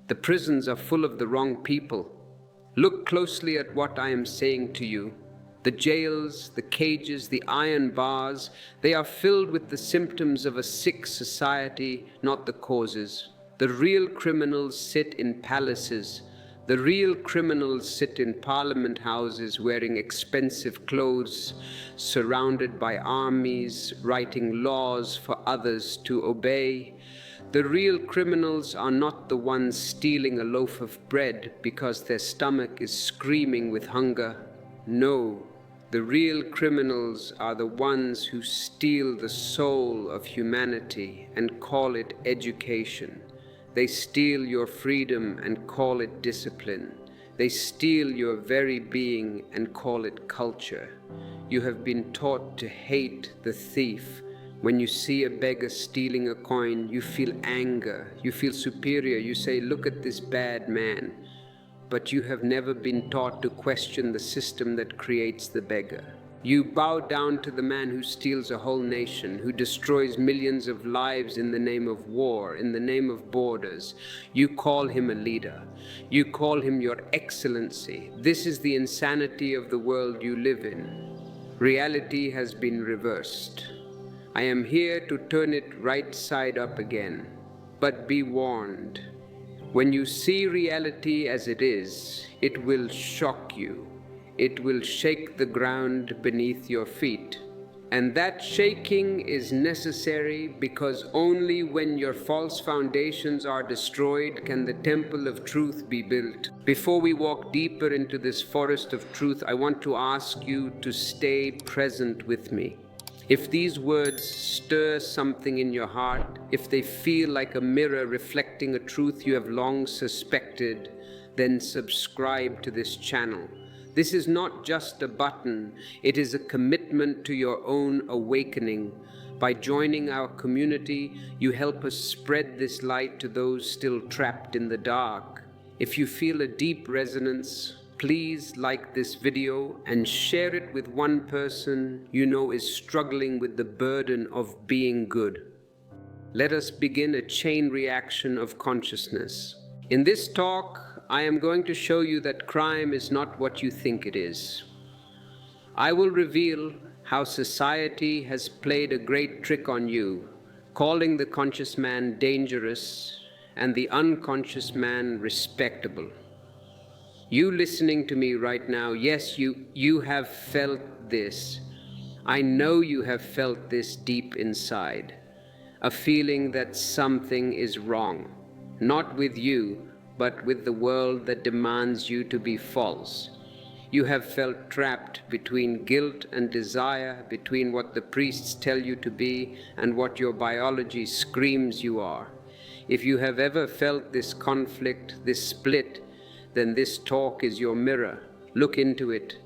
The prisons are full of the wrong people. Look closely at what I am saying to you. The jails, the cages, the iron bars, they are filled with the symptoms of a sick society, not the causes. The real criminals sit in palaces. The real criminals sit in parliament houses wearing expensive clothes, surrounded by armies, writing laws for others to obey. The real criminals are not the ones stealing a loaf of bread because their stomach is screaming with hunger. No, the real criminals are the ones who steal the soul of humanity and call it education. They steal your freedom and call it discipline. They steal your very being and call it culture. You have been taught to hate the thief. When you see a beggar stealing a coin, you feel anger, you feel superior, you say, "Look at this bad man." But you have never been taught to question the system that creates the beggar. You bow down to the man who steals a whole nation, who destroys millions of lives in the name of war, in the name of borders. You call him a leader. You call him your excellency. This is the insanity of the world you live in. Reality has been reversed. I am here to turn it right side up again. But be warned. When you see reality as it is, it will shock you. It will shake the ground beneath your feet. And that shaking is necessary because only when your false foundations are destroyed can the temple of truth be built. Before we walk deeper into this forest of truth, I want to ask you to stay present with me. If these words stir something in your heart, if they feel like a mirror reflecting a truth you have long suspected, then subscribe to this channel. This is not just a button, it is a commitment to your own awakening. By joining our community, you help us spread this light to those still trapped in the dark. If you feel a deep resonance, please like this video and share it with one person you know is struggling with the burden of being good. Let us begin a chain reaction of consciousness. In this talk, I am going to show you that crime is not what you think it is. I will reveal how society has played a great trick on you, calling the conscious man dangerous and the unconscious man respectable. You listening to me right now, yes, you have felt this. I know you have felt this deep inside. A feeling that something is wrong, not with you, but with the world that demands you to be false. You have felt trapped between guilt and desire, between what the priests tell you to be and what your biology screams you are. If you have ever felt this conflict, this split, then this talk is your mirror. Look into it.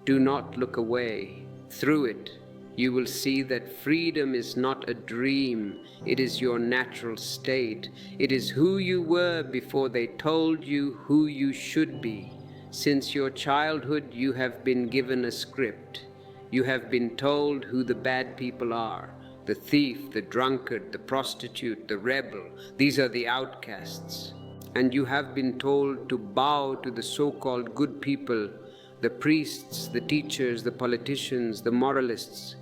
Do not look away. Through it, you will see that freedom is not a dream. It is your natural state. It is who you were before they told you who you should be. Since your childhood, you have been given a script. You have been told who the bad people are. The thief, the drunkard, the prostitute, the rebel. These are the outcasts. And you have been told to bow to the so-called good people, the priests, the teachers, the politicians, the moralists.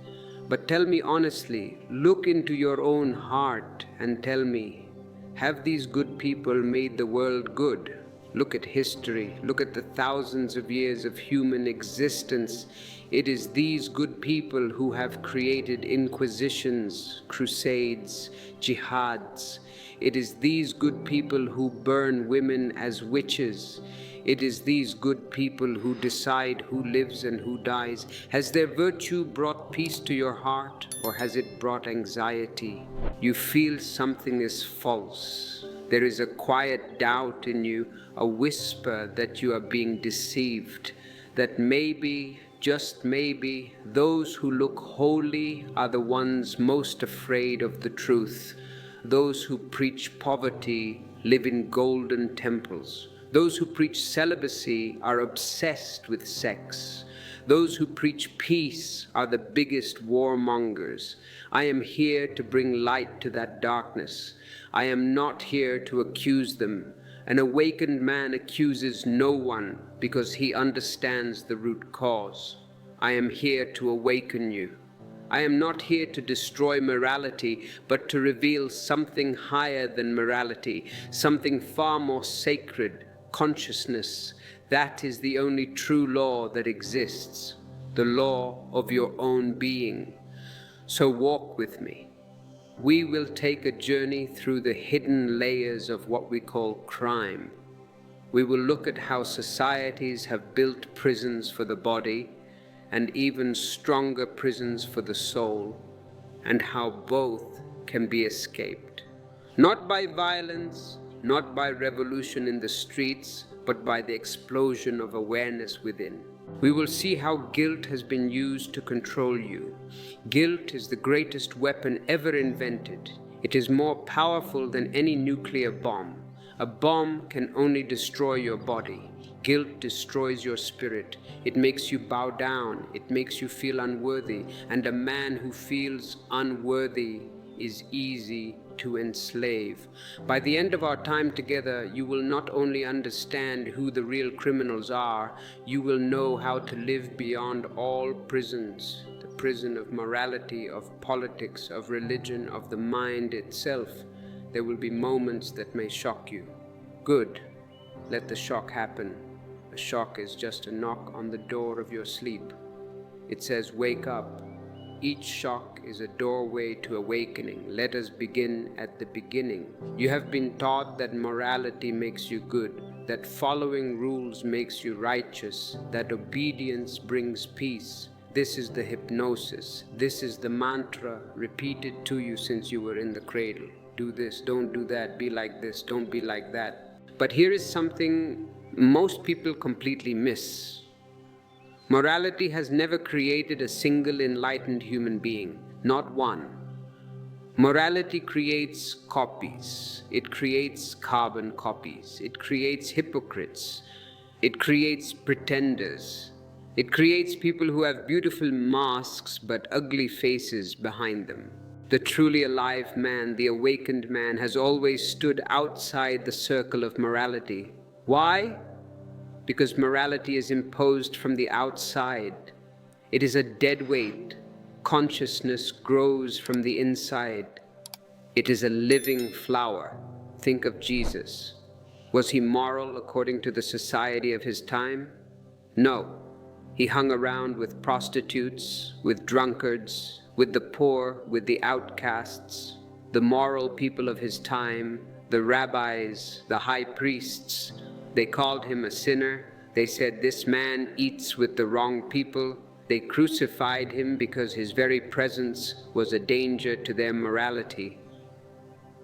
But tell me honestly, look into your own heart and tell me, have these good people made the world good? Look at history, look at the thousands of years of human existence. It is these good people who have created inquisitions, crusades, jihads. It is these good people who burn women as witches. It is these good people who decide who lives and who dies. Has their virtue brought peace to your heart, or has it brought anxiety? You feel something is false. There is a quiet doubt in you, a whisper that you are being deceived, that maybe, just maybe, those who look holy are the ones most afraid of the truth. Those who preach poverty live in golden temples. Those who preach celibacy are obsessed with sex. Those who preach peace are the biggest warmongers. I am here to bring light to that darkness. I am not here to accuse them, An awakened man accuses no one because he understands the root cause. I am here to awaken you. I am not here to destroy morality, but to reveal something higher than morality, something far more sacred, consciousness. That is the only true law that exists, the law of your own being. So walk with me. We will take a journey through the hidden layers of what we call crime. We will look at how societies have built prisons for the body and even stronger prisons for the soul, and how both can be escaped. Not by violence, not by revolution in the streets, but by the explosion of awareness within. We will see how guilt has been used to control you. Guilt is the greatest weapon ever invented. It is more powerful than any nuclear bomb. A bomb can only destroy your body. Guilt destroys your spirit. It makes you bow down. It makes you feel unworthy. And a man who feels unworthy is easy to enslave. By the end of our time together, you will not only understand who the real criminals are, you will know how to live beyond all prisons. The prison of morality, of politics, of religion, of the mind itself. There will be moments that may shock you. Good. Let the shock happen. A shock is just a knock on the door of your sleep. It says, wake up. Each shock is a doorway to awakening. Let us begin at the beginning. You have been taught that morality makes you good, that following rules makes you righteous, that obedience brings peace. This is the hypnosis. This is the mantra repeated to you since you were in the cradle. Do this, don't do that, be like this, don't be like that. But here is something most people completely miss. Morality has never created a single enlightened human being, not one. Morality creates copies. It creates carbon copies. It creates hypocrites. It creates pretenders. It creates people who have beautiful masks but ugly faces behind them. The truly alive man, the awakened man, has always stood outside the circle of morality. Why? Because morality is imposed from the outside. It is a dead weight. Consciousness grows from the inside. It is a living flower. Think of Jesus. Was he moral according to the society of his time? No. He hung around with prostitutes, with drunkards, with the poor, with the outcasts. The moral people of his time, the rabbis, the high priests, they called him a sinner. They said, this man eats with the wrong people. They crucified him because his very presence was a danger to their morality.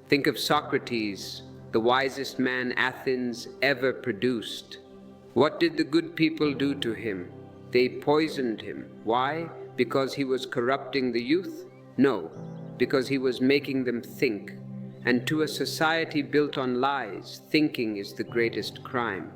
Think of Socrates, the wisest man Athens ever produced. What did the good people do to him? They poisoned him. Why? Because he was corrupting the youth? No, because he was making them think. And to a society built on lies, thinking is the greatest crime.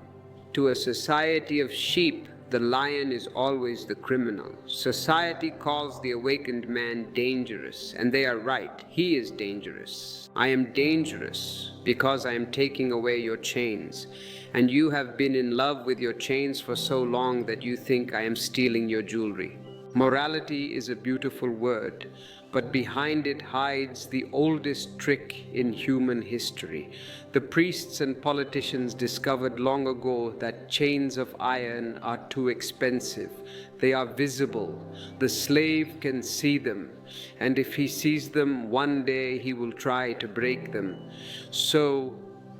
To a society of sheep, the lion is always the criminal. Society calls the awakened man dangerous, and they are right. He is dangerous. I am dangerous because I am taking away your chains. And you have been in love with your chains for so long that you think I am stealing your jewelry. Morality is a beautiful word, but behind it hides the oldest trick in human history. The priests and politicians discovered long ago that chains of iron are too expensive. They are visible. The slave can see them, and if he sees them, one day he will try to break them. So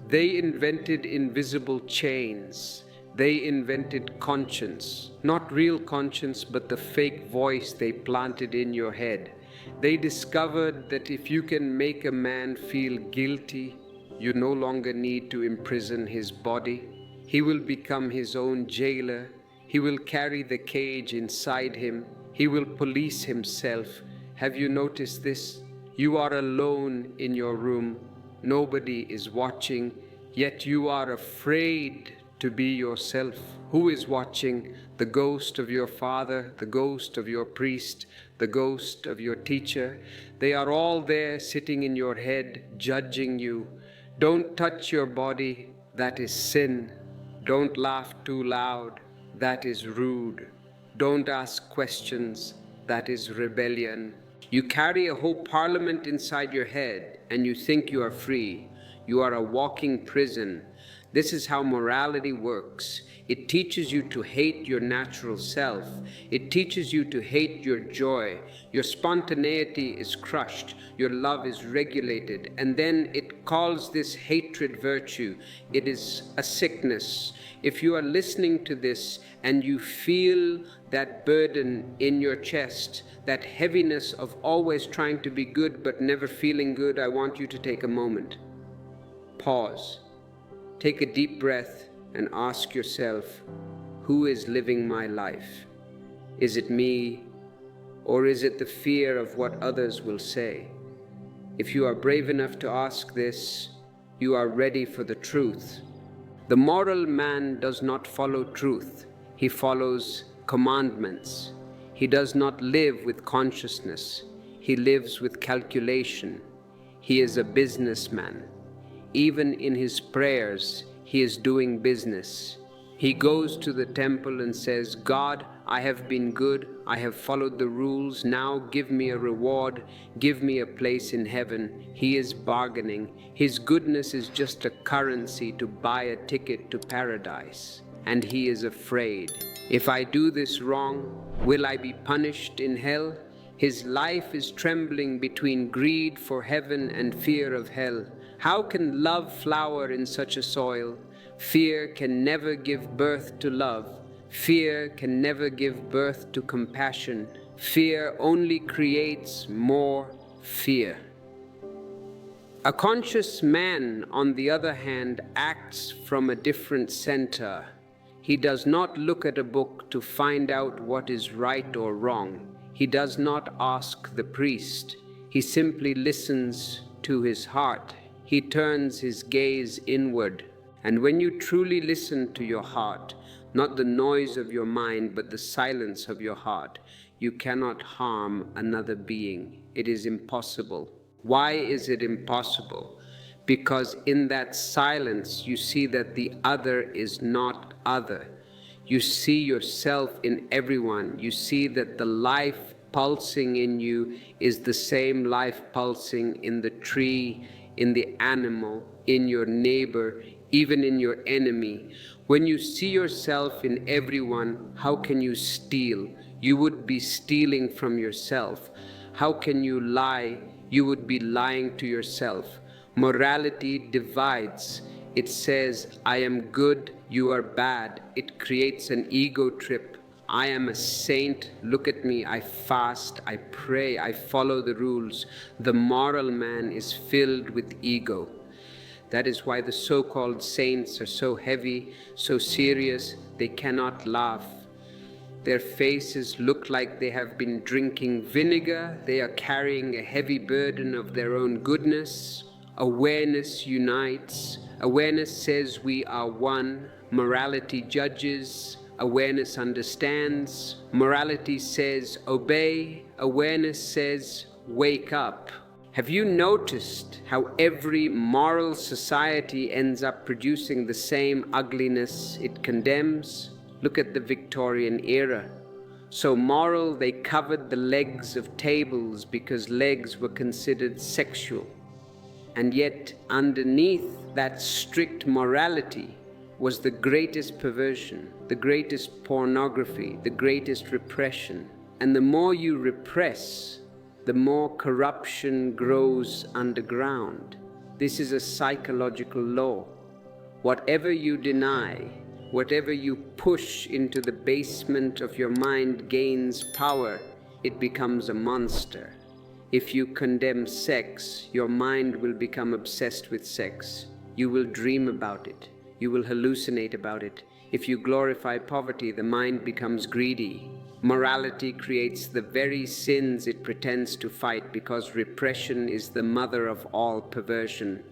they invented invisible chains. They invented conscience, not real conscience, but the fake voice they planted in your head. They discovered that if you can make a man feel guilty, you no longer need to imprison his body. He will become his own jailer. He will carry the cage inside him. He will police himself. Have you noticed this? You are alone in your room. Nobody is watching, yet you are afraid to be yourself. Who is watching? The ghost of your father, the ghost of your priest, the ghost of your teacher. They are all there sitting in your head, judging you. Don't touch your body. That is sin. Don't laugh too loud. That is rude. Don't ask questions. That is rebellion. You carry a whole parliament inside your head and you think you are free. You are a walking prison. This is how morality works. It teaches you to hate your natural self. It teaches you to hate your joy. Your spontaneity is crushed. Your love is regulated. And then it calls this hatred virtue. It is a sickness. If you are listening to this and you feel that burden in your chest, that heaviness of always trying to be good but never feeling good, I want you to take a moment. Pause. Take a deep breath and ask yourself, who is living my life? Is it me, or is it the fear of what others will say? If you are brave enough to ask this, you are ready for the truth. The moral man does not follow truth. He follows commandments. He does not live with consciousness. He lives with calculation. He is a businessman. Even in his prayers, he is doing business. He goes to the temple and says, God, I have been good. I have followed the rules. Now give me a reward. Give me a place in heaven. He is bargaining. His goodness is just a currency to buy a ticket to paradise. And he is afraid. If I do this wrong, will I be punished in hell? His life is trembling between greed for heaven and fear of hell. How can love flower in such a soil? Fear can never give birth to love. Fear can never give birth to compassion. Fear only creates more fear. A conscious man, on the other hand, acts from a different center. He does not look at a book to find out what is right or wrong. He does not ask the priest. He simply listens to his heart. He turns his gaze inward. And when you truly listen to your heart, not the noise of your mind, but the silence of your heart, you cannot harm another being. It is impossible. Why is it impossible? Because in that silence, you see that the other is not other. You see yourself in everyone. You see that the life pulsing in you is the same life pulsing in the tree, in the animal, in your neighbor, even in your enemy. When you see yourself in everyone, how can you steal? You would be stealing from yourself. How can you lie? You would be lying to yourself. Morality divides. It says, I am good, you are bad. It creates an ego trip. I am a saint, look at me, I fast, I pray, I follow the rules. The moral man is filled with ego. That is why the so-called saints are so heavy, so serious, they cannot laugh. Their faces look like they have been drinking vinegar. They are carrying a heavy burden of their own goodness. Awareness unites. Awareness says we are one. Morality judges. Awareness understands. Morality says obey. Awareness says wake up. Have you noticed how every moral society ends up producing the same ugliness it condemns? Look at the Victorian era. So moral, they covered the legs of tables because legs were considered sexual. And yet, underneath that strict morality was the greatest perversion, the greatest pornography, the greatest repression. And the more you repress, the more corruption grows underground. This is a psychological law. Whatever you deny, whatever you push into the basement of your mind gains power. It becomes a monster. If you condemn sex, your mind will become obsessed with sex. You will dream about it. You will hallucinate about it. If you glorify poverty, the mind becomes greedy. Morality creates the very sins it pretends to fight because repression is the mother of all perversion.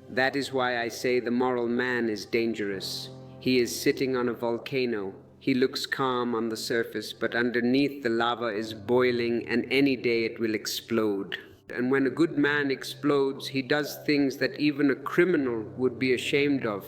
That is why I say the moral man is dangerous. He is sitting on a volcano. He looks calm on the surface, but underneath the lava is boiling, and any day it will explode. And when a good man explodes, he does things that even a criminal would be ashamed of.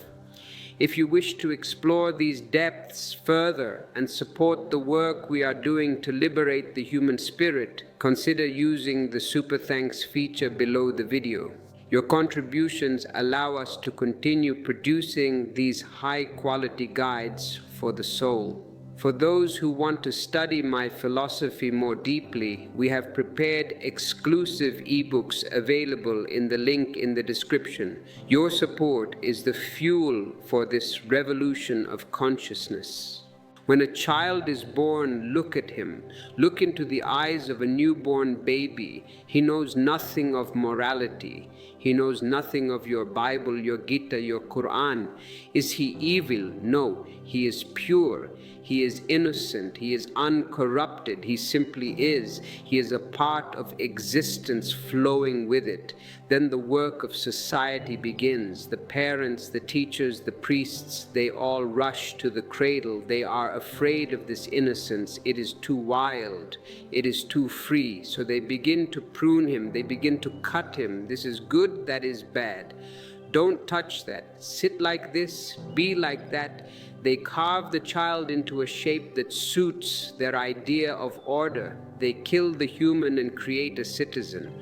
If you wish to explore these depths further and support the work we are doing to liberate the human spirit, consider using the Super Thanks feature below the video. Your contributions allow us to continue producing these high-quality guides for the soul. For those who want to study my philosophy more deeply, we have prepared exclusive ebooks available in the link in the description. Your support is the fuel for this revolution of consciousness. When a child is born, look at him. Look into the eyes of a newborn baby. He knows nothing of morality. He knows nothing of your Bible, your Gita, your Quran. Is he evil? No, he is pure. He is innocent. He is uncorrupted. He simply is. He is a part of existence flowing with it. Then the work of society begins. The parents, the teachers, the priests, they all rush to the cradle. They are afraid of this innocence. It is too wild. It is too free. So they begin to prune him. They begin to cut him. This is good, that is bad. Don't touch that. Sit like this, be like that. They carve the child into a shape that suits their idea of order. They kill the human and create a citizen.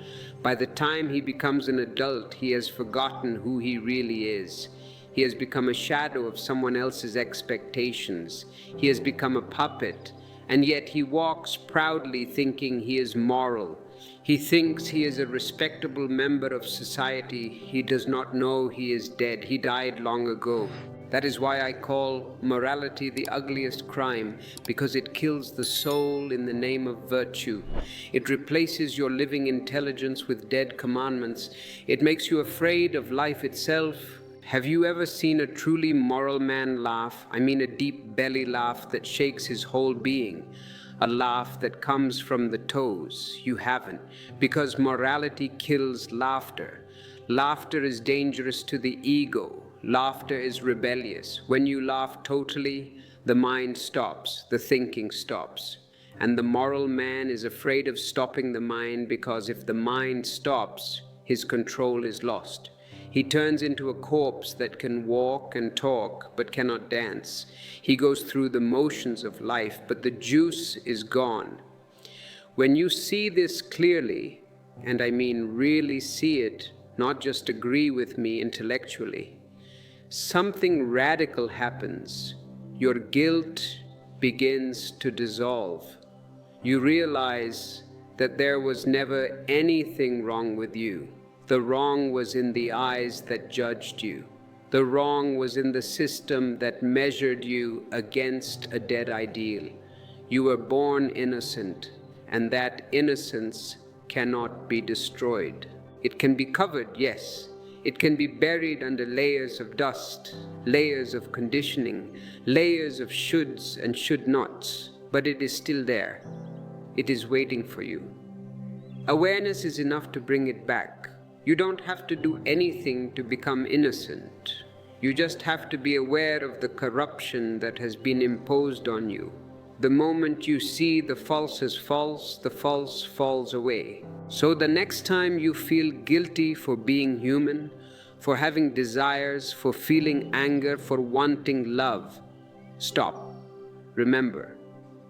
By the time he becomes an adult, he has forgotten who he really is. He has become a shadow of someone else's expectations. He has become a puppet, and yet he walks proudly thinking he is moral. He thinks he is a respectable member of society. He does not know he is dead. He died long ago. That is why I call morality the ugliest crime, because it kills the soul in the name of virtue. It replaces your living intelligence with dead commandments. It makes you afraid of life itself. Have you ever seen a truly moral man laugh? I mean a deep belly laugh that shakes his whole being. A laugh that comes from the toes. You haven't, because morality kills laughter. Laughter is dangerous to the ego. Laughter is rebellious. When you laugh totally, the mind stops, the thinking stops. And the moral man is afraid of stopping the mind, because if the mind stops, his control is lost. He turns into a corpse that can walk and talk but cannot dance. He goes through the motions of life, but the juice is gone. When you see this clearly, and I mean really see it, not just agree with me intellectually, something radical happens. Your guilt begins to dissolve. You realize that there was never anything wrong with you. The wrong was in the eyes that judged you. The wrong was in the system that measured you against a dead ideal. You were born innocent, and that innocence cannot be destroyed. It can be covered, yes. It can be buried under layers of dust, layers of conditioning, layers of shoulds and should nots, but it is still there. It is waiting for you. Awareness is enough to bring it back. You don't have to do anything to become innocent. You just have to be aware of the corruption that has been imposed on you. The moment you see the false as false, the false falls away. So the next time you feel guilty for being human, for having desires, for feeling anger, for wanting love, stop. Remember,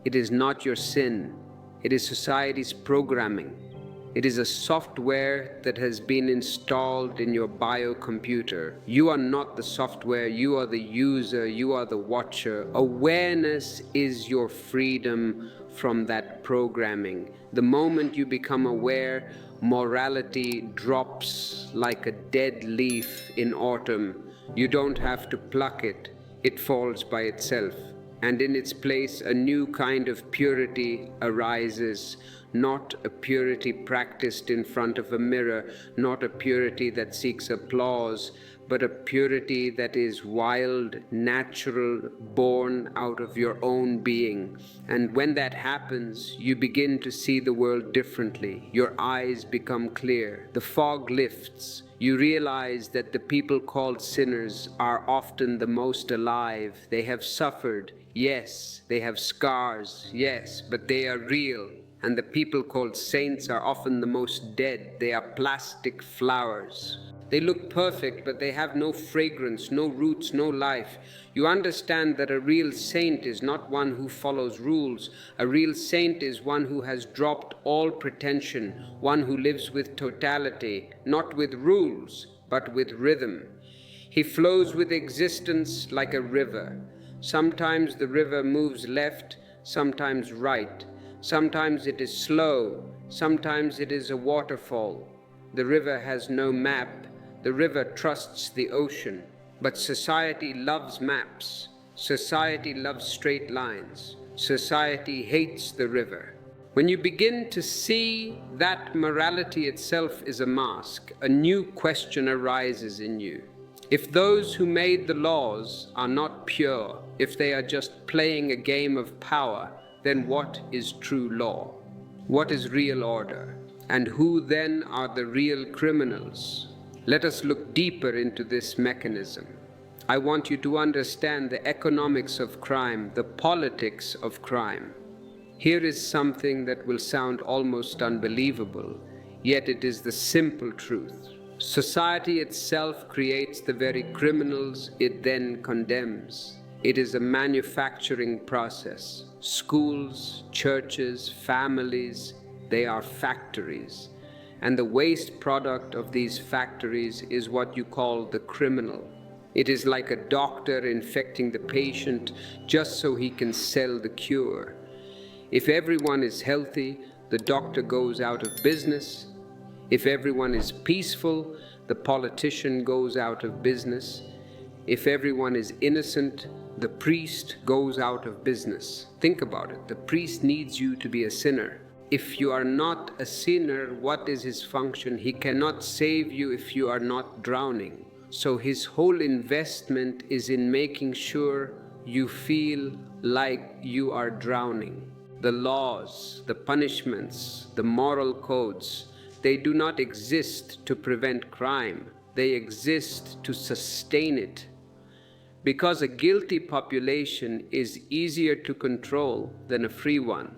it is not your sin. It is society's programming. It is a software that has been installed in your biocomputer. You are not the software, you are the user, you are the watcher. Awareness is your freedom from that programming. The moment you become aware, morality drops like a dead leaf in autumn. You don't have to pluck it, it falls by itself. And in its place, a new kind of purity arises. Not a purity practiced in front of a mirror, not a purity that seeks applause, but a purity that is wild, natural, born out of your own being. And when that happens, you begin to see the world differently. Your eyes become clear. The fog lifts. You realize that the people called sinners are often the most alive. They have suffered, yes. They have scars, yes, but they are real. And the people called saints are often the most dead. They are plastic flowers. They look perfect, but they have no fragrance, no roots, no life. You understand that a real saint is not one who follows rules. A real saint is one who has dropped all pretension, one who lives with totality, not with rules, but with rhythm. He flows with existence like a river. Sometimes the river moves left, sometimes right. Sometimes it is slow, sometimes it is a waterfall. The river has no map. The river trusts the ocean. But society loves maps. Society loves straight lines. Society hates the river. When you begin to see that morality itself is a mask, a new question arises in you. If those who made the laws are not pure, if they are just playing a game of power, then what is true law? What is real order? And who then are the real criminals? Let us look deeper into this mechanism. I want you to understand the economics of crime, the politics of crime. Here is something that will sound almost unbelievable, yet it is the simple truth. Society itself creates the very criminals it then condemns. It is a manufacturing process. Schools, churches, families, they are factories. And the waste product of these factories is what you call the criminal. It is like a doctor infecting the patient just so he can sell the cure. If everyone is healthy, the doctor goes out of business. If everyone is peaceful, the politician goes out of business. If everyone is innocent, the priest goes out of business. Think about it. The priest needs you to be a sinner. If you are not a sinner, what is his function? He cannot save you if you are not drowning. So his whole investment is in making sure you feel like you are drowning. The laws, the punishments, the moral codes, they do not exist to prevent crime. They exist to sustain it. Because a guilty population is easier to control than a free one.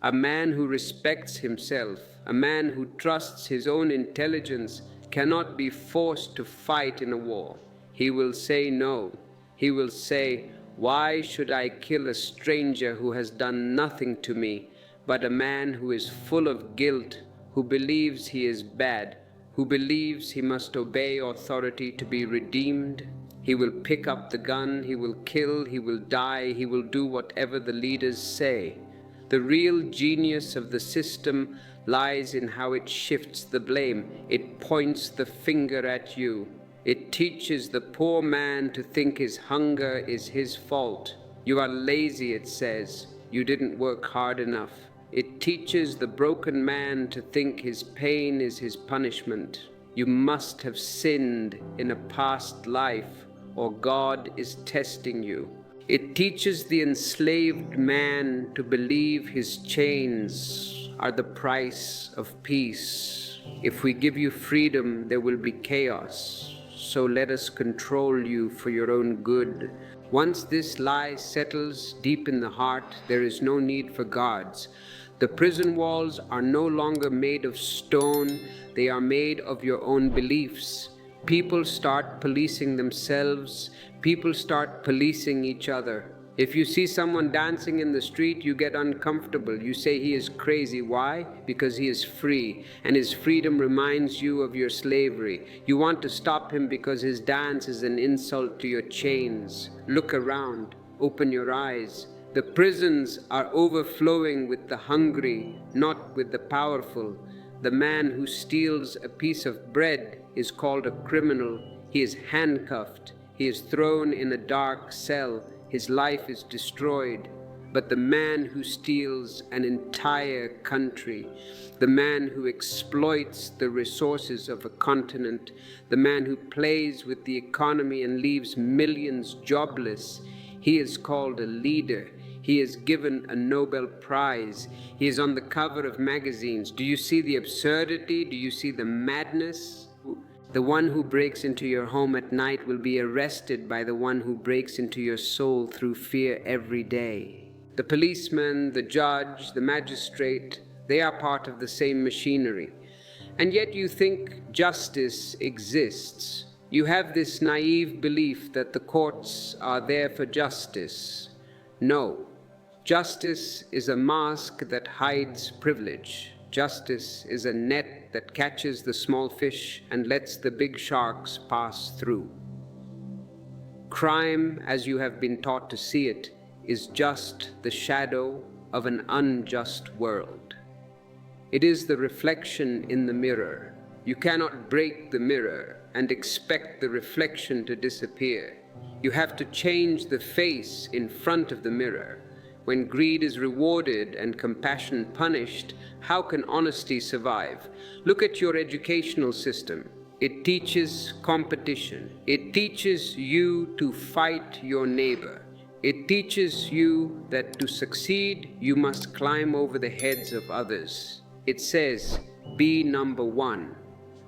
A man who respects himself, a man who trusts his own intelligence, cannot be forced to fight in a war. He will say no. He will say, "Why should I kill a stranger who has done nothing to me?" But a man who is full of guilt, who believes he is bad, who believes he must obey authority to be redeemed, he will pick up the gun, he will kill, he will die, he will do whatever the leaders say. The real genius of the system lies in how it shifts the blame. It points the finger at you. It teaches the poor man to think his hunger is his fault. You are lazy, it says. You didn't work hard enough. It teaches the broken man to think his pain is his punishment. You must have sinned in a past life, or God is testing you. It teaches the enslaved man to believe his chains are the price of peace. If we give you freedom, there will be chaos. So let us control you for your own good. Once this lie settles deep in the heart, there is no need for guards. The prison walls are no longer made of stone, they are made of your own beliefs. People start policing themselves, people start policing each other. If you see someone dancing in the street, you get uncomfortable. You say he is crazy. Why? Because he is free, and his freedom reminds you of your slavery. You want to stop him because his dance is an insult to your chains. Look around, open your eyes. The prisons are overflowing with the hungry, not with the powerful. The man who steals a piece of bread is called a criminal. He is handcuffed. He is thrown in a dark cell. His life is destroyed. But the man who steals an entire country, the man who exploits the resources of a continent, the man who plays with the economy and leaves millions jobless, he is called a leader. He is given a Nobel Prize. He is on the cover of magazines. Do you see the absurdity? Do you see the madness? The one who breaks into your home at night will be arrested by the one who breaks into your soul through fear every day. The policeman, the judge, the magistrate, they are part of the same machinery. And yet you think justice exists. You have this naive belief that the courts are there for justice. No. Justice is a mask that hides privilege. Justice is a net that catches the small fish and lets the big sharks pass through. Crime, as you have been taught to see it, is just the shadow of an unjust world. It is the reflection in the mirror. You cannot break the mirror and expect the reflection to disappear. You have to change the face in front of the mirror. When greed is rewarded and compassion punished, how can honesty survive? Look at your educational system. It teaches competition. It teaches you to fight your neighbor. It teaches you that to succeed, you must climb over the heads of others. It says, be number one.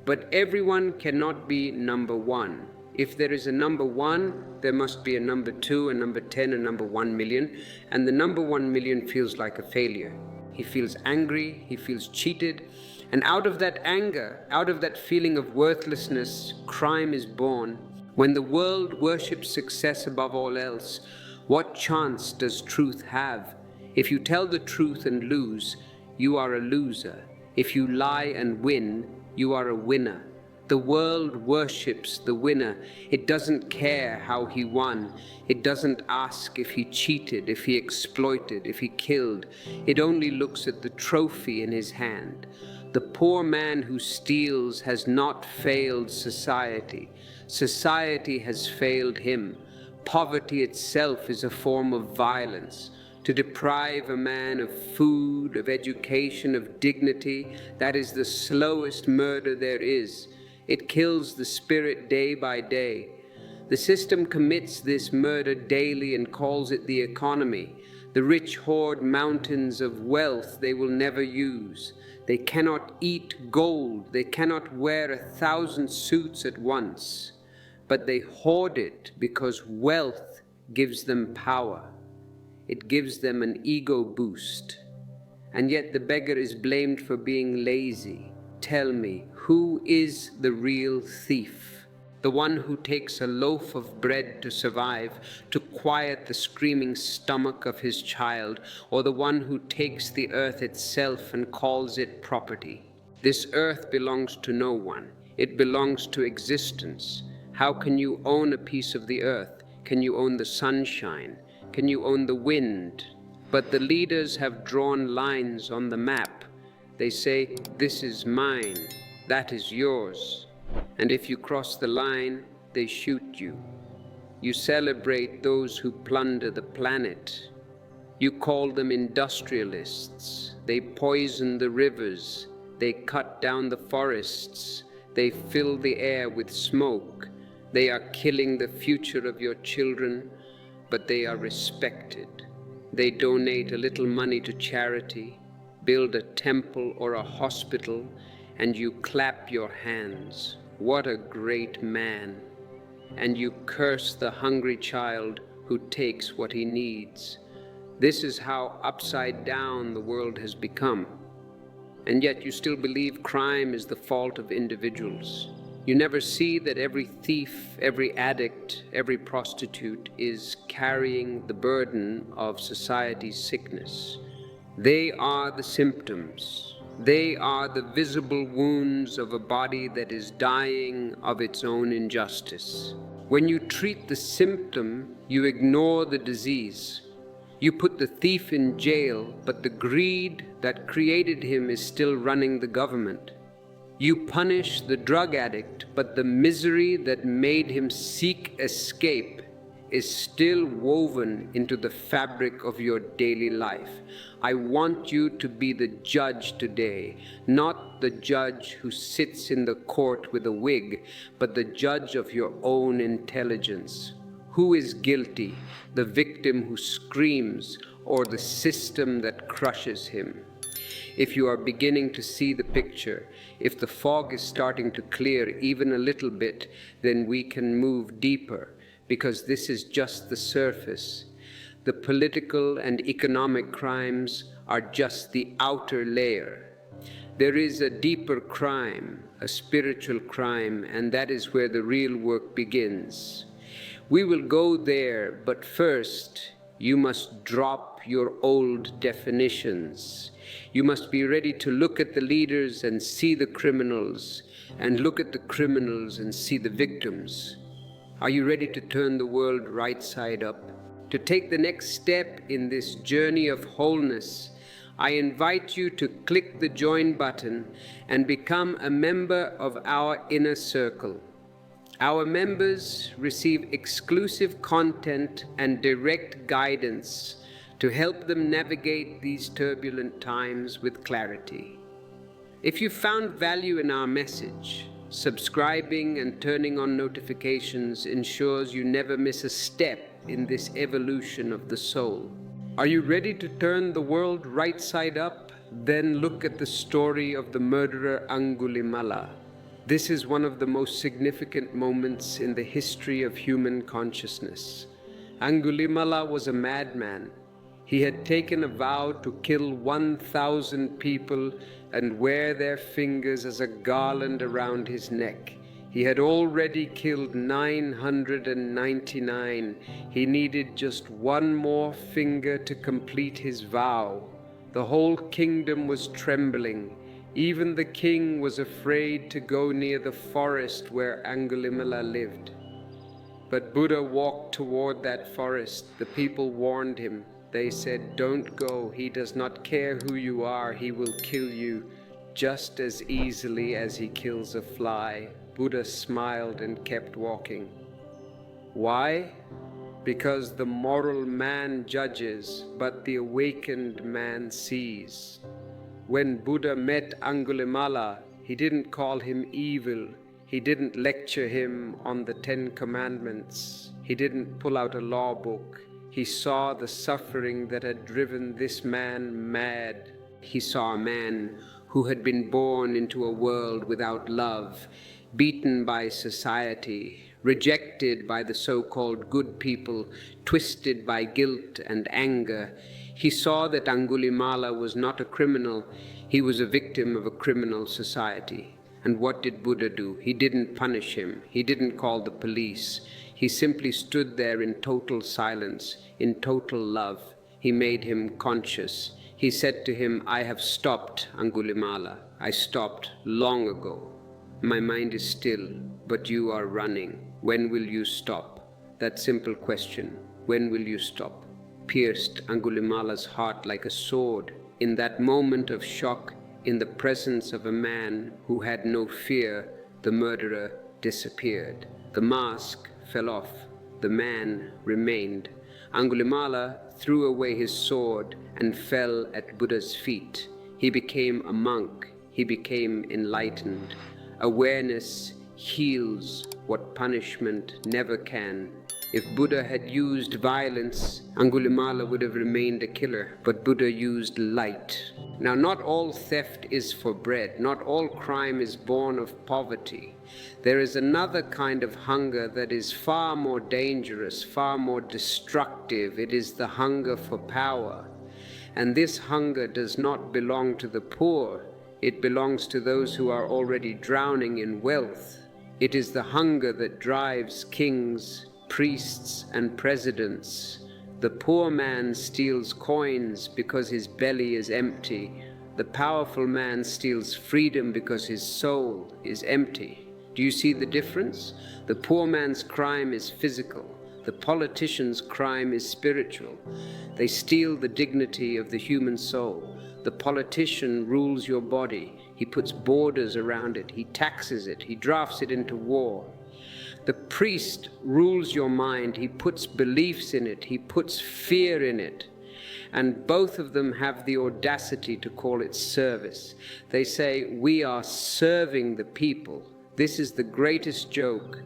But everyone cannot be number one. If there is a number one, there must be a number 2, a number 10, a number 1 million, and the number 1 million feels like a failure. He feels angry, he feels cheated, and out of that anger, out of that feeling of worthlessness, crime is born. When the world worships success above all else, what chance does truth have? If you tell the truth and lose, you are a loser. If you lie and win, you are a winner. The world worships the winner. It doesn't care how he won. It doesn't ask if he cheated, if he exploited, if he killed. It only looks at the trophy in his hand. The poor man who steals has not failed society. Society has failed him. Poverty itself is a form of violence. To deprive a man of food, of education, of dignity, that is the slowest murder there is. It kills the spirit day by day. The system commits this murder daily and calls it the economy. The rich hoard mountains of wealth they will never use. They cannot eat gold. They cannot wear 1,000 suits at once. But they hoard it because wealth gives them power. It gives them an ego boost. And yet the beggar is blamed for being lazy. Tell me, who is the real thief? The one who takes a loaf of bread to survive, to quiet the screaming stomach of his child, or the one who takes the earth itself and calls it property? This earth belongs to no one. It belongs to existence. How can you own a piece of the earth? Can you own the sunshine? Can you own the wind? But the leaders have drawn lines on the map. They say, this is mine, that is yours. And if you cross the line, they shoot you. You celebrate those who plunder the planet. You call them industrialists. They poison the rivers. They cut down the forests. They fill the air with smoke. They are killing the future of your children, but they are respected. They donate a little money to charity, build a temple or a hospital, and you clap your hands. What a great man. And you curse the hungry child who takes what he needs. This is how upside down the world has become. And yet you still believe crime is the fault of individuals. You never see that every thief, every addict, every prostitute is carrying the burden of society's sickness. They are the symptoms. They are the visible wounds of a body that is dying of its own injustice. When you treat the symptom, you ignore the disease. You put the thief in jail, but the greed that created him is still running the government. You punish the drug addict, but the misery that made him seek escape is still woven into the fabric of your daily life. I want you to be the judge today, not the judge who sits in the court with a wig, but the judge of your own intelligence. Who is guilty, the victim who screams, or the system that crushes him? If you are beginning to see the picture, if the fog is starting to clear even a little bit, then we can move deeper, because this is just the surface. The political and economic crimes are just the outer layer. There is a deeper crime, a spiritual crime, and that is where the real work begins. We will go there, but first you must drop your old definitions. You must be ready to look at the leaders and see the criminals, and look at the criminals and see the victims. Are you ready to turn the world right side up? To take the next step in this journey of wholeness, I invite you to click the join button and become a member of our inner circle. Our members receive exclusive content and direct guidance to help them navigate these turbulent times with clarity. If you found value in our message, subscribing and turning on notifications ensures you never miss a step in this evolution of the soul. Are you ready to turn the world right side up? Then look at the story of the murderer Angulimala. This is one of the most significant moments in the history of human consciousness. Angulimala was a madman. He had taken a vow to kill 1,000 people and wear their fingers as a garland around his neck. He had already killed 999. He needed just one more finger to complete his vow. The whole kingdom was trembling. Even the king was afraid to go near the forest where Angulimala lived. But Buddha walked toward that forest. The people warned him. They said, "Don't go. He does not care who you are. He will kill you just as easily as he kills a fly." Buddha smiled and kept walking. Why? Because the moral man judges, but the awakened man sees. When Buddha met Angulimala, he didn't call him evil. He didn't lecture him on the 10 Commandments. He didn't pull out a law book. He saw the suffering that had driven this man mad. He saw a man who had been born into a world without love, beaten by society, rejected by the so-called good people, twisted by guilt and anger. He saw that Angulimala was not a criminal. He was a victim of a criminal society. And what did Buddha do? He didn't punish him. He didn't call the police. He simply stood there in total silence, in total love. He made him conscious. He said to him, "I have stopped, Angulimala. I stopped long ago. My mind is still, but you are running. When will you stop?" That simple question, "When will you stop?" pierced Angulimala's heart like a sword. In that moment of shock, in the presence of a man who had no fear, the murderer disappeared. The mask fell off. The man remained. Angulimala threw away his sword and fell at Buddha's feet. He became a monk. He became enlightened. Awareness heals what punishment never can. If Buddha had used violence, Angulimala would have remained a killer, but Buddha used light. Now, not all theft is for bread. Not all crime is born of poverty. There is another kind of hunger that is far more dangerous, far more destructive. It is the hunger for power. And this hunger does not belong to the poor. It belongs to those who are already drowning in wealth. It is the hunger that drives kings, priests, and presidents. The poor man steals coins because his belly is empty. The powerful man steals freedom because his soul is empty. Do you see the difference? The poor man's crime is physical. The politician's crime is spiritual. They steal the dignity of the human soul. The politician rules your body. He puts borders around it. He taxes it. He drafts it into war. The priest rules your mind. He puts beliefs in it. He puts fear in it. And both of them have the audacity to call it service. They say, "We are serving the people." This is the greatest joke.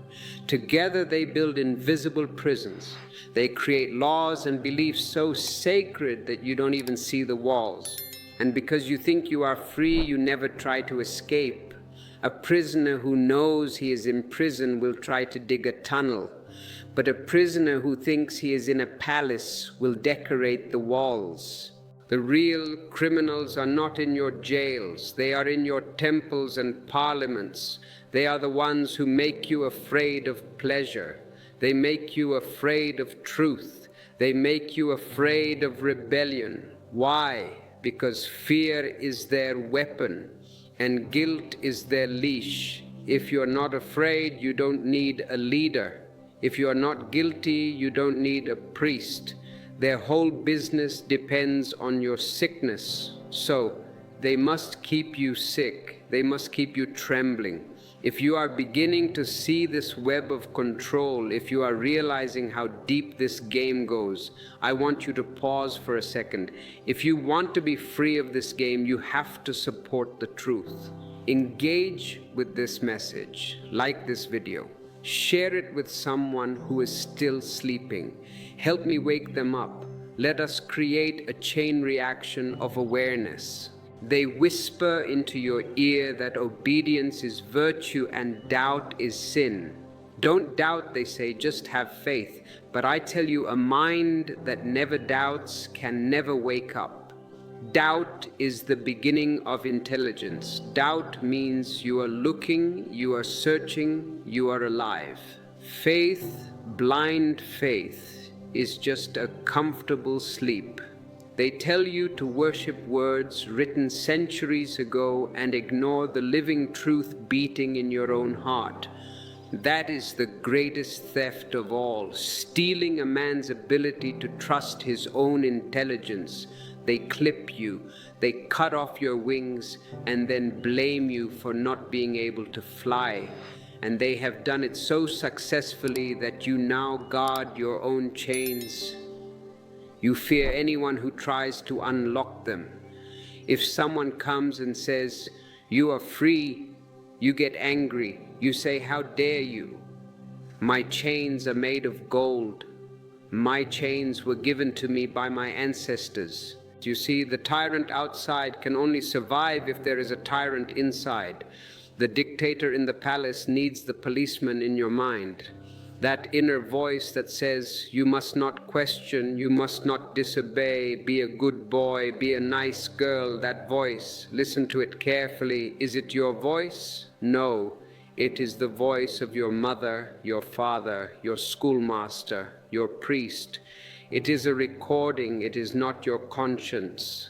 Together they build invisible prisons. They create laws and beliefs so sacred that you don't even see the walls. And because you think you are free, you never try to escape. A prisoner who knows he is in prison will try to dig a tunnel, but a prisoner who thinks he is in a palace will decorate the walls. The real criminals are not in your jails. They are in your temples and parliaments. They are the ones who make you afraid of pleasure. They make you afraid of truth. They make you afraid of rebellion. Why? Because fear is their weapon and guilt is their leash. If you're not afraid, you don't need a leader. If you are not guilty, you don't need a priest. Their whole business depends on your sickness. So they must keep you sick. They must keep you trembling. If you are beginning to see this web of control, if you are realizing how deep this game goes, I want you to pause for a second. If you want to be free of this game, you have to support the truth. Engage with this message, like this video. Share it with someone who is still sleeping. Help me wake them up. Let us create a chain reaction of awareness. They whisper into your ear that obedience is virtue and doubt is sin. Don't doubt, they say, just have faith. But I tell you, a mind that never doubts can never wake up. Doubt is the beginning of intelligence. Doubt means you are looking, you are searching, you are alive. Faith, blind faith, is just a comfortable sleep. They tell you to worship words written centuries ago and ignore the living truth beating in your own heart. That is the greatest theft of all, stealing a man's ability to trust his own intelligence. They clip you, they cut off your wings, and then blame you for not being able to fly. And they have done it so successfully that you now guard your own chains. You fear anyone who tries to unlock them. If someone comes and says, "You are free," you get angry. You say, "How dare you? My chains are made of gold. My chains were given to me by my ancestors." You see, the tyrant outside can only survive if there is a tyrant inside. The dictator in the palace needs the policeman in your mind. That inner voice that says, "You must not question, you must not disobey, be a good boy, be a nice girl," that voice, listen to it carefully. Is it your voice? No, it is the voice of your mother, your father, your schoolmaster, your priest. It is a recording, it is not your conscience.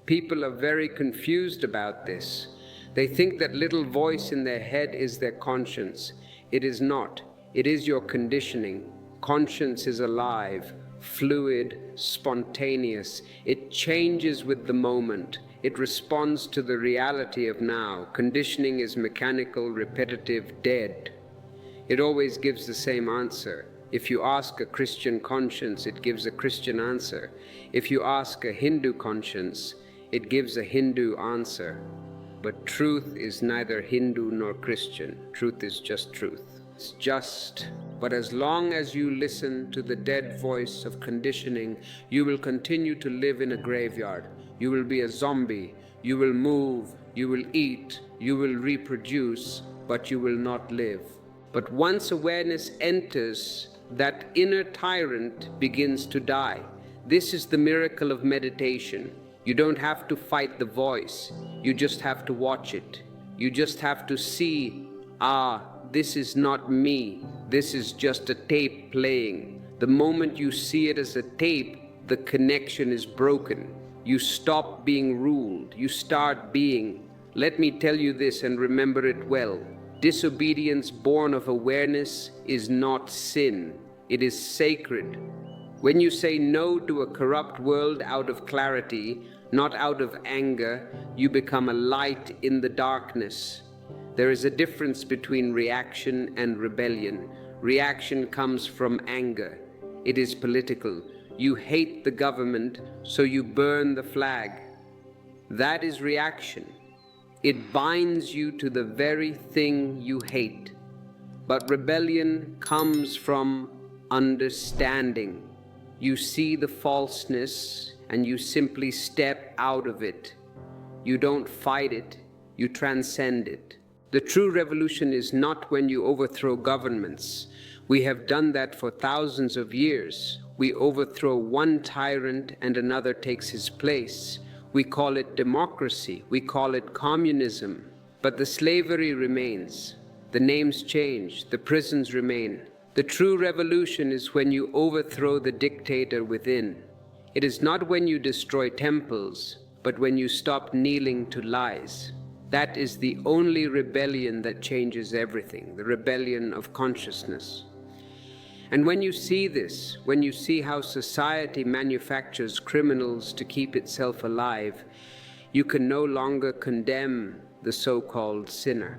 People are very confused about this. They think that little voice in their head is their conscience. It is not. It is your conditioning. Conscience is alive, fluid, spontaneous. It changes with the moment. It responds to the reality of now. Conditioning is mechanical, repetitive, dead. It always gives the same answer. If you ask a Christian conscience, it gives a Christian answer. If you ask a Hindu conscience, it gives a Hindu answer. But truth is neither Hindu nor Christian. Truth is just truth. It's just. But as long as you listen to the dead voice of conditioning, you will continue to live in a graveyard. You will be a zombie. You will move. You will eat. You will reproduce, but you will not live. But once awareness enters, that inner tyrant begins to die. This is the miracle of meditation. You don't have to fight the voice. You just have to watch it. You just have to see, this is not me. This is just a tape playing. The moment you see it as a tape, the connection is broken. You stop being ruled. You start being. Let me tell you this and remember it well. Disobedience born of awareness is not sin. It is sacred. When you say no to a corrupt world out of clarity, not out of anger, you become a light in the darkness. There is a difference between reaction and rebellion. Reaction comes from anger. It is political. You hate the government, so you burn the flag. That is reaction. It binds you to the very thing you hate. But rebellion comes from understanding. You see the falseness and you simply step out of it. You don't fight it, you transcend it. The true revolution is not when you overthrow governments. We have done that for thousands of years. We overthrow one tyrant and another takes his place. We call it democracy. We call it communism. But the slavery remains. The names change. The prisons remain. The true revolution is when you overthrow the dictator within. It is not when you destroy temples, but when you stop kneeling to lies. That is the only rebellion that changes everything, the rebellion of consciousness. And when you see this, when you see how society manufactures criminals to keep itself alive, you can no longer condemn the so-called sinner.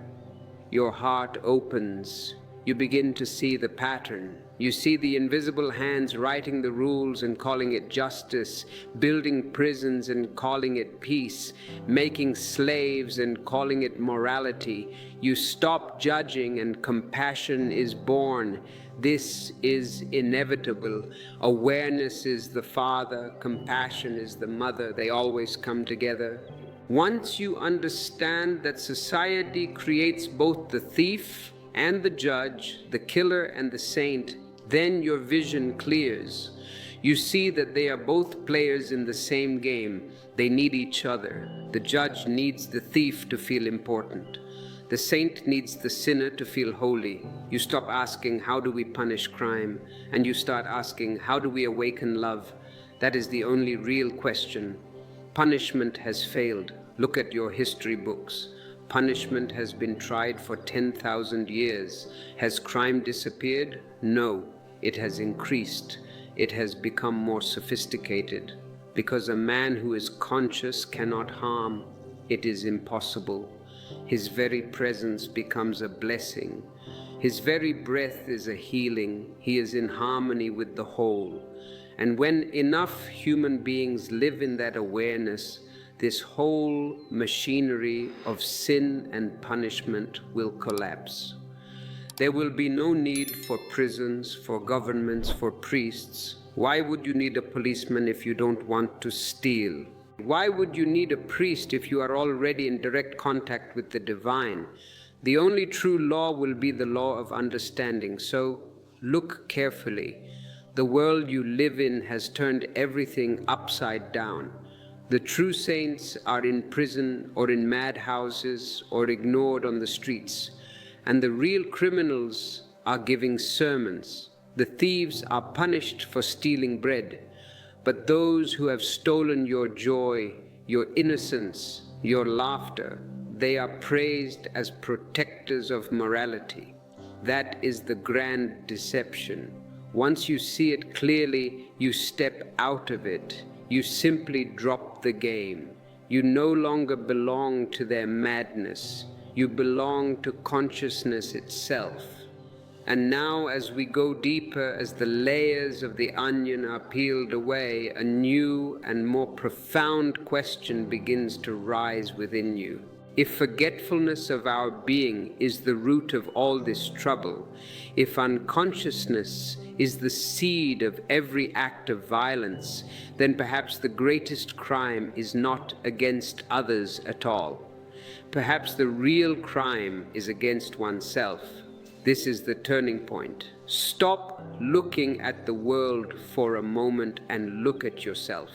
Your heart opens. You begin to see the pattern. You see the invisible hands writing the rules and calling it justice, building prisons and calling it peace, making slaves and calling it morality. You stop judging and compassion is born. This is inevitable. Awareness is the father, compassion is the mother. They always come together. Once you understand that society creates both the thief and the judge, the killer and the saint, then your vision clears. You see that they are both players in the same game. They need each other. The judge needs the thief to feel important. The saint needs the sinner to feel holy. You stop asking, how do we punish crime? And you start asking, how do we awaken love? That is the only real question. Punishment has failed. Look at your history books. Punishment has been tried for 10,000 years. Has crime disappeared? No, it has increased. It has become more sophisticated. Because a man who is conscious cannot harm. It is impossible. His very presence becomes a blessing. His very breath is a healing. He is in harmony with the whole. And when enough human beings live in that awareness, this whole machinery of sin and punishment will collapse. There will be no need for prisons, for governments, for priests. Why would you need a policeman if you don't want to steal? Why would you need a priest if you are already in direct contact with the divine? The only true law will be the law of understanding. So look carefully. The world you live in has turned everything upside down. The true saints are in prison or in madhouses or ignored on the streets. And the real criminals are giving sermons. The thieves are punished for stealing bread. But those who have stolen your joy, your innocence, your laughter, they are praised as protectors of morality. That is the grand deception. Once you see it clearly, you step out of it. You simply drop the game. You no longer belong to their madness. You belong to consciousness itself. And now, as we go deeper, as the layers of the onion are peeled away, a new and more profound question begins to rise within you. If forgetfulness of our being is the root of all this trouble, if unconsciousness is the seed of every act of violence, then perhaps the greatest crime is not against others at all. Perhaps the real crime is against oneself. This is the turning point. Stop looking at the world for a moment and look at yourself.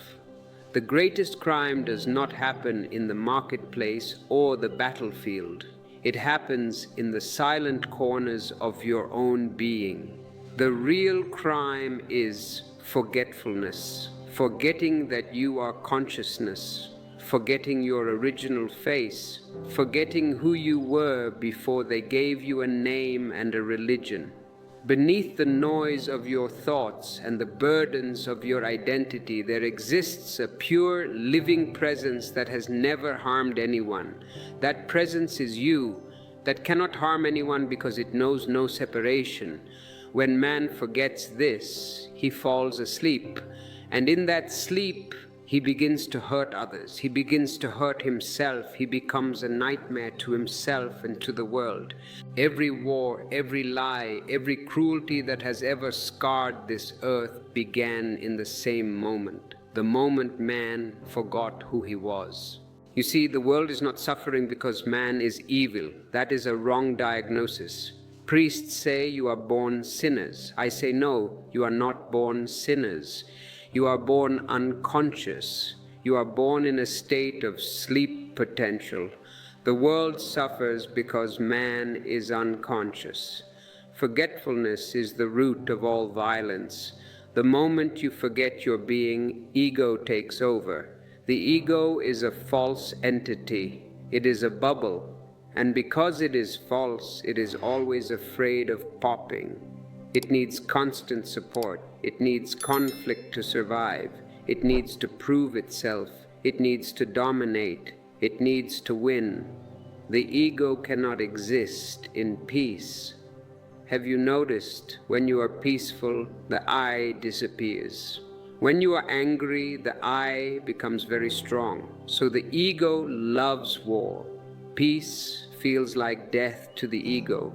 The greatest crime does not happen in the marketplace or the battlefield. It happens in the silent corners of your own being. The real crime is forgetfulness, forgetting that you are consciousness, forgetting your original face, forgetting who you were before they gave you a name and a religion. Beneath the noise of your thoughts and the burdens of your identity, there exists a pure, living presence that has never harmed anyone. That presence is you, that cannot harm anyone because it knows no separation. When man forgets this, he falls asleep, and in that sleep, he begins to hurt others. He begins to hurt himself. He becomes a nightmare to himself and to the world. Every war, every lie, every cruelty that has ever scarred this earth began in the same moment, the moment man forgot who he was. You see, the world is not suffering because man is evil. That is a wrong diagnosis. Priests say you are born sinners. I say no, you are not born sinners. You are born unconscious. You are born in a state of sleep potential. The world suffers because man is unconscious. Forgetfulness is the root of all violence. The moment you forget your being, ego takes over. The ego is a false entity. It is a bubble, and because it is false, it is always afraid of popping. It needs constant support. It needs conflict to survive. It needs to prove itself. It needs to dominate. It needs to win. The ego cannot exist in peace. Have you noticed when you are peaceful, the I disappears? When you are angry, the I becomes very strong. So the ego loves war. Peace feels like death to the ego.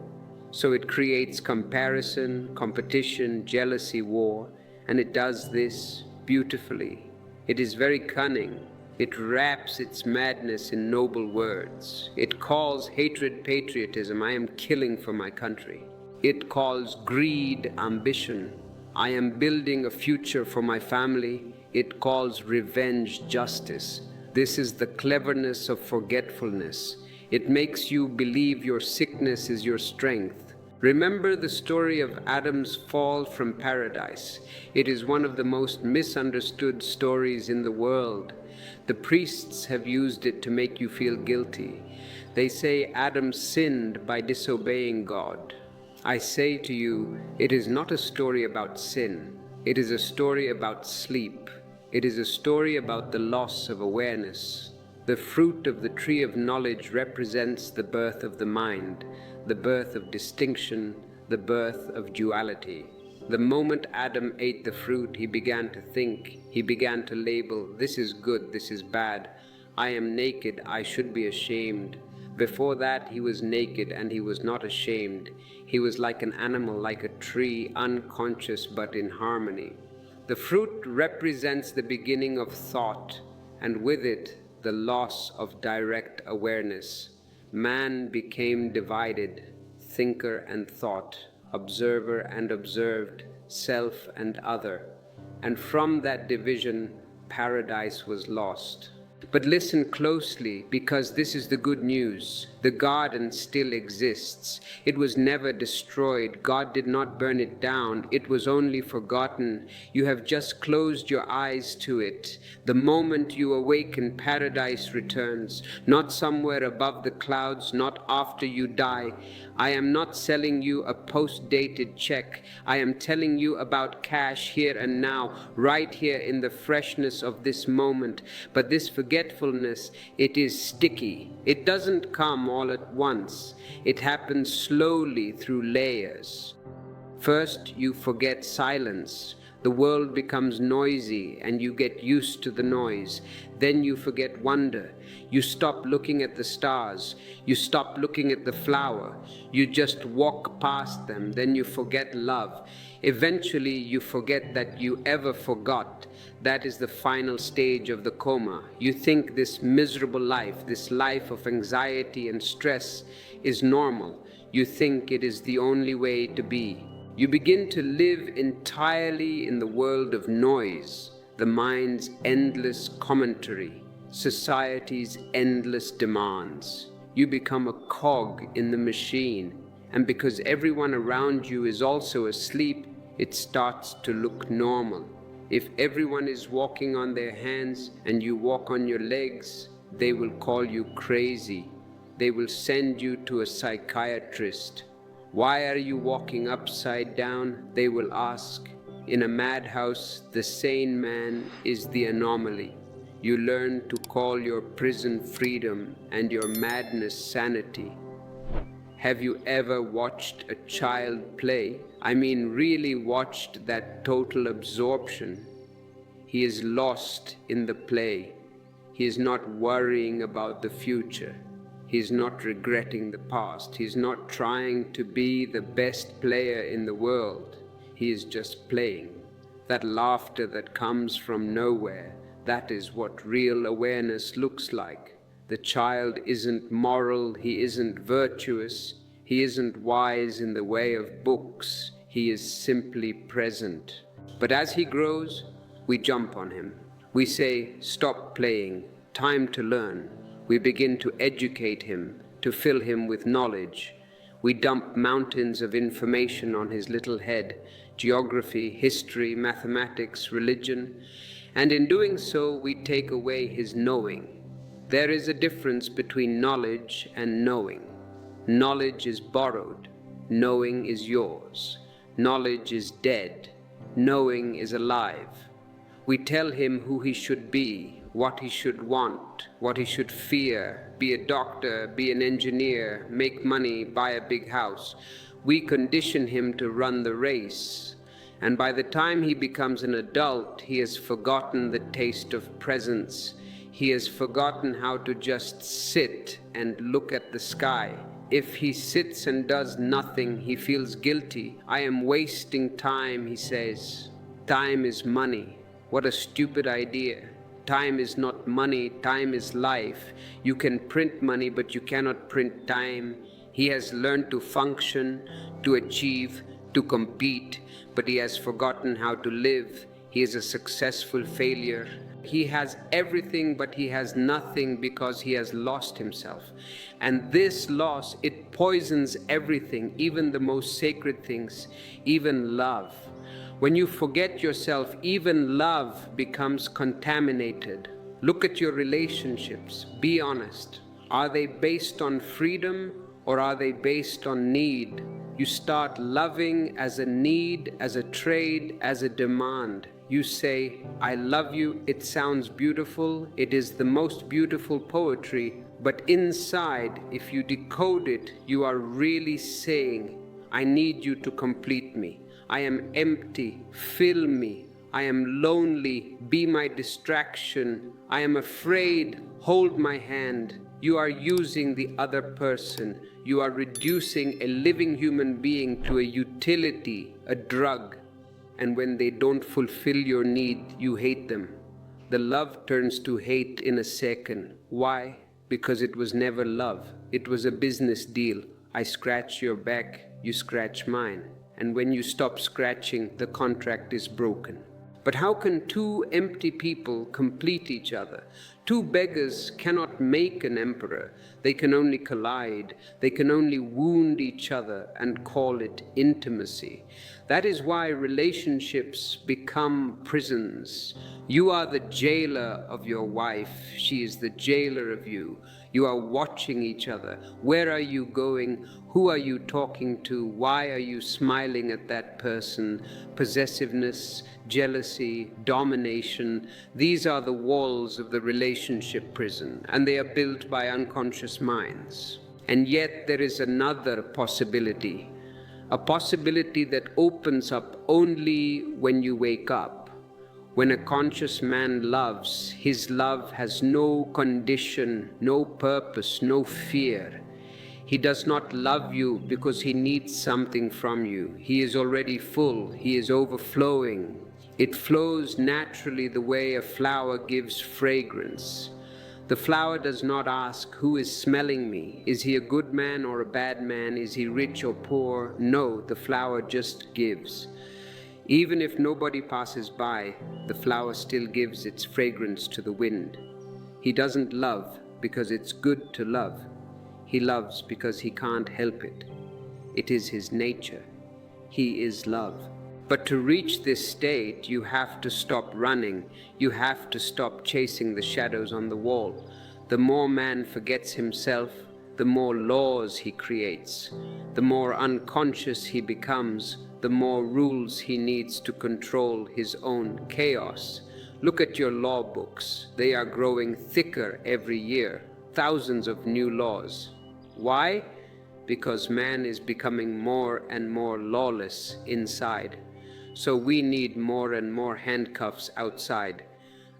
So it creates comparison, competition, jealousy, war, and it does this beautifully. It is very cunning. It wraps its madness in noble words. It calls hatred patriotism. I am killing for my country. It calls greed ambition. I am building a future for my family. It calls revenge justice. This is the cleverness of forgetfulness. It makes you believe your sickness is your strength. Remember the story of Adam's fall from paradise. It is one of the most misunderstood stories in the world. The priests have used it to make you feel guilty. They say Adam sinned by disobeying God. I say to you, it is not a story about sin. It is a story about sleep. It is a story about the loss of awareness. The fruit of the tree of knowledge represents the birth of the mind, the birth of distinction, the birth of duality. The moment Adam ate the fruit, he began to think. He began to label, this is good, this is bad. I am naked, I should be ashamed. Before that, he was naked and he was not ashamed. He was like an animal, like a tree, unconscious but in harmony. The fruit represents the beginning of thought, and with it, the loss of direct awareness. Man became divided, thinker and thought, observer and observed, self and other. And from that division, paradise was lost. But listen closely, because this is the good news. The garden still exists. It was never destroyed. God did not burn it down. It was only forgotten. You have just closed your eyes to it. The moment you awaken, paradise returns, not somewhere above the clouds, not after you die. I am not selling you a post-dated check. I am telling you about cash here and now, right here in the freshness of this moment. But this forgetfulness, it is sticky. It doesn't come all at once. It happens slowly through layers. First, you forget silence. The world becomes noisy and you get used to the noise. Then you forget wonder. You stop looking at the stars. You stop looking at the flower. You just walk past them. Then you forget love. Eventually, you forget that you ever forgot. That is the final stage of the coma. You think this miserable life, this life of anxiety and stress, is normal. You think it is the only way to be. You begin to live entirely in the world of noise, the mind's endless commentary, society's endless demands. You become a cog in the machine, and because everyone around you is also asleep, it starts to look normal. If everyone is walking on their hands and you walk on your legs, they will call you crazy. They will send you to a psychiatrist. Why are you walking upside down? They will ask. In a madhouse, the sane man is the anomaly. You learn to call your prison freedom and your madness sanity. Have you ever watched a child play? I mean, really watched that total absorption. He is lost in the play. He is not worrying about the future. He is not regretting the past. He is not trying to be the best player in the world. He is just playing. That laughter that comes from nowhere, that is what real awareness looks like. The child isn't moral, he isn't virtuous, He isn't wise in the way of books. He is simply present. But as he grows, we jump on him. We say, stop playing, time to learn. We begin to educate him, to fill him with knowledge. We dump mountains of information on his little head, geography, history, mathematics, religion, and in doing so, we take away his knowing. There is a difference between knowledge and knowing. Knowledge is borrowed, knowing is yours. Knowledge is dead, knowing is alive. We tell him who he should be, what he should want, what he should fear, be a doctor, be an engineer, make money, buy a big house. We condition him to run the race, and by the time he becomes an adult, he has forgotten the taste of presence. He has forgotten how to just sit and look at the sky. If he sits and does nothing, he feels guilty. I am wasting time, he says. Time is money. What a stupid idea. Time is not money, time is life. You can print money, but you cannot print time. He has learned to function, to achieve, to compete, but he has forgotten how to live. He is a successful failure. He has everything, but he has nothing because he has lost himself. And this loss, it poisons everything, even the most sacred things, even love. When you forget yourself, even love becomes contaminated. Look at your relationships. Be honest. Are they based on freedom or are they based on need? You start loving as a need, as a trade, as a demand. You say, I love you, it sounds beautiful, it is the most beautiful poetry, but inside, if you decode it, you are really saying, I need you to complete me. I am empty, fill me. I am lonely, be my distraction. I am afraid, hold my hand. You are using the other person. You are reducing a living human being to a utility, a drug. And when they don't fulfill your need, you hate them. The love turns to hate in a second. Why? Because it was never love. It was a business deal. I scratch your back, you scratch mine. And when you stop scratching, the contract is broken. But how can two empty people complete each other? Two beggars cannot make an emperor. They can only collide. They can only wound each other and call it intimacy. That is why relationships become prisons. You are the jailer of your wife. She is the jailer of you. You are watching each other. Where are you going? Who are you talking to? Why are you smiling at that person? Possessiveness, jealousy, domination. These are the walls of the relationship prison, and they are built by unconscious minds. And yet there is another possibility, a possibility that opens up only when you wake up. When a conscious man loves, his love has no condition, no purpose, no fear. He does not love you because he needs something from you. He is already full, he is overflowing. It flows naturally the way a flower gives fragrance. The flower does not ask, who is smelling me? Is he a good man or a bad man? Is he rich or poor? No, the flower just gives. Even if nobody passes by, the flower still gives its fragrance to the wind. He doesn't love because it's good to love. He loves because he can't help it. It is his nature. He is love. But to reach this state, you have to stop running. You have to stop chasing the shadows on the wall. The more man forgets himself, the more laws he creates. The more unconscious he becomes, the more rules he needs to control his own chaos. Look at your law books. They are growing thicker every year. Thousands of new laws. Why? Because man is becoming more and more lawless inside. So we need more and more handcuffs outside.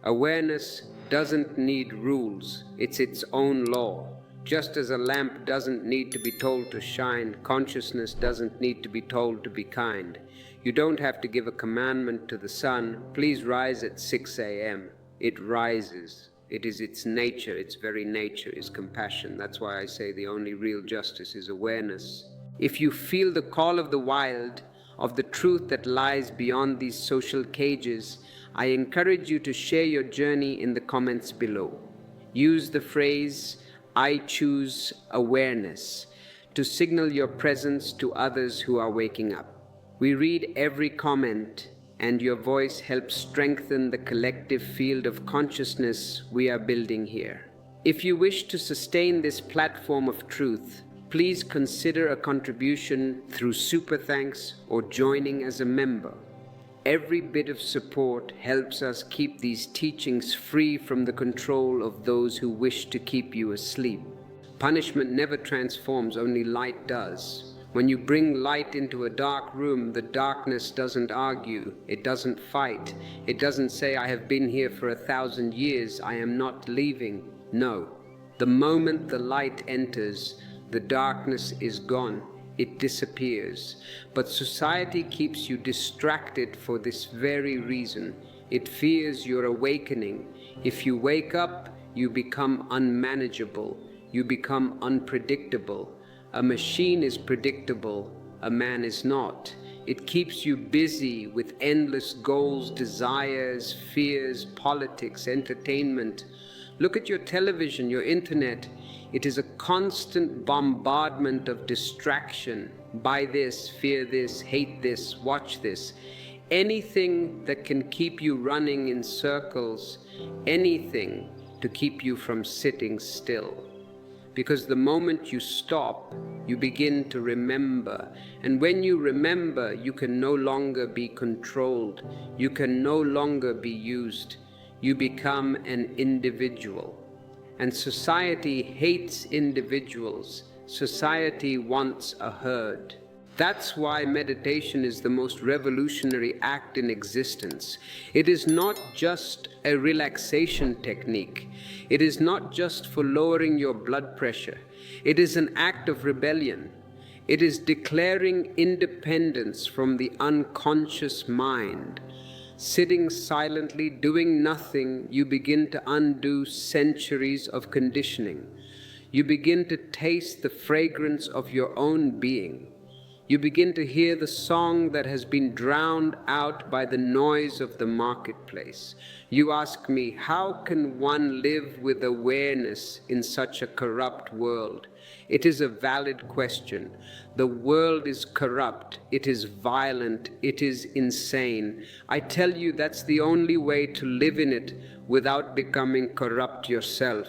Awareness doesn't need rules. It's its own law. Just as a lamp doesn't need to be told to shine, consciousness doesn't need to be told to be kind. You don't have to give a commandment to the sun, please rise at 6 a.m. It rises. It is its nature, its very nature is compassion. That's why I say the only real justice is awareness. If you feel the call of the wild, of the truth that lies beyond these social cages, I encourage you to share your journey in the comments below. Use the phrase, "I choose awareness," to signal your presence to others who are waking up. We read every comment, and your voice helps strengthen the collective field of consciousness we are building here. If you wish to sustain this platform of truth, please consider a contribution through Super Thanks or joining as a member. Every bit of support helps us keep these teachings free from the control of those who wish to keep you asleep. Punishment never transforms, only light does. When you bring light into a dark room, the darkness doesn't argue, it doesn't fight, it doesn't say, "I have been here for 1,000 years, I am not leaving." No. The moment the light enters, the darkness is gone, it disappears. But society keeps you distracted for this very reason. It fears your awakening. If you wake up, you become unmanageable, you become unpredictable. A machine is predictable, a man is not. It keeps you busy with endless goals, desires, fears, politics, entertainment. Look at your television, your internet. It is a constant bombardment of distraction. Buy this, fear this, hate this, watch this. Anything that can keep you running in circles, anything to keep you from sitting still. Because the moment you stop, you begin to remember. And when you remember, you can no longer be controlled. You can no longer be used. You become an individual. And society hates individuals. Society wants a herd. That's why meditation is the most revolutionary act in existence. It is not just a relaxation technique. It is not just for lowering your blood pressure. It is an act of rebellion. It is declaring independence from the unconscious mind. Sitting silently, doing nothing, you begin to undo centuries of conditioning. You begin to taste the fragrance of your own being. You begin to hear the song that has been drowned out by the noise of the marketplace. You ask me, how can one live with awareness in such a corrupt world? It is a valid question. The world is corrupt, it is violent, it is insane. I tell you, that's the only way to live in it without becoming corrupt yourself.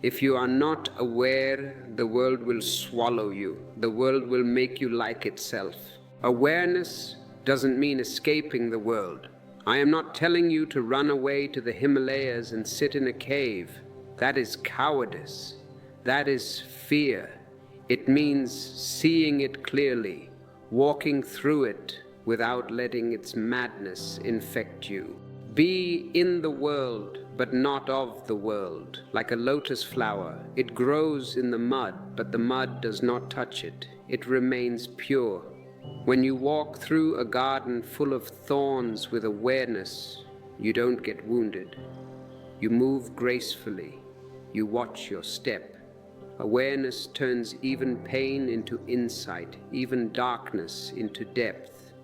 If you are not aware, the world will swallow you. The world will make you like itself. Awareness doesn't mean escaping the world. I am not telling you to run away to the Himalayas and sit in a cave. That is cowardice. That is fear. It means seeing it clearly, walking through it without letting its madness infect you. Be in the world, but not of the world. Like a lotus flower, it grows in the mud, but the mud does not touch it. It remains pure. When you walk through a garden full of thorns with awareness, you don't get wounded. You move gracefully. You watch your step. Awareness turns even pain into insight, even darkness into depth.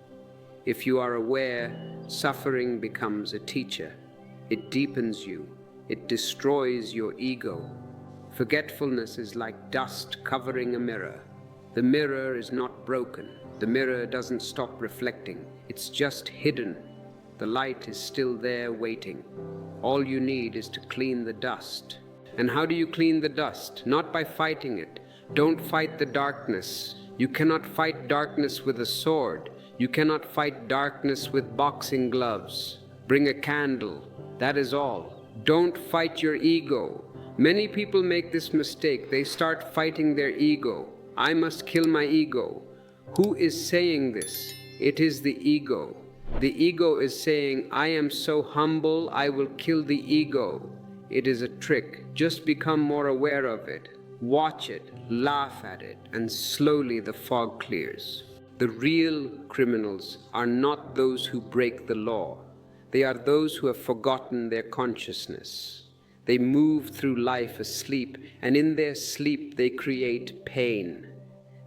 If you are aware, suffering becomes a teacher. It deepens you. It destroys your ego. Forgetfulness is like dust covering a mirror. The mirror is not broken. The mirror doesn't stop reflecting. It's just hidden. The light is still there waiting. All you need is to clean the dust. And how do you clean the dust? Not by fighting it. Don't fight the darkness. You cannot fight darkness with a sword. You cannot fight darkness with boxing gloves. Bring a candle. That is all. Don't fight your ego. Many people make this mistake. They start fighting their ego. I must kill my ego. Who is saying this? It is the ego. The ego is saying, I am so humble, I will kill the ego. It is a trick. Just become more aware of it. Watch it, laugh at it, and slowly the fog clears. The real criminals are not those who break the law. They are those who have forgotten their consciousness. They move through life asleep, and in their sleep they create pain.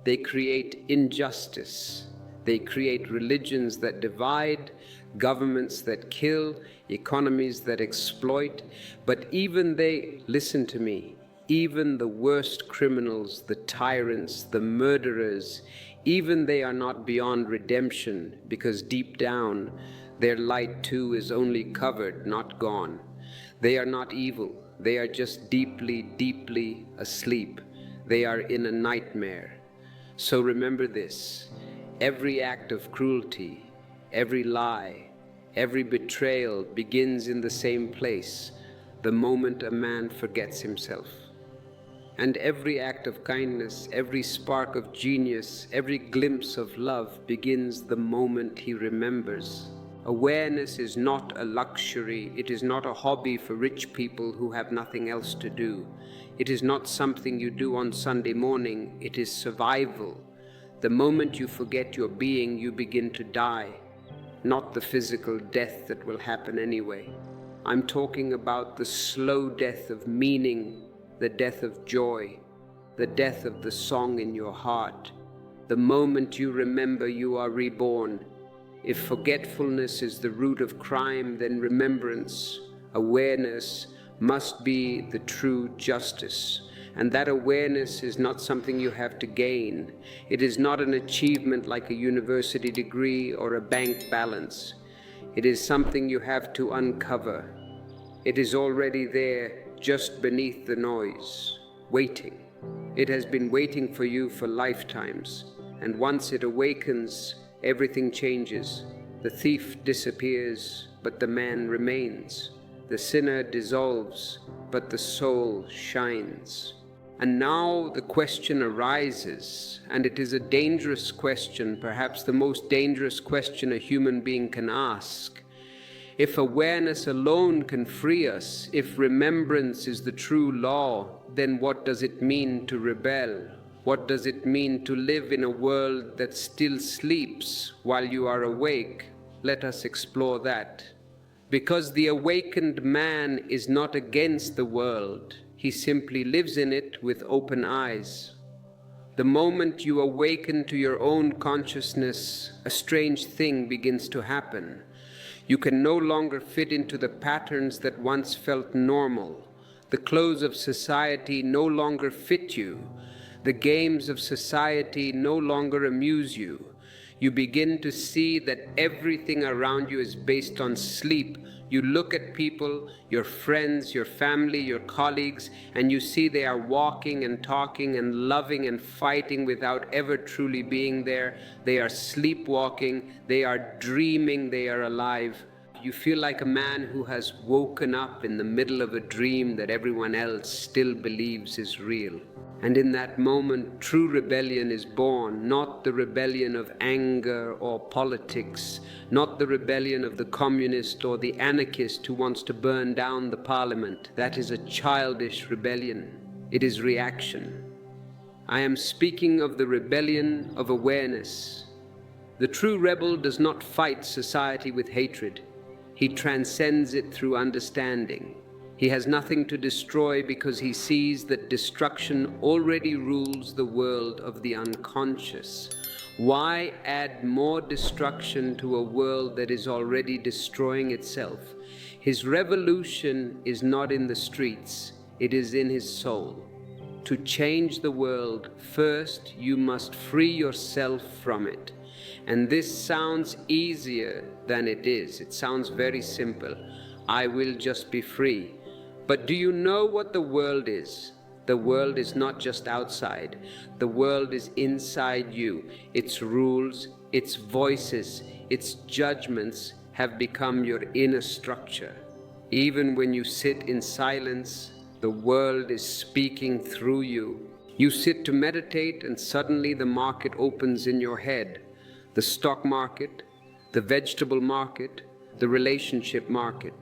They create injustice. They create religions that divide, governments that kill, economies that exploit. But even they, listen to me, even the worst criminals, the tyrants, the murderers, even they are not beyond redemption, because deep down their light too is only covered, not gone. They are not evil. They are just deeply, deeply asleep. They are in a nightmare. So remember this: every act of cruelty, every lie, every betrayal begins in the same place, the moment a man forgets himself. And every act of kindness, every spark of genius, every glimpse of love begins the moment he remembers. Awareness is not a luxury. It is not a hobby for rich people who have nothing else to do. It is not something you do on Sunday morning. It is survival. The moment you forget your being, you begin to die. Not the physical death that will happen anyway. I'm talking about the slow death of meaning, the death of joy, the death of the song in your heart. The moment you remember, you are reborn. If forgetfulness is the root of crime, then remembrance, awareness, must be the true justice. And that awareness is not something you have to gain. It is not an achievement like a university degree or a bank balance. It is something you have to uncover. It is already there, just beneath the noise, waiting. It has been waiting for you for lifetimes, and once it awakens, everything changes. The thief disappears, but the man remains. The sinner dissolves, but the soul shines. And now the question arises, and it is a dangerous question, perhaps the most dangerous question a human being can ask. If awareness alone can free us, if remembrance is the true law, then what does it mean to rebel? What does it mean to live in a world that still sleeps while you are awake? Let us explore that. Because the awakened man is not against the world. He simply lives in it with open eyes. The moment you awaken to your own consciousness, a strange thing begins to happen. You can no longer fit into the patterns that once felt normal. The clothes of society no longer fit you. The games of society no longer amuse you. You begin to see that everything around you is based on sleep. You look at people, your friends, your family, your colleagues, and you see they are walking and talking and loving and fighting without ever truly being there. They are sleepwalking, they are dreaming, they are alive. You feel like a man who has woken up in the middle of a dream that everyone else still believes is real. And in that moment, true rebellion is born, not the rebellion of anger or politics, not the rebellion of the communist or the anarchist who wants to burn down the parliament. That is a childish rebellion. It is reaction. I am speaking of the rebellion of awareness. The true rebel does not fight society with hatred. He transcends it through understanding. He has nothing to destroy because he sees that destruction already rules the world of the unconscious. Why add more destruction to a world that is already destroying itself? His revolution is not in the streets, it is in his soul. To change the world, first you must free yourself from it. And this sounds easier than it is. It sounds very simple. I will just be free. But do you know what the world is? The world is not just outside. The world is inside you. Its rules, its voices, its judgments have become your inner structure. Even when you sit in silence, the world is speaking through you. You sit to meditate and suddenly the market opens in your head. The stock market, the vegetable market, the relationship market.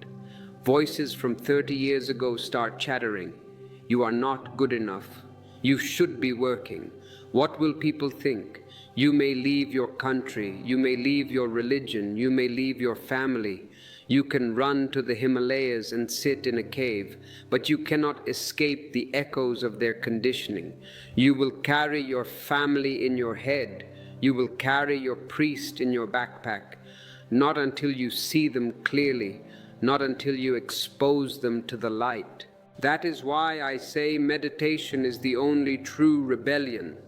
Voices from 30 years ago start chattering. You are not good enough. You should be working. What will people think? You may leave your country. You may leave your religion. You may leave your family. You can run to the Himalayas and sit in a cave, but you cannot escape the echoes of their conditioning. You will carry your family in your head. You will carry your priest in your backpack. Not until you see them clearly, not until you expose them to the light. That is why I say meditation is the only true rebellion.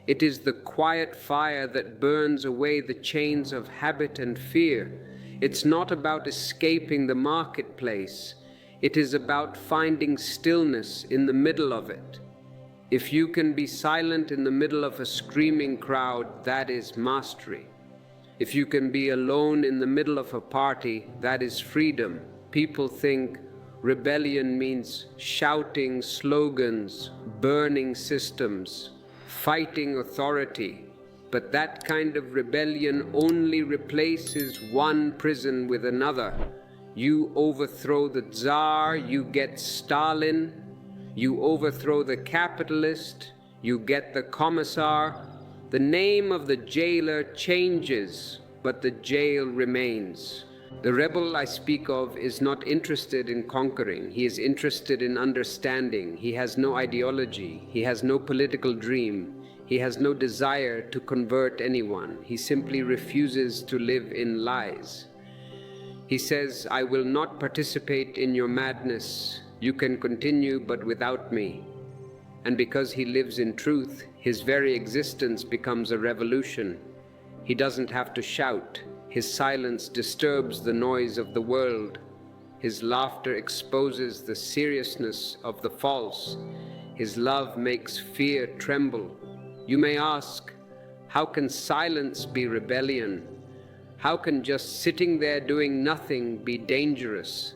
It is the quiet fire that burns away the chains of habit and fear. It's not about escaping the marketplace. It is about finding stillness in the middle of it. If you can be silent in the middle of a screaming crowd, that is mastery. If you can be alone in the middle of a party, that is freedom. People think rebellion means shouting slogans, burning systems, fighting authority. But that kind of rebellion only replaces one prison with another. You overthrow the Tsar, you get Stalin. You overthrow the capitalist, you get the commissar. The name of the jailer changes, but the jail remains. The rebel I speak of is not interested in conquering. He is interested in understanding. He has no ideology. He has no political dream. He has no desire to convert anyone. He simply refuses to live in lies. He says, I will not participate in your madness. You can continue, but without me. And because he lives in truth, his very existence becomes a revolution. He doesn't have to shout. His silence disturbs the noise of the world. His laughter exposes the seriousness of the false. His love makes fear tremble. You may ask, how can silence be rebellion? How can just sitting there doing nothing be dangerous?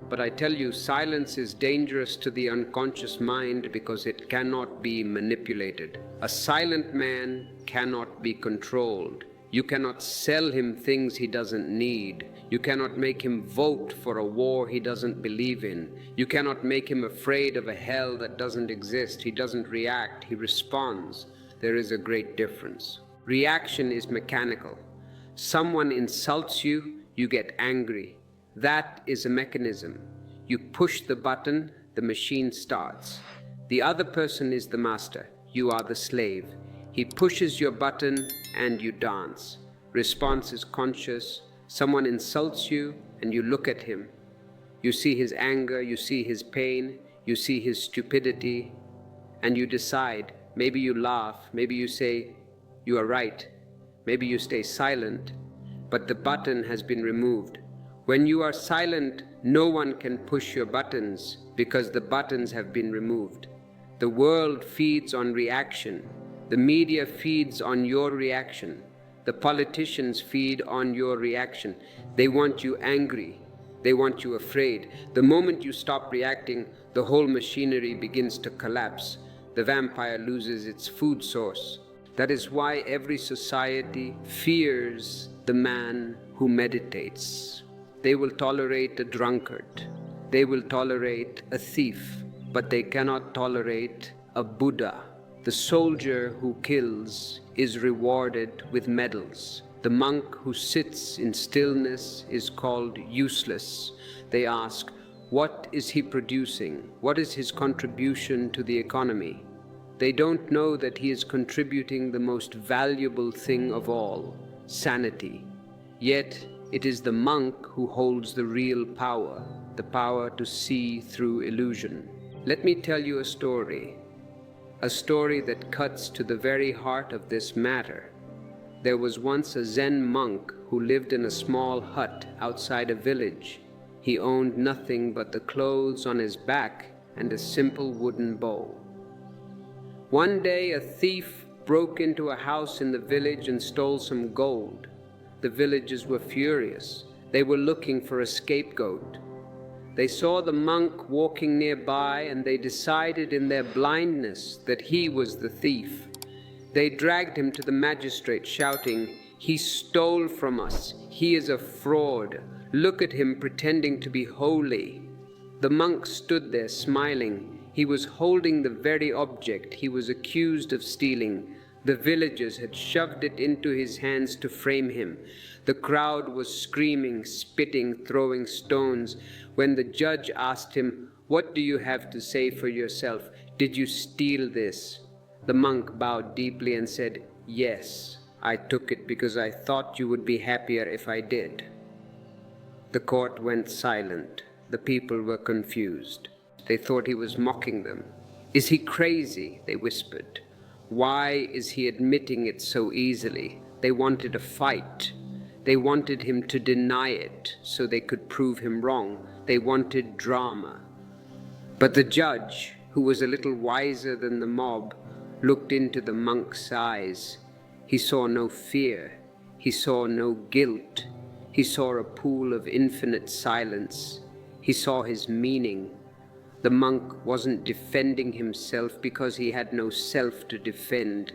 But I tell you, silence is dangerous to the unconscious mind because it cannot be manipulated. A silent man cannot be controlled. You cannot sell him things he doesn't need. You cannot make him vote for a war he doesn't believe in. You cannot make him afraid of a hell that doesn't exist. He doesn't react, he responds. There is a great difference. Reaction is mechanical. Someone insults you, you get angry. That is a mechanism. You push the button, the machine starts. The other person is the master. You are the slave. He pushes your button and you dance. Response is conscious. Someone insults you and you look at him. You see his anger, you see his pain, you see his stupidity, and you decide. Maybe you laugh, maybe you say, you are right. Maybe you stay silent, but the button has been removed. When you are silent, no one can push your buttons because the buttons have been removed. The world feeds on reaction. The media feeds on your reaction. The politicians feed on your reaction. They want you angry. They want you afraid. The moment you stop reacting, the whole machinery begins to collapse. The vampire loses its food source. That is why every society fears the man who meditates. They will tolerate a drunkard. They will tolerate a thief, but they cannot tolerate a Buddha. The soldier who kills is rewarded with medals. The monk who sits in stillness is called useless. They ask, what is he producing? What is his contribution to the economy? They don't know that he is contributing the most valuable thing of all, sanity. Yet it is the monk who holds the real power, the power to see through illusion. Let me tell you a story that cuts to the very heart of this matter. There was once a Zen monk who lived in a small hut outside a village. He owned nothing but the clothes on his back and a simple wooden bow. One day a thief broke into a house in the village and stole some gold. The villagers were furious. They were looking for a scapegoat. They saw the monk walking nearby and they decided in their blindness that he was the thief. They dragged him to the magistrate shouting, "He stole from us. He is a fraud. Look at him pretending to be holy." The monk stood there smiling. He was holding the very object he was accused of stealing. The villagers had shoved it into his hands to frame him. The crowd was screaming, spitting, throwing stones. When the judge asked him, "What do you have to say for yourself? Did you steal this?" The monk bowed deeply and said, "Yes, I took it because I thought you would be happier if I did." The court went silent. The people were confused. They thought he was mocking them. "Is he crazy?" they whispered. "Why is he admitting it so easily?" They wanted a fight. They wanted him to deny it so they could prove him wrong. They wanted drama. But the judge, who was a little wiser than the mob, looked into the monk's eyes. He saw no fear. He saw no guilt. He saw a pool of infinite silence. He saw his meaning. The monk wasn't defending himself because he had no self to defend.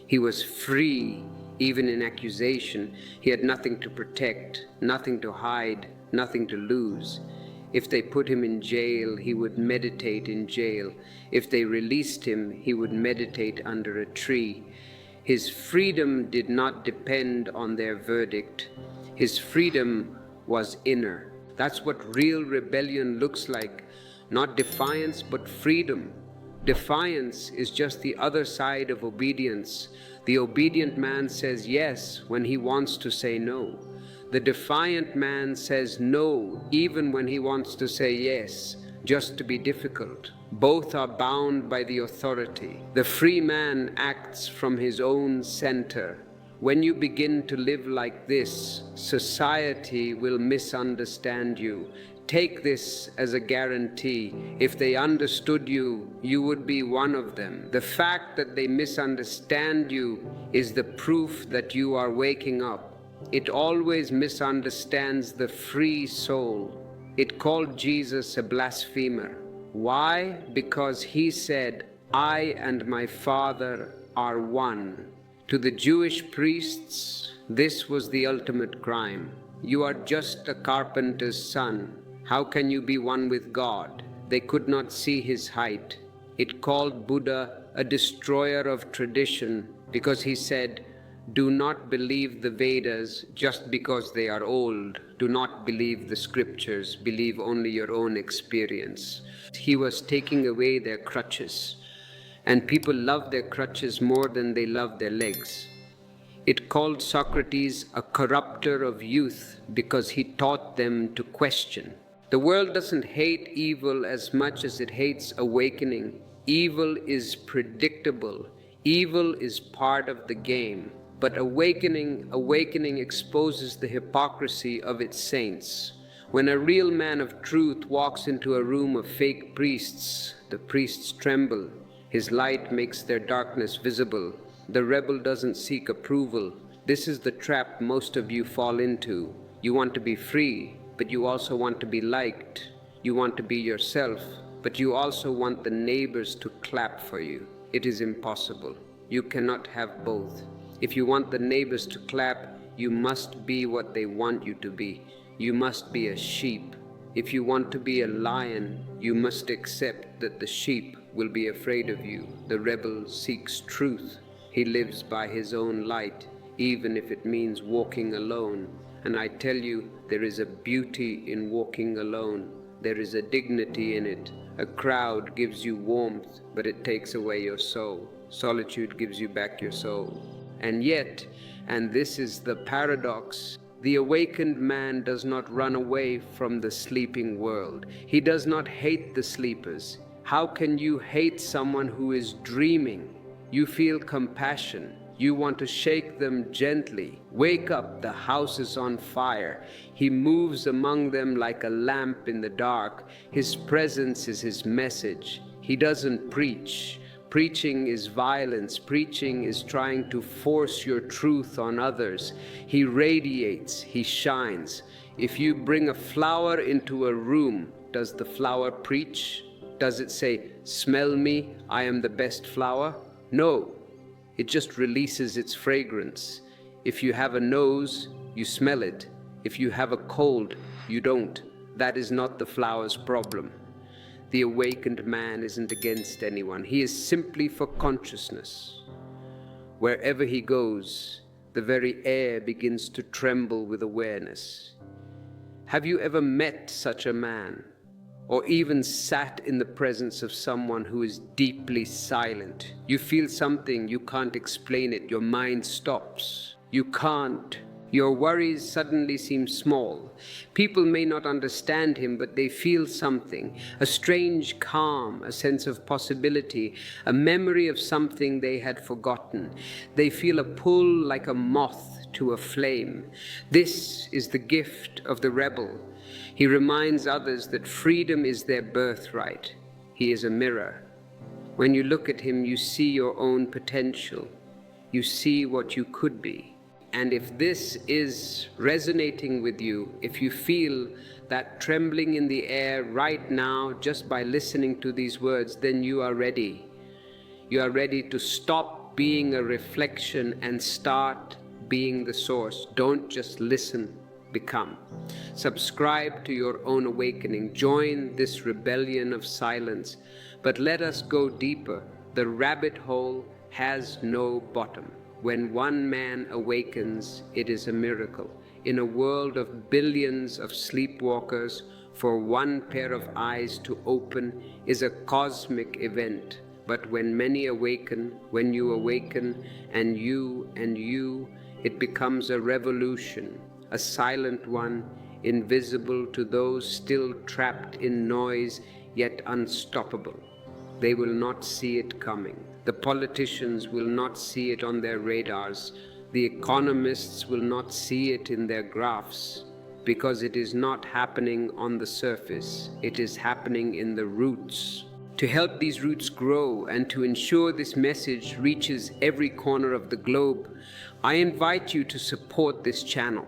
He was free, even in accusation. He had nothing to protect, nothing to hide, nothing to lose. If they put him in jail, he would meditate in jail. If they released him, he would meditate under a tree. His freedom did not depend on their verdict. His freedom was inner. That's what real rebellion looks like. Not defiance, but freedom. Defiance is just the other side of obedience. The obedient man says yes when he wants to say no. The defiant man says no even when he wants to say yes, just to be difficult. Both are bound by the authority. The free man acts from his own center. When you begin to live like this, society will misunderstand you. Take this as a guarantee. If they understood you, you would be one of them. The fact that they misunderstand you is the proof that you are waking up. It always misunderstands the free soul. It called Jesus a blasphemer. Why? Because he said, "I and my Father are one." To the Jewish priests, this was the ultimate crime. You are just a carpenter's son. How can you be one with God? They could not see his height. It called Buddha a destroyer of tradition because he said, "Do not believe the Vedas just because they are old. Do not believe the scriptures. Believe only your own experience." He was taking away their crutches, and people love their crutches more than they love their legs. It called Socrates a corrupter of youth because he taught them to question. The world doesn't hate evil as much as it hates awakening. Evil is predictable. Evil is part of the game. But awakening exposes the hypocrisy of its saints. When a real man of truth walks into a room of fake priests, the priests tremble. His light makes their darkness visible. The rebel doesn't seek approval. This is the trap most of you fall into. You want to be free, but you also want to be liked. You want to be yourself, but you also want the neighbors to clap for you. It is impossible. You cannot have both. If you want the neighbors to clap, you must be what they want you to be. You must be a sheep. If you want to be a lion, you must accept that the sheep will be afraid of you. The rebel seeks truth. He lives by his own light, even if it means walking alone. And I tell you, there is a beauty in walking alone. There is a dignity in it. A crowd gives you warmth, but it takes away your soul. Solitude gives you back your soul. And yet, and this is the paradox, the awakened man does not run away from the sleeping world. He does not hate the sleepers. How can you hate someone who is dreaming? You feel compassion. You want to shake them gently. Wake up, the house is on fire. He moves among them like a lamp in the dark. His presence is his message. He doesn't preach. Preaching is violence. Preaching is trying to force your truth on others. He radiates. He shines. If you bring a flower into a room, does the flower preach? Does it say, "Smell me, I am the best flower"? No. It just releases its fragrance. If you have a nose, you smell it. If you have a cold, you don't. That is not the flower's problem. The awakened man isn't against anyone. He is simply for consciousness. Wherever he goes, the very air begins to tremble with awareness. Have you ever met such a man, or even sat in the presence of someone who is deeply silent? You feel something, you can't explain it, your mind stops. You can't. Your worries suddenly seem small. People may not understand him, but they feel something, a strange calm, a sense of possibility, a memory of something they had forgotten. They feel a pull like a moth to a flame. This is the gift of the rebel. He reminds others that freedom is their birthright. He is a mirror. When you look at him, you see your own potential. You see what you could be. And if this is resonating with you, if you feel that trembling in the air right now just by listening to these words, then you are ready. You are ready to stop being a reflection and start being the source. Don't just listen, become. Subscribe to your own awakening. Join this rebellion of silence. But let us go deeper. The rabbit hole has no bottom. When one man awakens, it is a miracle. In a world of billions of sleepwalkers, for one pair of eyes to open is a cosmic event. But when many awaken, when you awaken, and you, it becomes a revolution, a silent one, invisible to those still trapped in noise, yet unstoppable. They will not see it coming. The politicians will not see it on their radars. The economists will not see it in their graphs, because it is not happening on the surface. It is happening in the roots. To help these roots grow and to ensure this message reaches every corner of the globe, I invite you to support this channel.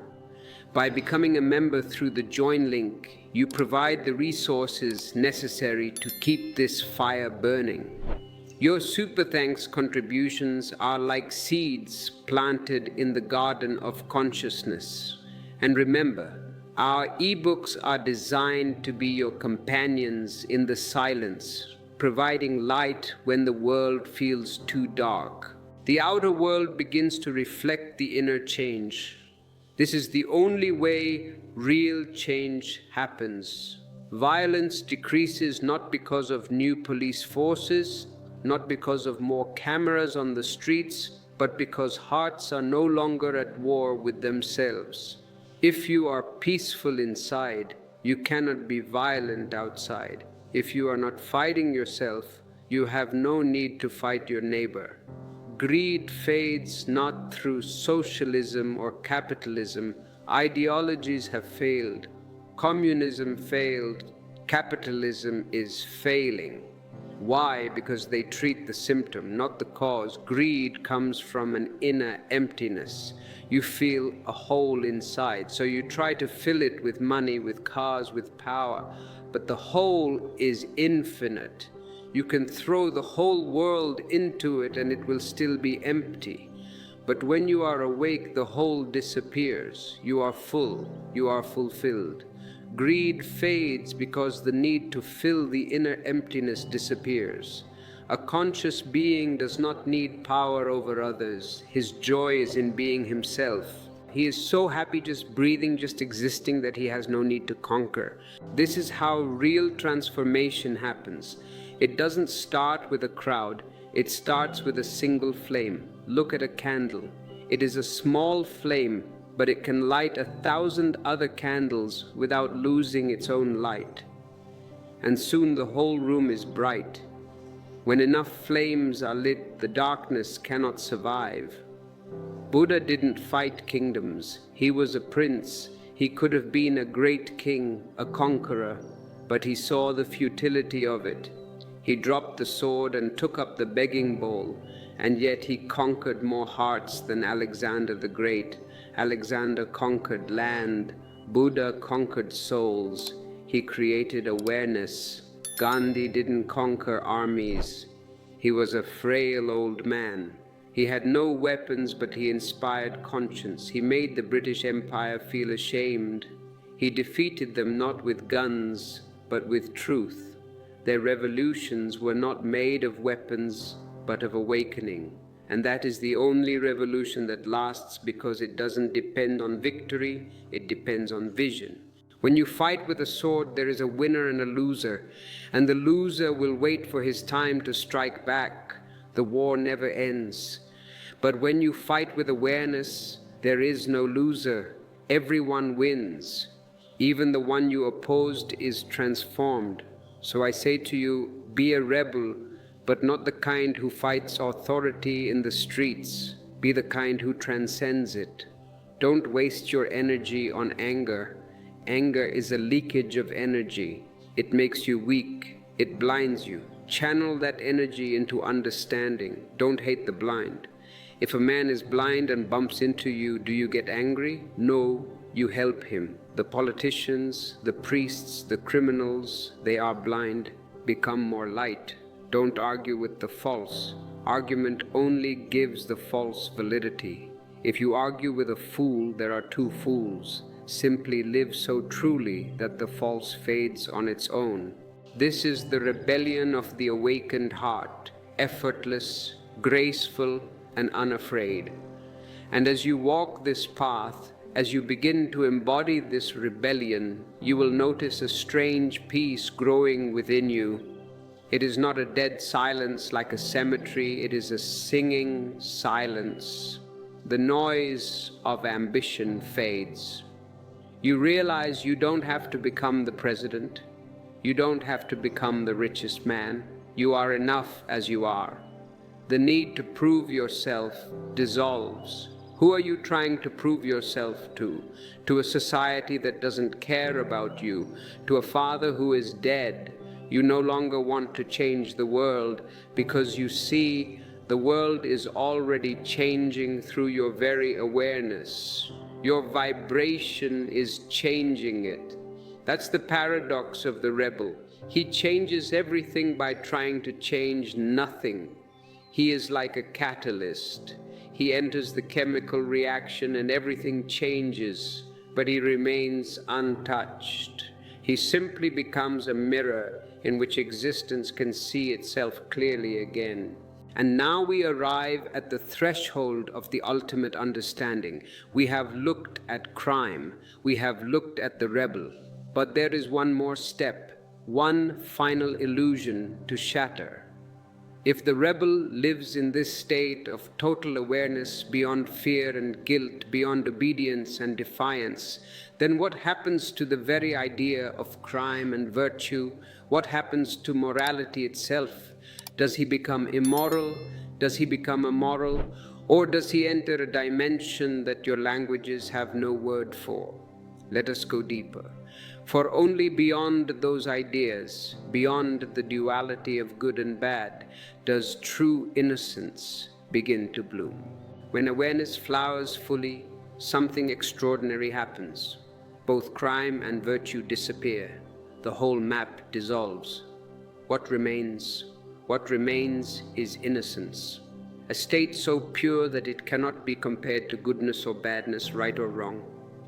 By becoming a member through the Join link, you provide the resources necessary to keep this fire burning. Your super thanks contributions are like seeds planted in the garden of consciousness. And remember, our ebooks are designed to be your companions in the silence, providing light when the world feels too dark. The outer world begins to reflect the inner change. This is the only way real change happens. Violence decreases not because of new police forces, not because of more cameras on the streets, but because hearts are no longer at war with themselves. If you are peaceful inside, you cannot be violent outside. If you are not fighting yourself, you have no need to fight your neighbor. Greed fades not through socialism or capitalism. Ideologies have failed. Communism failed. Capitalism is failing. Why? Because they treat the symptom, not the cause. Greed comes from an inner emptiness. You feel a hole inside, so you try to fill it with money, with cars, with power. But the hole is infinite. You can throw the whole world into it and it will still be empty. But when you are awake, the hole disappears. You are full. You are fulfilled. Greed fades because the need to fill the inner emptiness disappears. A conscious being does not need power over others. His joy is in being himself. He is so happy just breathing, just existing, that he has no need to conquer. This is how real transformation happens. It doesn't start with a crowd. It starts with a single flame. Look at a candle. It is a small flame, but it can light 1,000 other candles without losing its own light. And soon the whole room is bright. When enough flames are lit, the darkness cannot survive. Buddha didn't fight kingdoms. He was a prince. He could have been a great king, a conqueror, but he saw the futility of it. He dropped the sword and took up the begging bowl, and yet he conquered more hearts than Alexander the Great. Alexander conquered land. Buddha conquered souls. He created awareness. Gandhi didn't conquer armies. He was a frail old man. He had no weapons, but he inspired conscience. He made the British Empire feel ashamed. He defeated them not with guns, but with truth. Their revolutions were not made of weapons, but of awakening. And that is the only revolution that lasts, because it doesn't depend on victory, it depends on vision. When you fight with a sword, there is a winner and a loser, and the loser will wait for his time to strike back. The war never ends. But when you fight with awareness, there is no loser. Everyone wins. Even the one you opposed is transformed. So I say to you, be a rebel, but not the kind who fights authority in the streets. Be the kind who transcends it. Don't waste your energy on anger. Anger is a leakage of energy. It makes you weak. It blinds you. Channel that energy into understanding. Don't hate the blind. If a man is blind and bumps into you, do you get angry? No, you help him. The politicians, the priests, the criminals, they are blind. Become more light. Don't argue with the false. Argument only gives the false validity. If you argue with a fool, there are two fools. Simply live so truly that the false fades on its own. This is the rebellion of the awakened heart, effortless, graceful, and unafraid. And as you walk this path, as you begin to embody this rebellion, you will notice a strange peace growing within you. It is not a dead silence like a cemetery, it is a singing silence. The noise of ambition fades. You realize you don't have to become the president. You don't have to become the richest man. You are enough as you are. The need to prove yourself dissolves. Who are you trying to prove yourself to? To a society that doesn't care about you, to a father who is dead. You no longer want to change the world because you see the world is already changing through your very awareness. Your vibration is changing it. That's the paradox of the rebel. He changes everything by trying to change nothing. He is like a catalyst. He enters the chemical reaction and everything changes, but he remains untouched. He simply becomes a mirror in which existence can see itself clearly again. And now we arrive at the threshold of the ultimate understanding. We have looked at crime. We have looked at the rebel. But there is one more step, one final illusion to shatter. If the rebel lives in this state of total awareness, beyond fear and guilt, beyond obedience and defiance, then what happens to the very idea of crime and virtue? What happens to morality itself? Does he become immoral? Does he become immoral? Or does he enter a dimension that your languages have no word for? Let us go deeper. For only beyond those ideas, beyond the duality of good and bad, does true innocence begin to bloom. When awareness flowers fully, something extraordinary happens. Both crime and virtue disappear. The whole map dissolves. What remains? What remains is innocence, a state so pure that it cannot be compared to goodness or badness, right or wrong.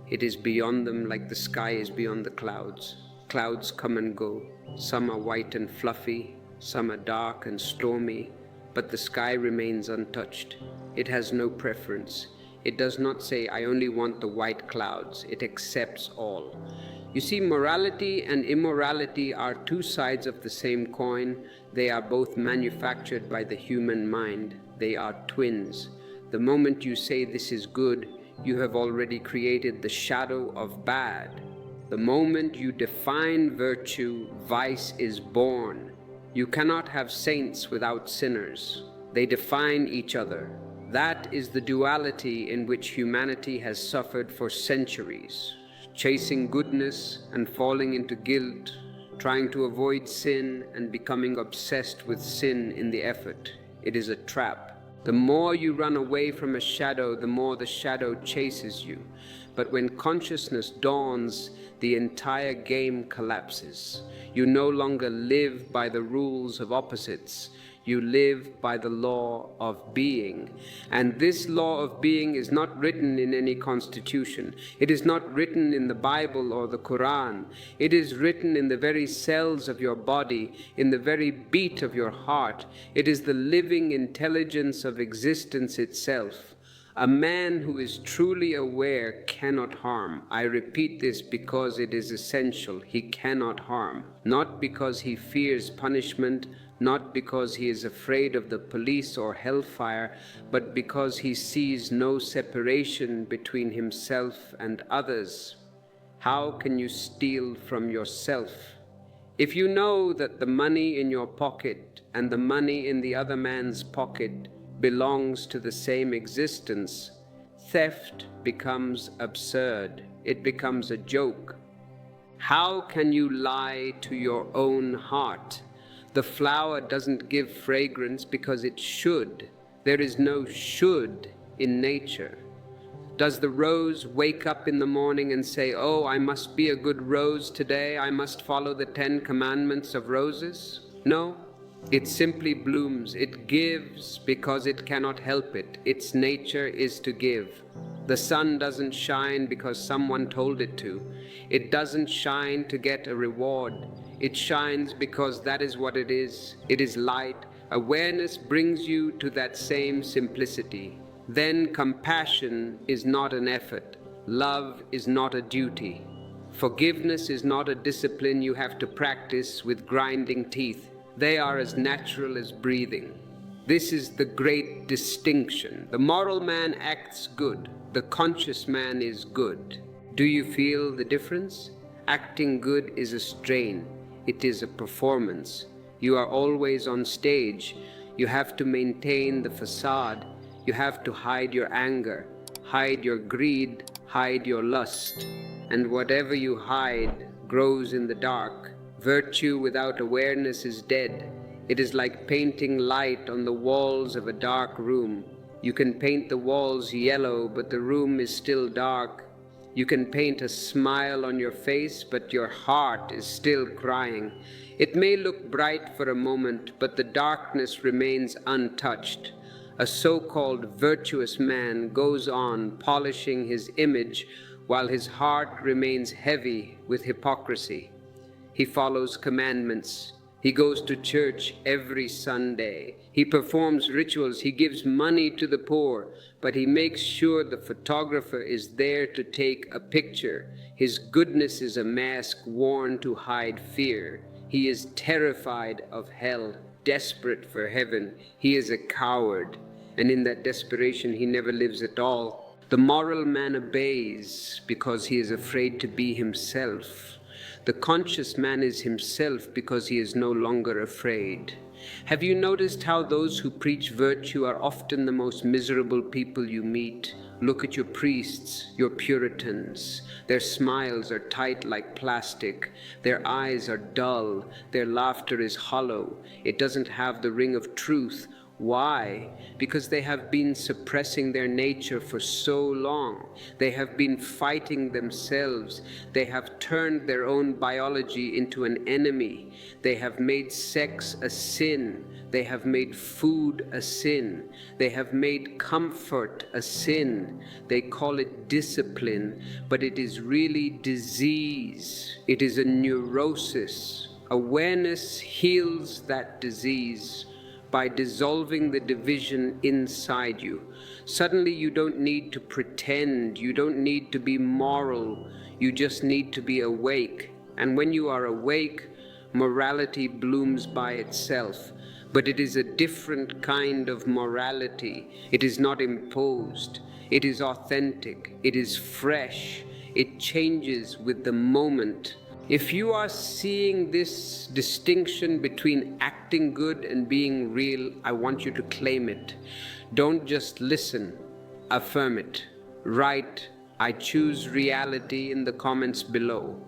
It is beyond them like the sky is beyond the clouds. Clouds come and go. Some are white and fluffy, some are dark and stormy, but the sky remains untouched. It has no preference. It does not say, I only want the white clouds. It accepts all. You see, morality and immorality are two sides of the same coin. They are both manufactured by the human mind. They are twins. The moment you say this is good, you have already created the shadow of bad. The moment you define virtue, vice is born. You cannot have saints without sinners. They define each other. That is the duality in which humanity has suffered for centuries, chasing goodness and falling into guilt, trying to avoid sin and becoming obsessed with sin in the effort. It is a trap. The more you run away from a shadow, the more the shadow chases you. But when consciousness dawns, the entire game collapses. You no longer live by the rules of opposites. You live by the law of being. And this law of being is not written in any constitution. It is not written in the Bible or the Quran. It is written in the very cells of your body, in the very beat of your heart. It is the living intelligence of existence itself. A man who is truly aware cannot harm. I repeat this because it is essential. He cannot harm. Not because he fears punishment, not because he is afraid of the police or hellfire, but because he sees no separation between himself and others. How can you steal from yourself? If you know that the money in your pocket and the money in the other man's pocket belongs to the same existence, theft becomes absurd. It becomes a joke. How can you lie to your own heart? The flower doesn't give fragrance because it should. There is no should in nature. Does the rose wake up in the morning and say, "Oh, I must be a good rose today. I must follow the 10 commandments of roses"? No. It simply blooms. It gives because it cannot help it. Its nature is to give. The sun doesn't shine because someone told it to. It doesn't shine to get a reward. It shines because that is what it is. It is light. Awareness brings you to that same simplicity. Then compassion is not an effort. Love is not a duty. Forgiveness is not a discipline you have to practice with grinding teeth. They are as natural as breathing. This is the great distinction. The moral man acts good. The conscious man is good. Do you feel the difference? Acting good is a strain. It is a performance. You are always on stage. You have to maintain the facade. You have to hide your anger, hide your greed, hide your lust. And whatever you hide grows in the dark. Virtue without awareness is dead. It is like painting light on the walls of a dark room. You can paint the walls yellow, but the room is still dark. You can paint a smile on your face, but your heart is still crying. It may look bright for a moment, but the darkness remains untouched. A so-called virtuous man goes on polishing his image while his heart remains heavy with hypocrisy. He follows commandments. He goes to church every Sunday. He performs rituals. He gives money to the poor, but he makes sure the photographer is there to take a picture. His goodness is a mask worn to hide fear. He is terrified of hell, desperate for heaven. He is a coward, and in that desperation he never lives at all. The moral man obeys because he is afraid to be himself. The conscious man is himself because he is no longer afraid. Have you noticed how those who preach virtue are often the most miserable people you meet? Look at your priests, your Puritans. Their smiles are tight like plastic. Their eyes are dull. Their laughter is hollow. It doesn't have the ring of truth. Why? Because they have been suppressing their nature for so long. They have been fighting themselves. They have turned their own biology into an enemy. They have made sex a sin. They have made food a sin. They have made comfort a sin. They call it discipline, but it is really disease. It is a neurosis. Awareness heals that disease by dissolving the division inside you. Suddenly you don't need to pretend, you don't need to be moral, you just need to be awake. And when you are awake, morality blooms by itself. But it is a different kind of morality. It is not imposed, it is authentic, it is fresh, it changes with the moment. If you are seeing this distinction between acting good and being real, I want you to claim it. Don't just listen, affirm it. Write, "I choose reality" in the comments below.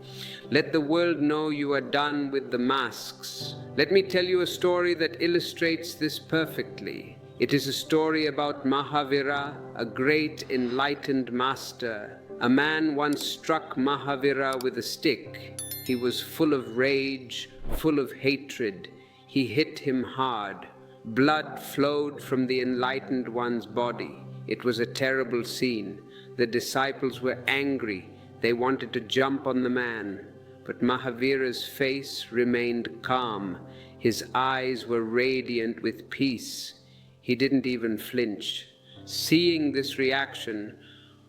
Let the world know you are done with the masks. Let me tell you a story that illustrates this perfectly. It is a story about Mahavira, a great enlightened master. A man once struck Mahavira with a stick. He was full of rage, full of hatred. He hit him hard. Blood flowed from the enlightened one's body. It was a terrible scene. The disciples were angry. They wanted to jump on the man. But Mahavira's face remained calm. His eyes were radiant with peace. He didn't even flinch. Seeing this reaction,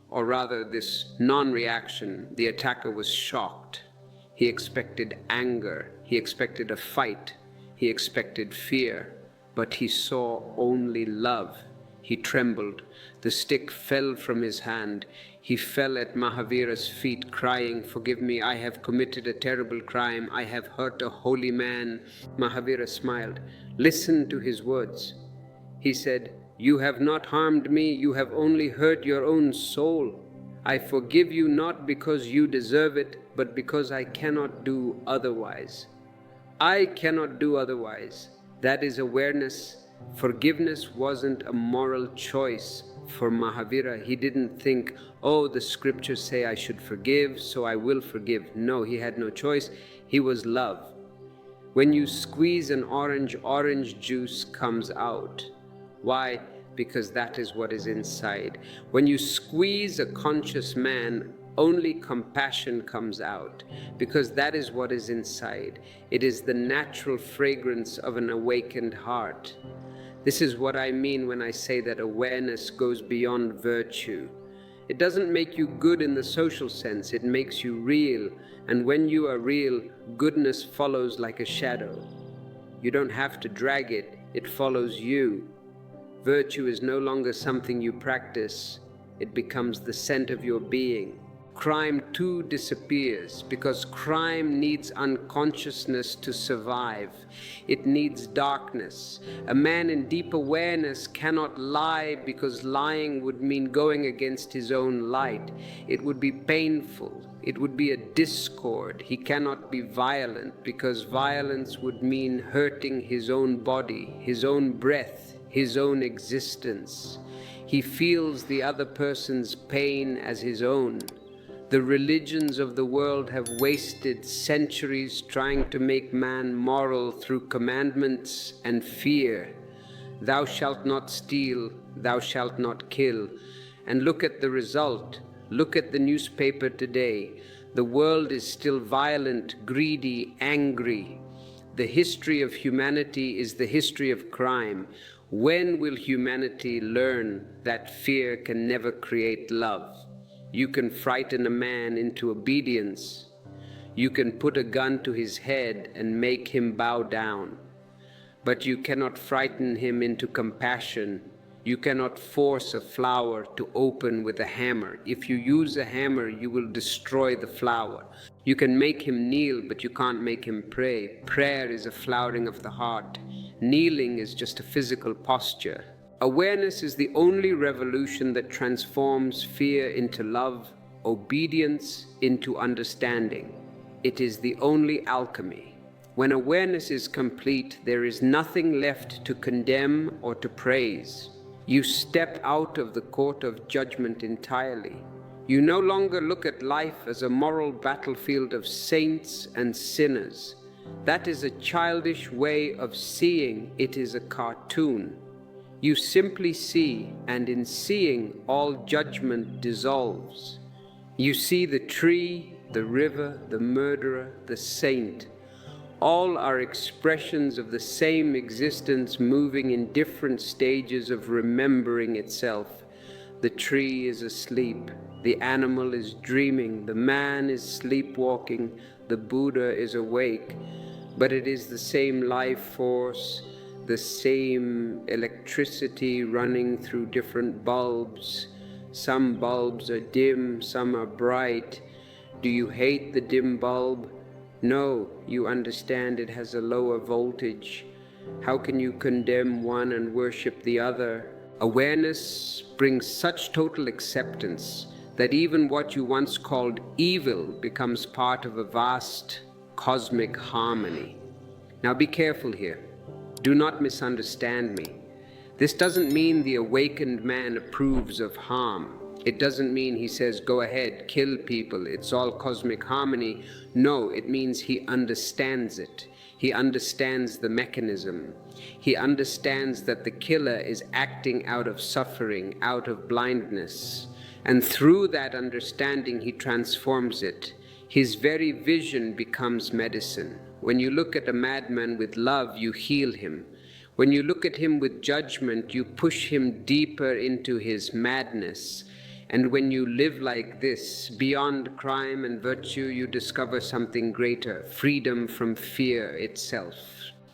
or rather this non-reaction, the attacker was shocked. He expected anger. He expected a fight. He expected fear. But he saw only love. He trembled. The stick fell from his hand. He fell at Mahavira's feet, crying, "Forgive me, I have committed a terrible crime. I have hurt a holy man." Mahavira smiled. Listen to his words. He said, "You have not harmed me. You have only hurt your own soul. I forgive you not because you deserve it, but because I cannot do otherwise. I cannot do otherwise." That is awareness. Forgiveness wasn't a moral choice for Mahavira. He didn't think, oh, the scriptures say I should forgive, so I will forgive. No, he had no choice. He was love. When you squeeze an orange, orange juice comes out. Why? Because that is what is inside. When you squeeze a conscious man, only compassion comes out, because that is what is inside. It is the natural fragrance of an awakened heart. This is what I mean when I say that awareness goes beyond virtue. It doesn't make you good in the social sense, it makes you real. And when you are real, goodness follows like a shadow. You don't have to drag it, it follows you. Virtue is no longer something you practice, it becomes the scent of your being. Crime too disappears because crime needs unconsciousness to survive. It needs darkness. A man in deep awareness cannot lie because lying would mean going against his own light. It would be painful. It would be a discord. He cannot be violent because violence would mean hurting his own body, his own breath, his own existence. He feels the other person's pain as his own. The religions of the world have wasted centuries trying to make man moral through commandments and fear. Thou shalt not steal, thou shalt not kill. And look at the result. Look at the newspaper today. The world is still violent, greedy, angry. The history of humanity is the history of crime. When will humanity learn that fear can never create love? You can frighten a man into obedience. You can put a gun to his head and make him bow down. But you cannot frighten him into compassion. You cannot force a flower to open with a hammer. If you use a hammer, you will destroy the flower. You can make him kneel, but you can't make him pray. Prayer is a flowering of the heart. Kneeling is just a physical posture. Awareness is the only revolution that transforms fear into love, obedience into understanding. It is the only alchemy. When awareness is complete, there is nothing left to condemn or to praise. You step out of the court of judgment entirely. You no longer look at life as a moral battlefield of saints and sinners. That is a childish way of seeing. It is a cartoon. You simply see, and in seeing, all judgment dissolves. You see the tree, the river, the murderer, the saint. All are expressions of the same existence moving in different stages of remembering itself. The tree is asleep, the animal is dreaming, the man is sleepwalking, the Buddha is awake, but it is the same life force, the same electricity running through different bulbs. Some bulbs are dim, some are bright. Do you hate the dim bulb? No, you understand it has a lower voltage. How can you condemn one and worship the other? Awareness brings such total acceptance that even what you once called evil becomes part of a vast cosmic harmony. Now be careful here. Do not misunderstand me. This doesn't mean the awakened man approves of harm. It doesn't mean he says, go ahead, kill people, it's all cosmic harmony. No, it means he understands it. He understands the mechanism. He understands that the killer is acting out of suffering, out of blindness. And through that understanding, he transforms it. His very vision becomes medicine. When you look at a madman with love, you heal him. When you look at him with judgment, you push him deeper into his madness. And when you live like this, beyond crime and virtue, you discover something greater, freedom from fear itself.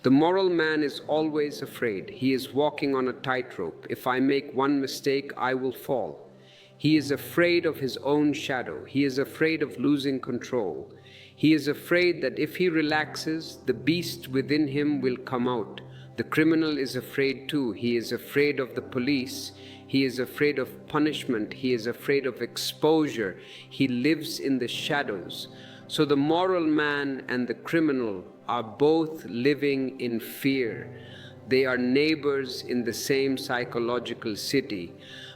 The moral man is always afraid. He is walking on a tightrope. If I make one mistake, I will fall. He is afraid of his own shadow. He is afraid of losing control. He is afraid that if he relaxes, the beast within him will come out. The criminal is afraid too. He is afraid of the police. He is afraid of punishment. He is afraid of exposure. He lives in the shadows. So the moral man and the criminal are both living in fear. They are neighbors in the same psychological city.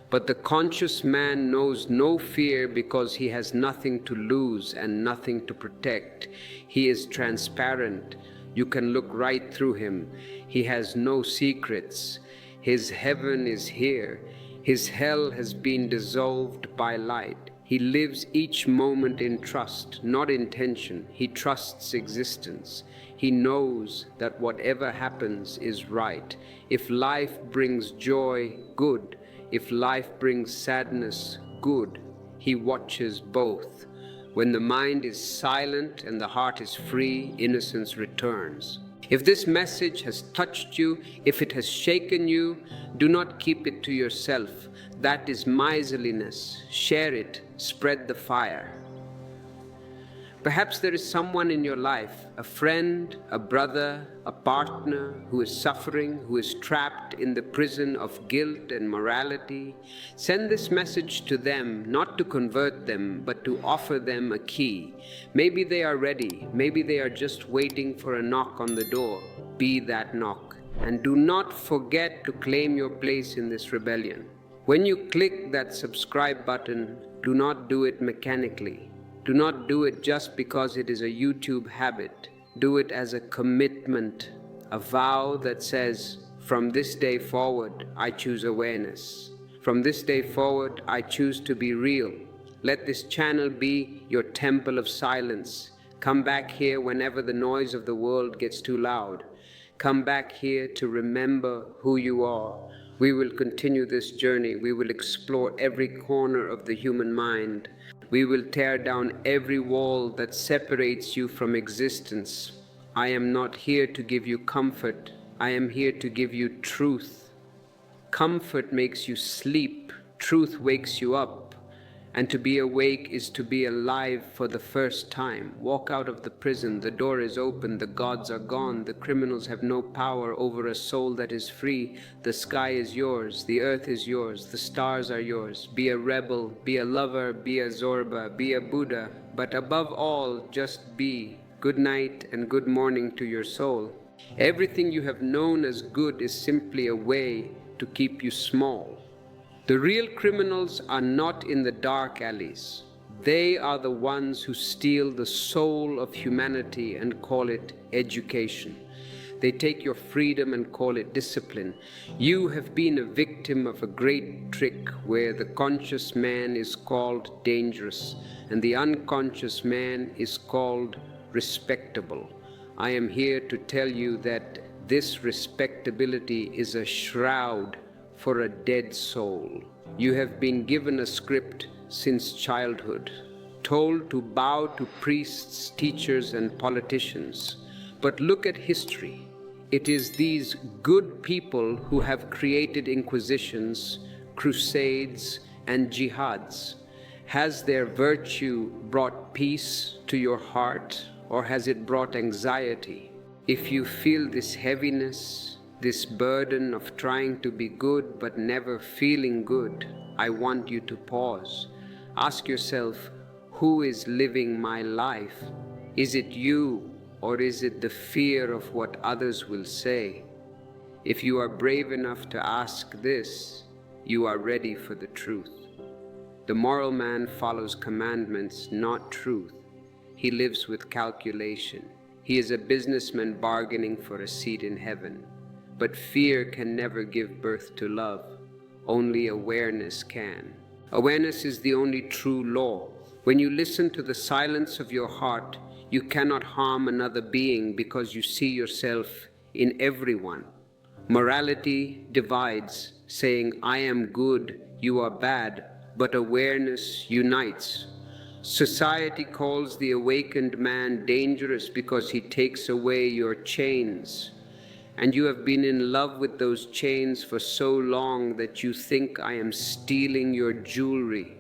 But the conscious man knows no fear because he has nothing to lose and nothing to protect. He is transparent. You can look right through him. He has no secrets. His heaven is here. His hell has been dissolved by light. He lives each moment in trust, not intention. He trusts existence. He knows that whatever happens is right. If life brings joy, good. If life brings sadness, good. He watches both. When the mind is silent and the heart is free, innocence returns. If this message has touched you, if it has shaken you, do not keep it to yourself. That is miserliness. Share it. Spread the fire. Perhaps there is someone in your life, a friend, a brother, a partner who is suffering, who is trapped in the prison of guilt and morality. Send this message to them, not to convert them, but to offer them a key. Maybe they are ready. Maybe they are just waiting for a knock on the door. Be that knock. And do not forget to claim your place in this rebellion. When you click that subscribe button, do not do it mechanically. Do not do it just because it is a YouTube habit. Do it as a commitment, a vow that says, from this day forward, I choose awareness. From this day forward, I choose to be real. Let this channel be your temple of silence. Come back here whenever the noise of the world gets too loud. Come back here to remember who you are. We will continue this journey. We will explore every corner of the human mind. We will tear down every wall that separates you from existence. I am not here to give you comfort. I am here to give you truth. Comfort makes you sleep. Truth wakes you up. And to be awake is to be alive for the first time. Walk out of the prison. The door is open. The gods are gone. The criminals have no power over a soul that is free. The sky is yours. The earth is yours. The stars are yours. Be a rebel. Be a lover. Be a Zorba. Be a Buddha. But above all, just be. Good night and good morning to your soul. Everything you have known as good is simply a way to keep you small. The real criminals are not in the dark alleys. They are the ones who steal the soul of humanity and call it education. They take your freedom and call it discipline. You have been a victim of a great trick where the conscious man is called dangerous and the unconscious man is called respectable. I am here to tell you that this respectability is a shroud for a dead soul. You have been given a script since childhood, told to bow to priests, teachers, and politicians. But look at history. It is these good people who have created inquisitions, crusades, and jihads. Has their virtue brought peace to your heart, or has it brought anxiety? If you feel this heaviness, this burden of trying to be good but never feeling good, I want you to pause. Ask yourself, who is living my life? Is it you, or is it the fear of what others will say? If you are brave enough to ask this, you are ready for the truth. The moral man follows commandments, not truth. He lives with calculation. He is a businessman bargaining for a seat in heaven. But fear can never give birth to love. Only awareness can. Awareness is the only true law. When you listen to the silence of your heart, you cannot harm another being because you see yourself in everyone. Morality divides, saying, I am good, you are bad, but awareness unites. Society calls the awakened man dangerous because he takes away your chains. And you have been in love with those chains for so long that you think I am stealing your jewelry.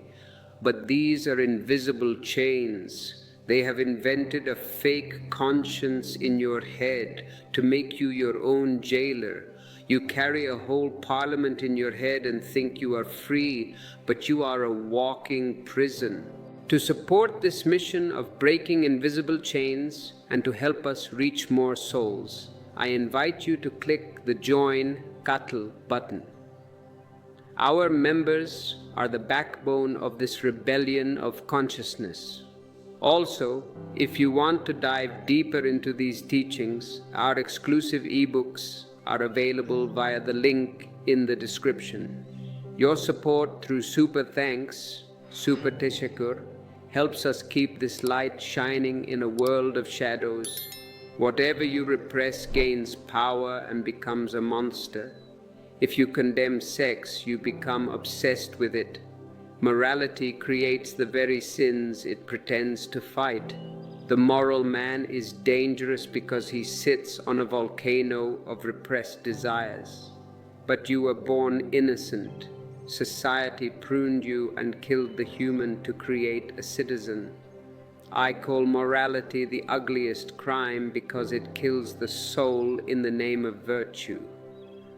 But these are invisible chains. They have invented a fake conscience in your head to make you your own jailer. You carry a whole parliament in your head and think you are free, but you are a walking prison. To support this mission of breaking invisible chains and to help us reach more souls, I invite you to click the Join Katl button. Our members are the backbone of this rebellion of consciousness. Also, if you want to dive deeper into these teachings, our exclusive ebooks are available via the link in the description. Your support through Super Thanks, Super Teshakur, helps us keep this light shining in a world of shadows. Whatever you repress gains power and becomes a monster. If you condemn sex, you become obsessed with it. Morality creates the very sins it pretends to fight. The moral man is dangerous because he sits on a volcano of repressed desires. But you were born innocent. Society pruned you and killed the human to create a citizen. I call morality the ugliest crime because it kills the soul in the name of virtue.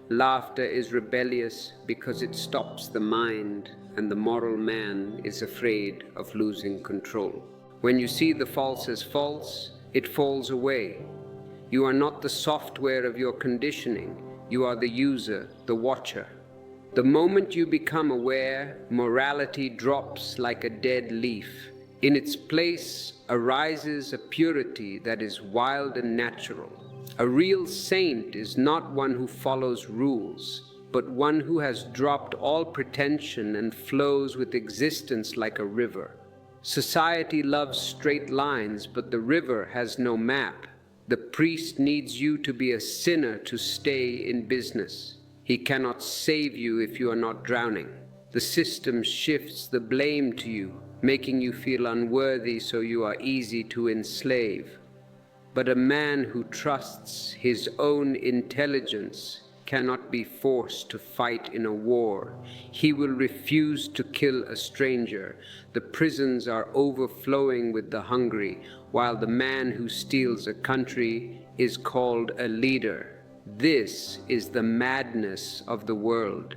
Laughter is rebellious because it stops the mind, and the moral man is afraid of losing control. When you see the false as false, it falls away. You are not the software of your conditioning. You are the user, the watcher. The moment you become aware, morality drops like a dead leaf. In its place arises a purity that is wild and natural. A real saint is not one who follows rules, but one who has dropped all pretension and flows with existence like a river. Society loves straight lines, but the river has no map. The priest needs you to be a sinner to stay in business. He cannot save you if you are not drowning. The system shifts the blame to you, making you feel unworthy so you are easy to enslave. But a man who trusts his own intelligence cannot be forced to fight in a war. He will refuse to kill a stranger. The prisons are overflowing with the hungry, while the man who steals a country is called a leader. This is the madness of the world.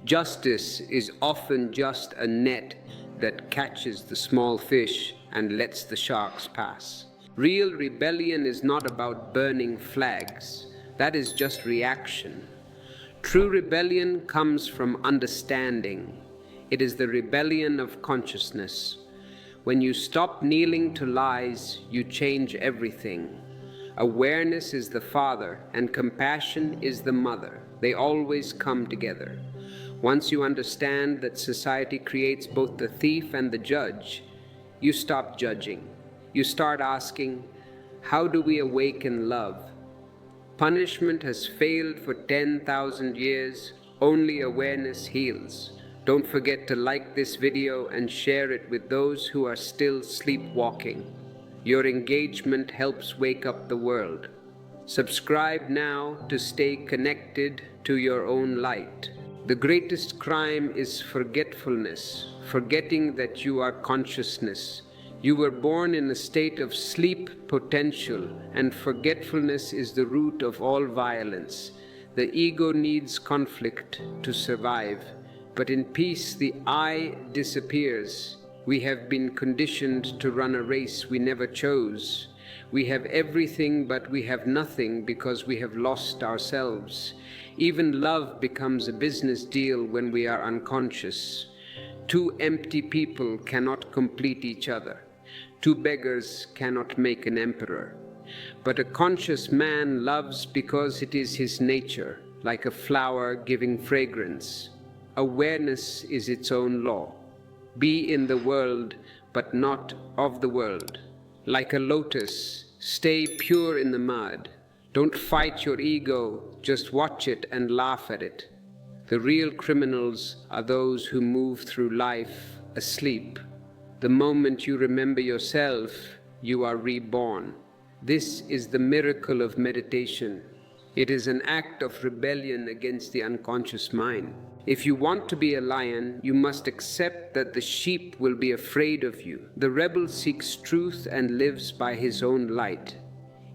Justice is often just a net that catches the small fish and lets the sharks pass. Real rebellion is not about burning flags. That is just reaction. True rebellion comes from understanding. It is the rebellion of consciousness. When you stop kneeling to lies, you change everything. Awareness is the father and compassion is the mother. They always come together. Once you understand that society creates both the thief and the judge, you stop judging. You start asking, how do we awaken love? Punishment has failed for 10,000 years. Only awareness heals. Don't forget to like this video and share it with those who are still sleepwalking. Your engagement helps wake up the world. Subscribe now to stay connected to your own light. The greatest crime is forgetfulness, forgetting that you are consciousness. You were born in a state of sleep potential, and forgetfulness is the root of all violence. The ego needs conflict to survive, but in peace the I disappears. We have been conditioned to run a race we never chose. We have everything, but we have nothing because we have lost ourselves. Even love becomes a business deal when we are unconscious. Two empty people cannot complete each other. Two beggars cannot make an emperor. But a conscious man loves because it is his nature, like a flower giving fragrance. Awareness is its own law. Be in the world, but not of the world. Like a lotus, stay pure in the mud. Don't fight your ego, just watch it and laugh at it. The real criminals are those who move through life asleep. The moment you remember yourself, you are reborn. This is the miracle of meditation. It is an act of rebellion against the unconscious mind. If you want to be a lion, you must accept that the sheep will be afraid of you. The rebel seeks truth and lives by his own light.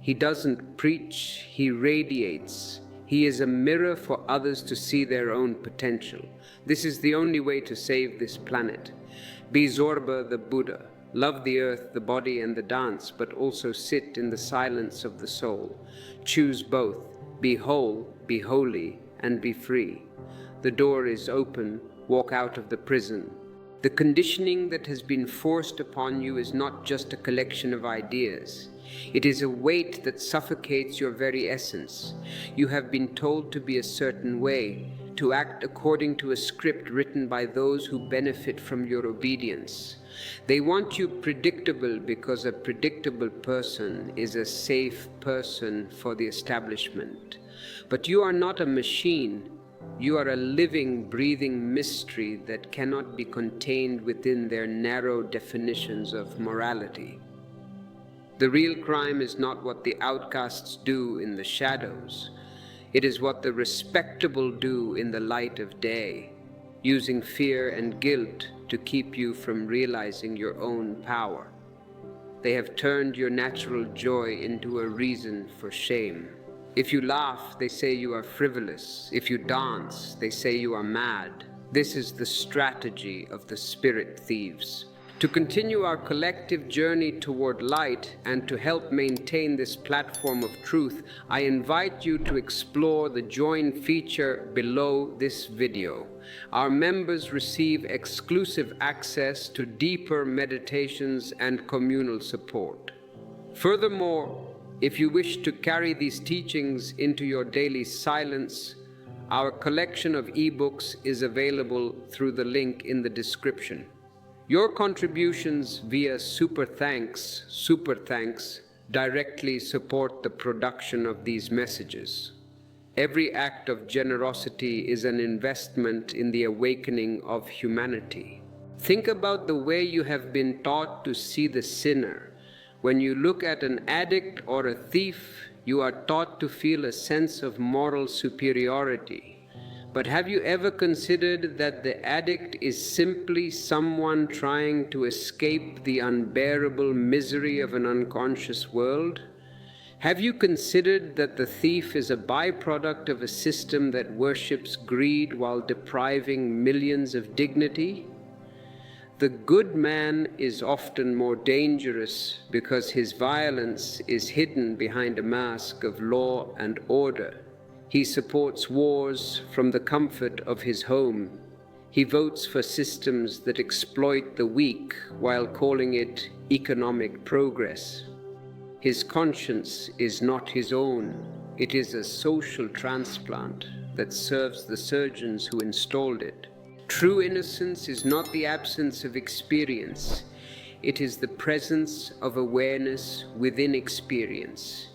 He doesn't preach, he radiates. He is a mirror for others to see their own potential. This is the only way to save this planet. Be Zorba the Buddha. Love the earth, the body, and the dance, but also sit in the silence of the soul. Choose both. Be whole, be holy, and be free. The door is open. Walk out of the prison. The conditioning that has been forced upon you is not just a collection of ideas. It is a weight that suffocates your very essence. You have been told to be a certain way, to act according to a script written by those who benefit from your obedience. They want you predictable because a predictable person is a safe person for the establishment. But you are not a machine. You are a living, breathing mystery that cannot be contained within their narrow definitions of morality. The real crime is not what the outcasts do in the shadows. It is what the respectable do in the light of day, using fear and guilt to keep you from realizing your own power. They have turned your natural joy into a reason for shame. If you laugh, they say you are frivolous. If you dance, they say you are mad. This is the strategy of the spirit thieves. To continue our collective journey toward light and to help maintain this platform of truth, I invite you to explore the Join feature below this video. Our members receive exclusive access to deeper meditations and communal support. Furthermore, if you wish to carry these teachings into your daily silence, our collection of ebooks is available through the link in the description. Your contributions via super thanks, directly support the production of these messages. Every act of generosity is an investment in the awakening of humanity. Think about the way you have been taught to see the sinner. When you look at an addict or a thief, you are taught to feel a sense of moral superiority. But have you ever considered that the addict is simply someone trying to escape the unbearable misery of an unconscious world? Have you considered that the thief is a byproduct of a system that worships greed while depriving millions of dignity? The good man is often more dangerous because his violence is hidden behind a mask of law and order. He supports wars from the comfort of his home. He votes for systems that exploit the weak while calling it economic progress. His conscience is not his own. It is a social transplant that serves the surgeons who installed it. True innocence is not the absence of experience. It is the presence of awareness within experience.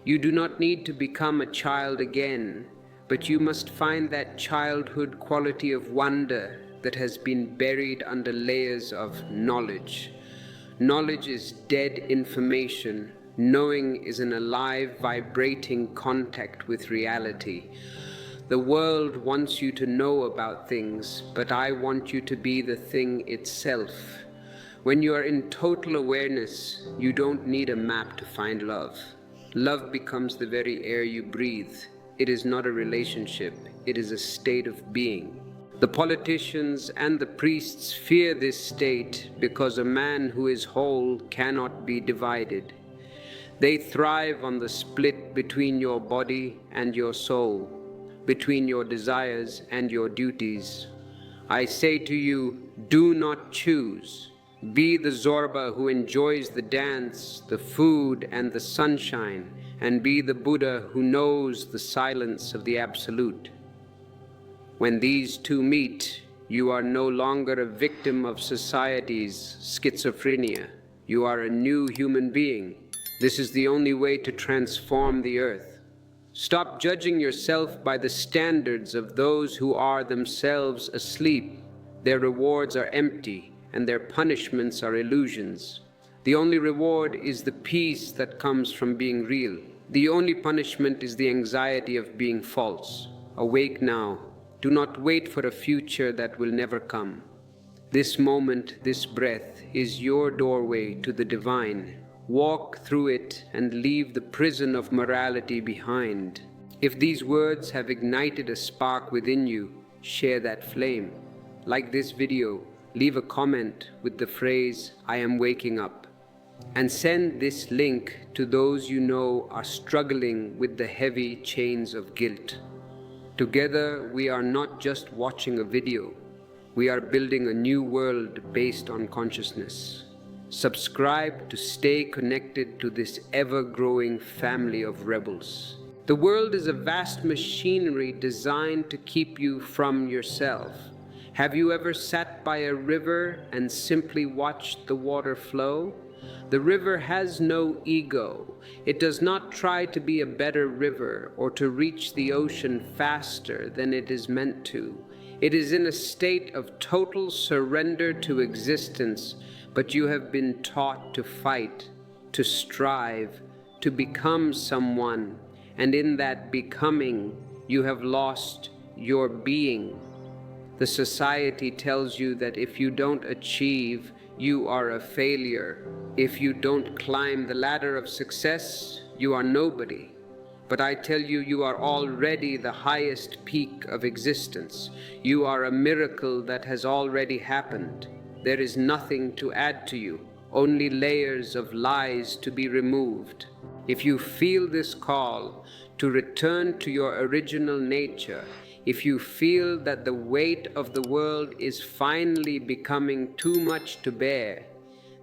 You do not need to become a child again, but you must find that childhood quality of wonder that has been buried under layers of knowledge. Knowledge is dead information. Knowing is an alive, vibrating contact with reality. The world wants you to know about things, but I want you to be the thing itself. When you are in total awareness, you don't need a map to find love. Love becomes the very air you breathe. It is not a relationship, it is a state of being. The politicians and the priests fear this state because a man who is whole cannot be divided. They thrive on the split between your body and your soul, between your desires and your duties. I say to you, do not choose. Be the Zorba who enjoys the dance, the food, and the sunshine, and be the Buddha who knows the silence of the Absolute. When these two meet, you are no longer a victim of society's schizophrenia. You are a new human being. This is the only way to transform the earth. Stop judging yourself by the standards of those who are themselves asleep. Their rewards are empty, and their punishments are illusions. The only reward is the peace that comes from being real. The only punishment is the anxiety of being false. Awake now. Do not wait for a future that will never come. This moment, this breath, is your doorway to the divine. Walk through it and leave the prison of morality behind. If these words have ignited a spark within you, share that flame. Like this video, leave a comment with the phrase, "I am waking up." And send this link to those you know are struggling with the heavy chains of guilt. Together, we are not just watching a video. We are building a new world based on consciousness. Subscribe to stay connected to this ever-growing family of rebels. The world is a vast machinery designed to keep you from yourself. Have you ever sat by a river and simply watched the water flow? The river has no ego. It does not try to be a better river or to reach the ocean faster than it is meant to. It is in a state of total surrender to existence, but you have been taught to fight, to strive, to become someone, and in that becoming, you have lost your being. The society tells you that if you don't achieve, you are a failure. If you don't climb the ladder of success, you are nobody. But I tell you, you are already the highest peak of existence. You are a miracle that has already happened. There is nothing to add to you, only layers of lies to be removed. If you feel this call to return to your original nature, if you feel that the weight of the world is finally becoming too much to bear,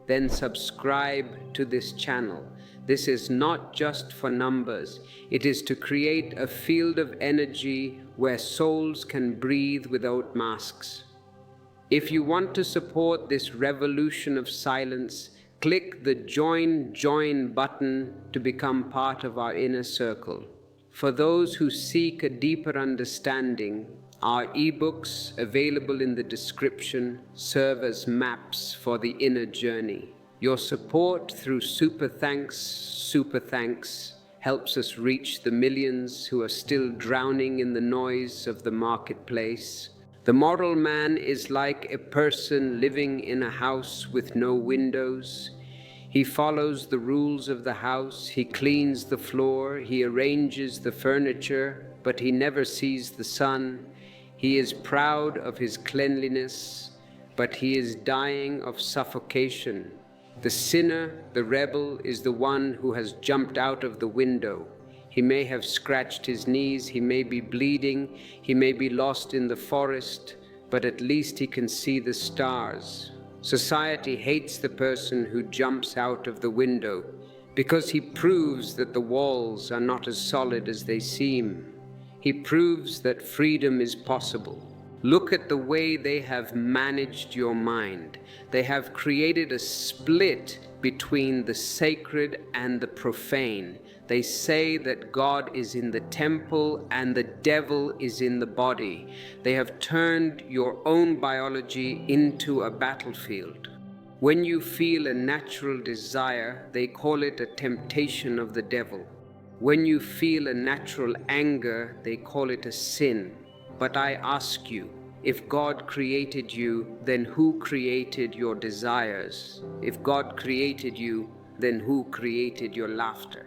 then subscribe to this channel. This is not just for numbers. It is to create a field of energy where souls can breathe without masks. If you want to support this revolution of silence, click the Join button to become part of our inner circle. For those who seek a deeper understanding, our ebooks available in the description serve as maps for the inner journey. Your support through super thanks, helps us reach the millions who are still drowning in the noise of the marketplace. The moral man is like a person living in a house with no windows. He follows the rules of the house, he cleans the floor, he arranges the furniture, but he never sees the sun. He is proud of his cleanliness, but he is dying of suffocation. The sinner, the rebel, is the one who has jumped out of the window. He may have scratched his knees, he may be bleeding, he may be lost in the forest, but at least he can see the stars. Society hates the person who jumps out of the window because he proves that the walls are not as solid as they seem. He proves that freedom is possible. Look at the way they have managed your mind. They have created a split between the sacred and the profane. They say that God is in the temple and the devil is in the body. They have turned your own biology into a battlefield. When you feel a natural desire, they call it a temptation of the devil. When you feel a natural anger, they call it a sin. But I ask you, if God created you, then who created your desires? If God created you, then who created your laughter?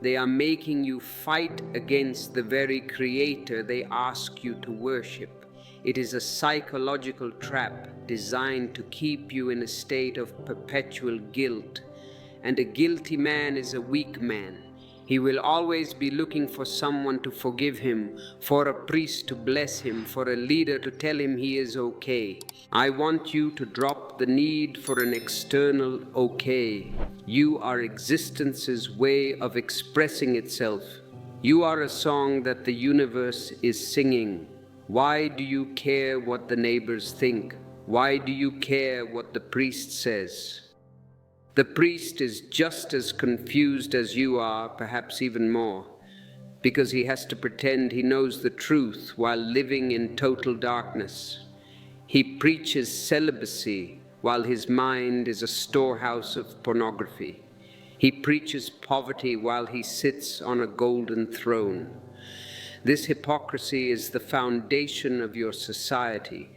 They are making you fight against the very creator they ask you to worship. It is a psychological trap designed to keep you in a state of perpetual guilt. And a guilty man is a weak man. He will always be looking for someone to forgive him, for a priest to bless him, for a leader to tell him he is okay. I want you to drop the need for an external okay. You are existence's way of expressing itself. You are a song that the universe is singing. Why do you care what the neighbors think? Why do you care what the priest says? The priest is just as confused as you are, perhaps even more, because he has to pretend he knows the truth while living in total darkness. He preaches celibacy while his mind is a storehouse of pornography. He preaches poverty while he sits on a golden throne. This hypocrisy is the foundation of your society.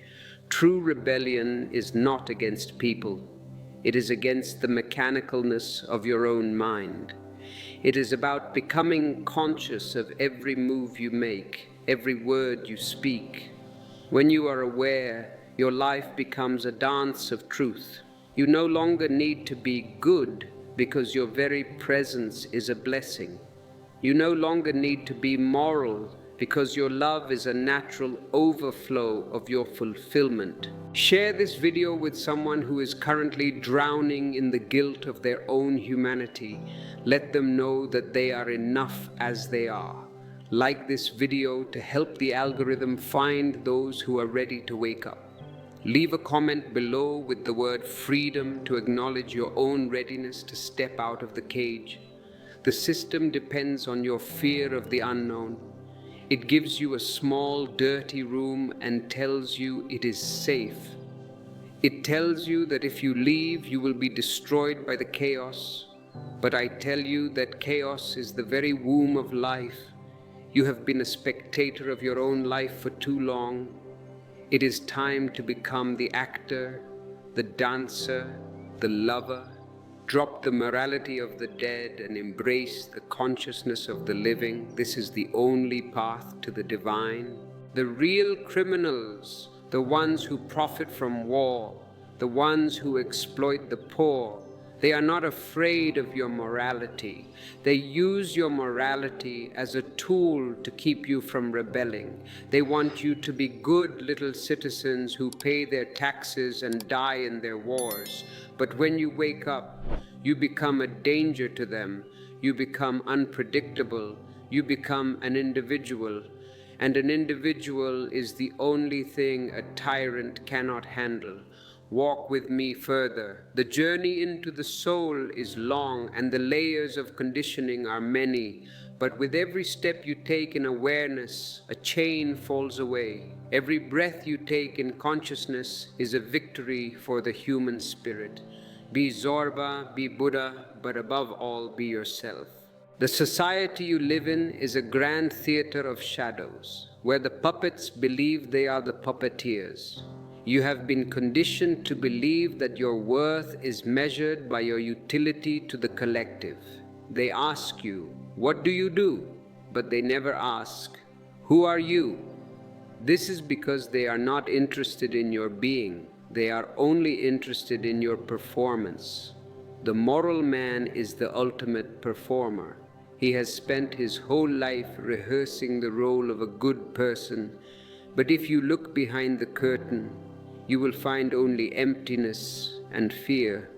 True rebellion is not against people. It is against the mechanicalness of your own mind. It is about becoming conscious of every move you make, every word you speak. When you are aware, your life becomes a dance of truth. You no longer need to be good because your very presence is a blessing. You no longer need to be moral because your love is a natural overflow of your fulfillment. Share this video with someone who is currently drowning in the guilt of their own humanity. Let them know that they are enough as they are. Like this video to help the algorithm find those who are ready to wake up. Leave a comment below with the word freedom to acknowledge your own readiness to step out of the cage. The system depends on your fear of the unknown. It gives you a small, dirty room and tells you it is safe. It tells you that if you leave, you will be destroyed by the chaos. But I tell you that chaos is the very womb of life. You have been a spectator of your own life for too long. It is time to become the actor, the dancer, the lover. Drop the morality of the dead and embrace the consciousness of the living. This is the only path to the divine. The real criminals, the ones who profit from war, the ones who exploit the poor, they are not afraid of your morality. They use your morality as a tool to keep you from rebelling. They want you to be good little citizens who pay their taxes and die in their wars. But when you wake up, you become a danger to them. You become unpredictable. You become an individual. And an individual is the only thing a tyrant cannot handle. Walk with me further. The journey into the soul is long and the layers of conditioning are many. But with every step you take in awareness, a chain falls away. Every breath you take in consciousness is a victory for the human spirit. Be Zorba, be Buddha, but above all, be yourself. The society you live in is a grand theater of shadows, where the puppets believe they are the puppeteers. You have been conditioned to believe that your worth is measured by your utility to the collective. They ask you, "What do you do?" But they never ask, "Who are you?" This is because they are not interested in your being. They are only interested in your performance. The moral man is the ultimate performer. He has spent his whole life rehearsing the role of a good person. But if you look behind the curtain, you will find only emptiness and fear.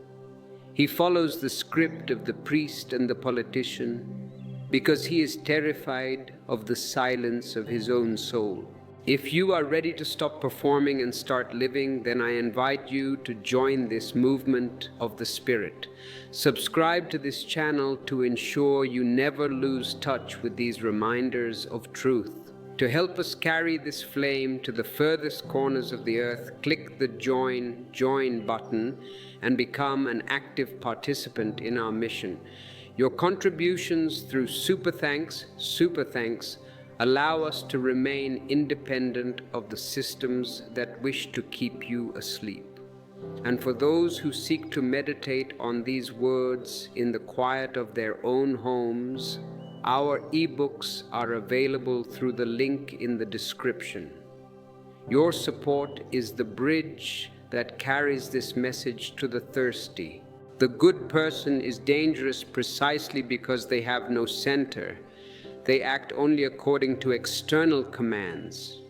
He follows the script of the priest and the politician because he is terrified of the silence of his own soul. If you are ready to stop performing and start living, then I invite you to join this movement of the spirit. Subscribe to this channel to ensure you never lose touch with these reminders of truth. To help us carry this flame to the furthest corners of the earth, click the join button and become an active participant in our mission. Your contributions through super thanks, allow us to remain independent of the systems that wish to keep you asleep. And for those who seek to meditate on these words in the quiet of their own homes, our ebooks are available through the link in the description. Your support is the bridge that carries this message to the thirsty. The good person is dangerous precisely because they have no center. They act only according to external commands.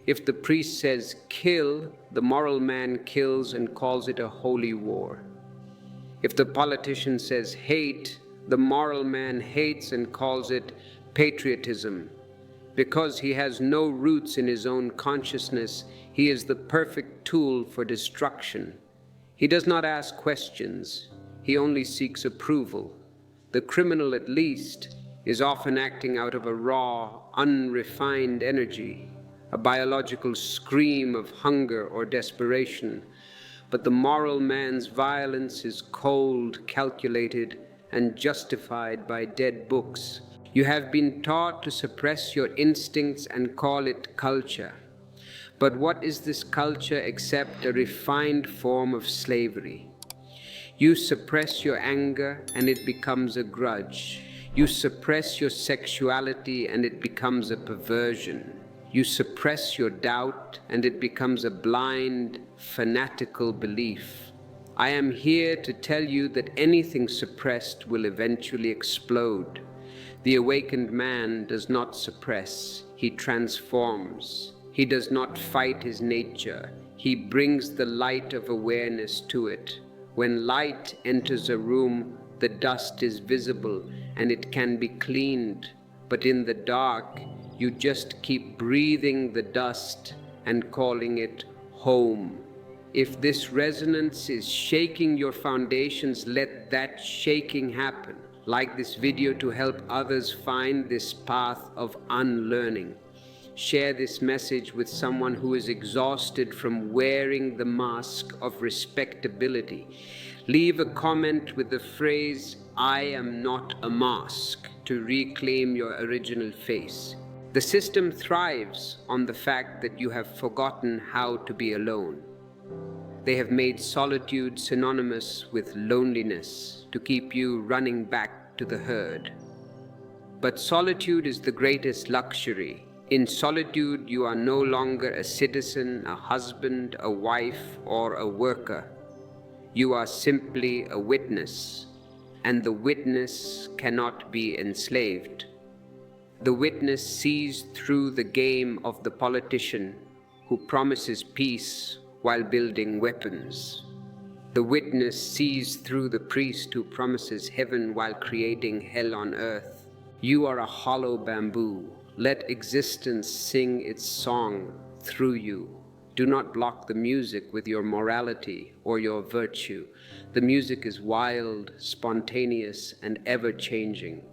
If the priest says kill, the moral man kills and calls it a holy war. If the politician says hate, the moral man hates and calls it patriotism. Because he has no roots in his own consciousness, he is the perfect tool for destruction. He does not ask questions, he only seeks approval. The criminal, at least, is often acting out of a raw, unrefined energy, a biological scream of hunger or desperation. But the moral man's violence is cold, calculated, and justified by dead books. You have been taught to suppress your instincts and call it culture. But what is this culture except a refined form of slavery? You suppress your anger and it becomes a grudge. You suppress your sexuality and it becomes a perversion. You suppress your doubt and it becomes a blind, fanatical belief. I am here to tell you that anything suppressed will eventually explode. The awakened man does not suppress, he transforms. He does not fight his nature, he brings the light of awareness to it. When light enters a room, the dust is visible and it can be cleaned. But in the dark, you just keep breathing the dust and calling it home. If this resonance is shaking your foundations, let that shaking happen. Like this video to help others find this path of unlearning. Share this message with someone who is exhausted from wearing the mask of respectability. Leave a comment with the phrase, "I am not a mask," to reclaim your original face. The system thrives on the fact that you have forgotten how to be alone. They have made solitude synonymous with loneliness to keep you running back to the herd. But solitude is the greatest luxury. In solitude, you are no longer a citizen, a husband, a wife, or a worker. You are simply a witness, and the witness cannot be enslaved. The witness sees through the game of the politician who promises peace while building weapons. The witness sees through the priest who promises heaven while creating hell on earth. You are a hollow bamboo. Let existence sing its song through you. Do not block the music with your morality or your virtue. The music is wild, spontaneous, and ever-changing.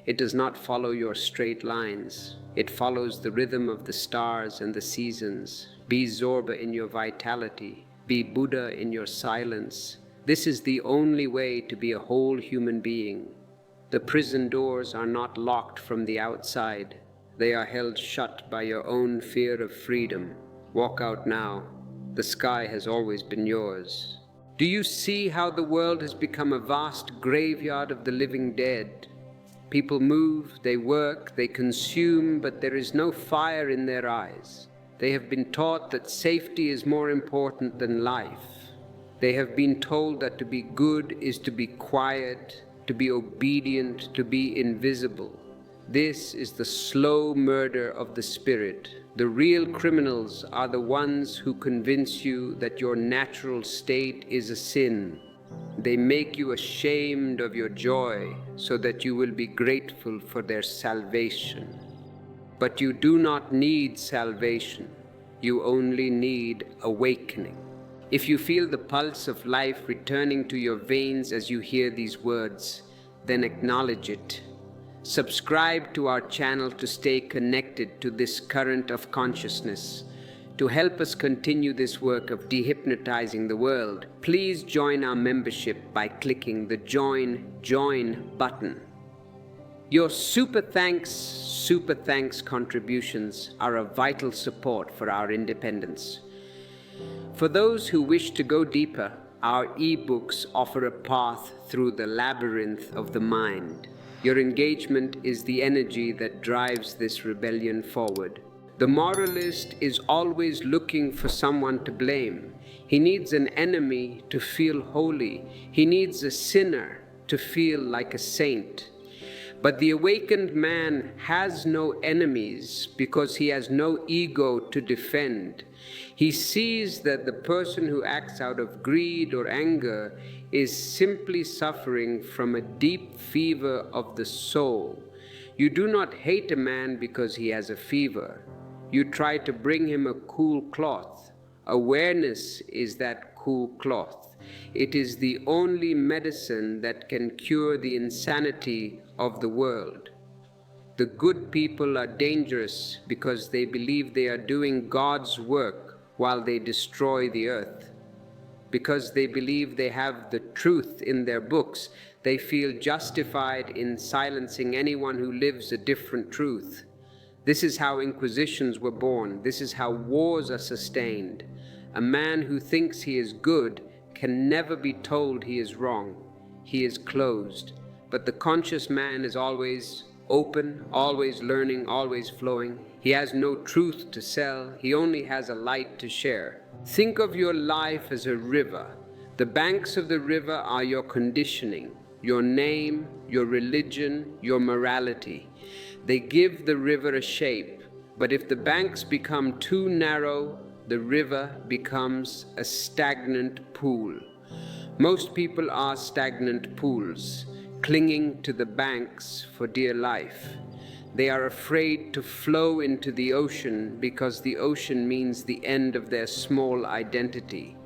It does not follow your straight lines. It follows the rhythm of the stars and the seasons. Be Zorba in your vitality. Be Buddha in your silence. This is the only way to be a whole human being. The prison doors are not locked from the outside. They are held shut by your own fear of freedom. Walk out now. The sky has always been yours. Do you see how the world has become a vast graveyard of the living dead? People move, they work, they consume, but there is no fire in their eyes. They have been taught that safety is more important than life. They have been told that to be good is to be quiet, to be obedient, to be invisible. This is the slow murder of the spirit. The real criminals are the ones who convince you that your natural state is a sin. They make you ashamed of your joy so that you will be grateful for their salvation. But you do not need salvation. You only need awakening. If you feel the pulse of life returning to your veins as you hear these words, then acknowledge it. Subscribe to our channel to stay connected to this current of consciousness. To help us continue this work of dehypnotizing the world, please join our membership by clicking the Join button. Your super thanks contributions are a vital support for our independence. For those who wish to go deeper, our ebooks offer a path through the labyrinth of the mind. Your engagement is the energy that drives this rebellion forward. The moralist is always looking for someone to blame. He needs an enemy to feel holy. He needs a sinner to feel like a saint. But the awakened man has no enemies because he has no ego to defend. He sees that the person who acts out of greed or anger is simply suffering from a deep fever of the soul. You do not hate a man because he has a fever. You try to bring him a cool cloth. Awareness is that cool cloth. It is the only medicine that can cure the insanity of the world. The good people are dangerous because they believe they are doing God's work while they destroy the earth. Because they believe they have the truth in their books, they feel justified in silencing anyone who lives a different truth. This is how inquisitions were born. This is how wars are sustained. A man who thinks he is good can never be told he is wrong. He is closed. But the conscious man is always open, always learning, always flowing. He has no truth to sell. He only has a light to share. Think of your life as a river. The banks of the river are your conditioning, your name, your religion, your morality. They give the river a shape, but if the banks become too narrow, the river becomes a stagnant pool. Most people are stagnant pools, clinging to the banks for dear life. They are afraid to flow into the ocean because the ocean means the end of their small identity.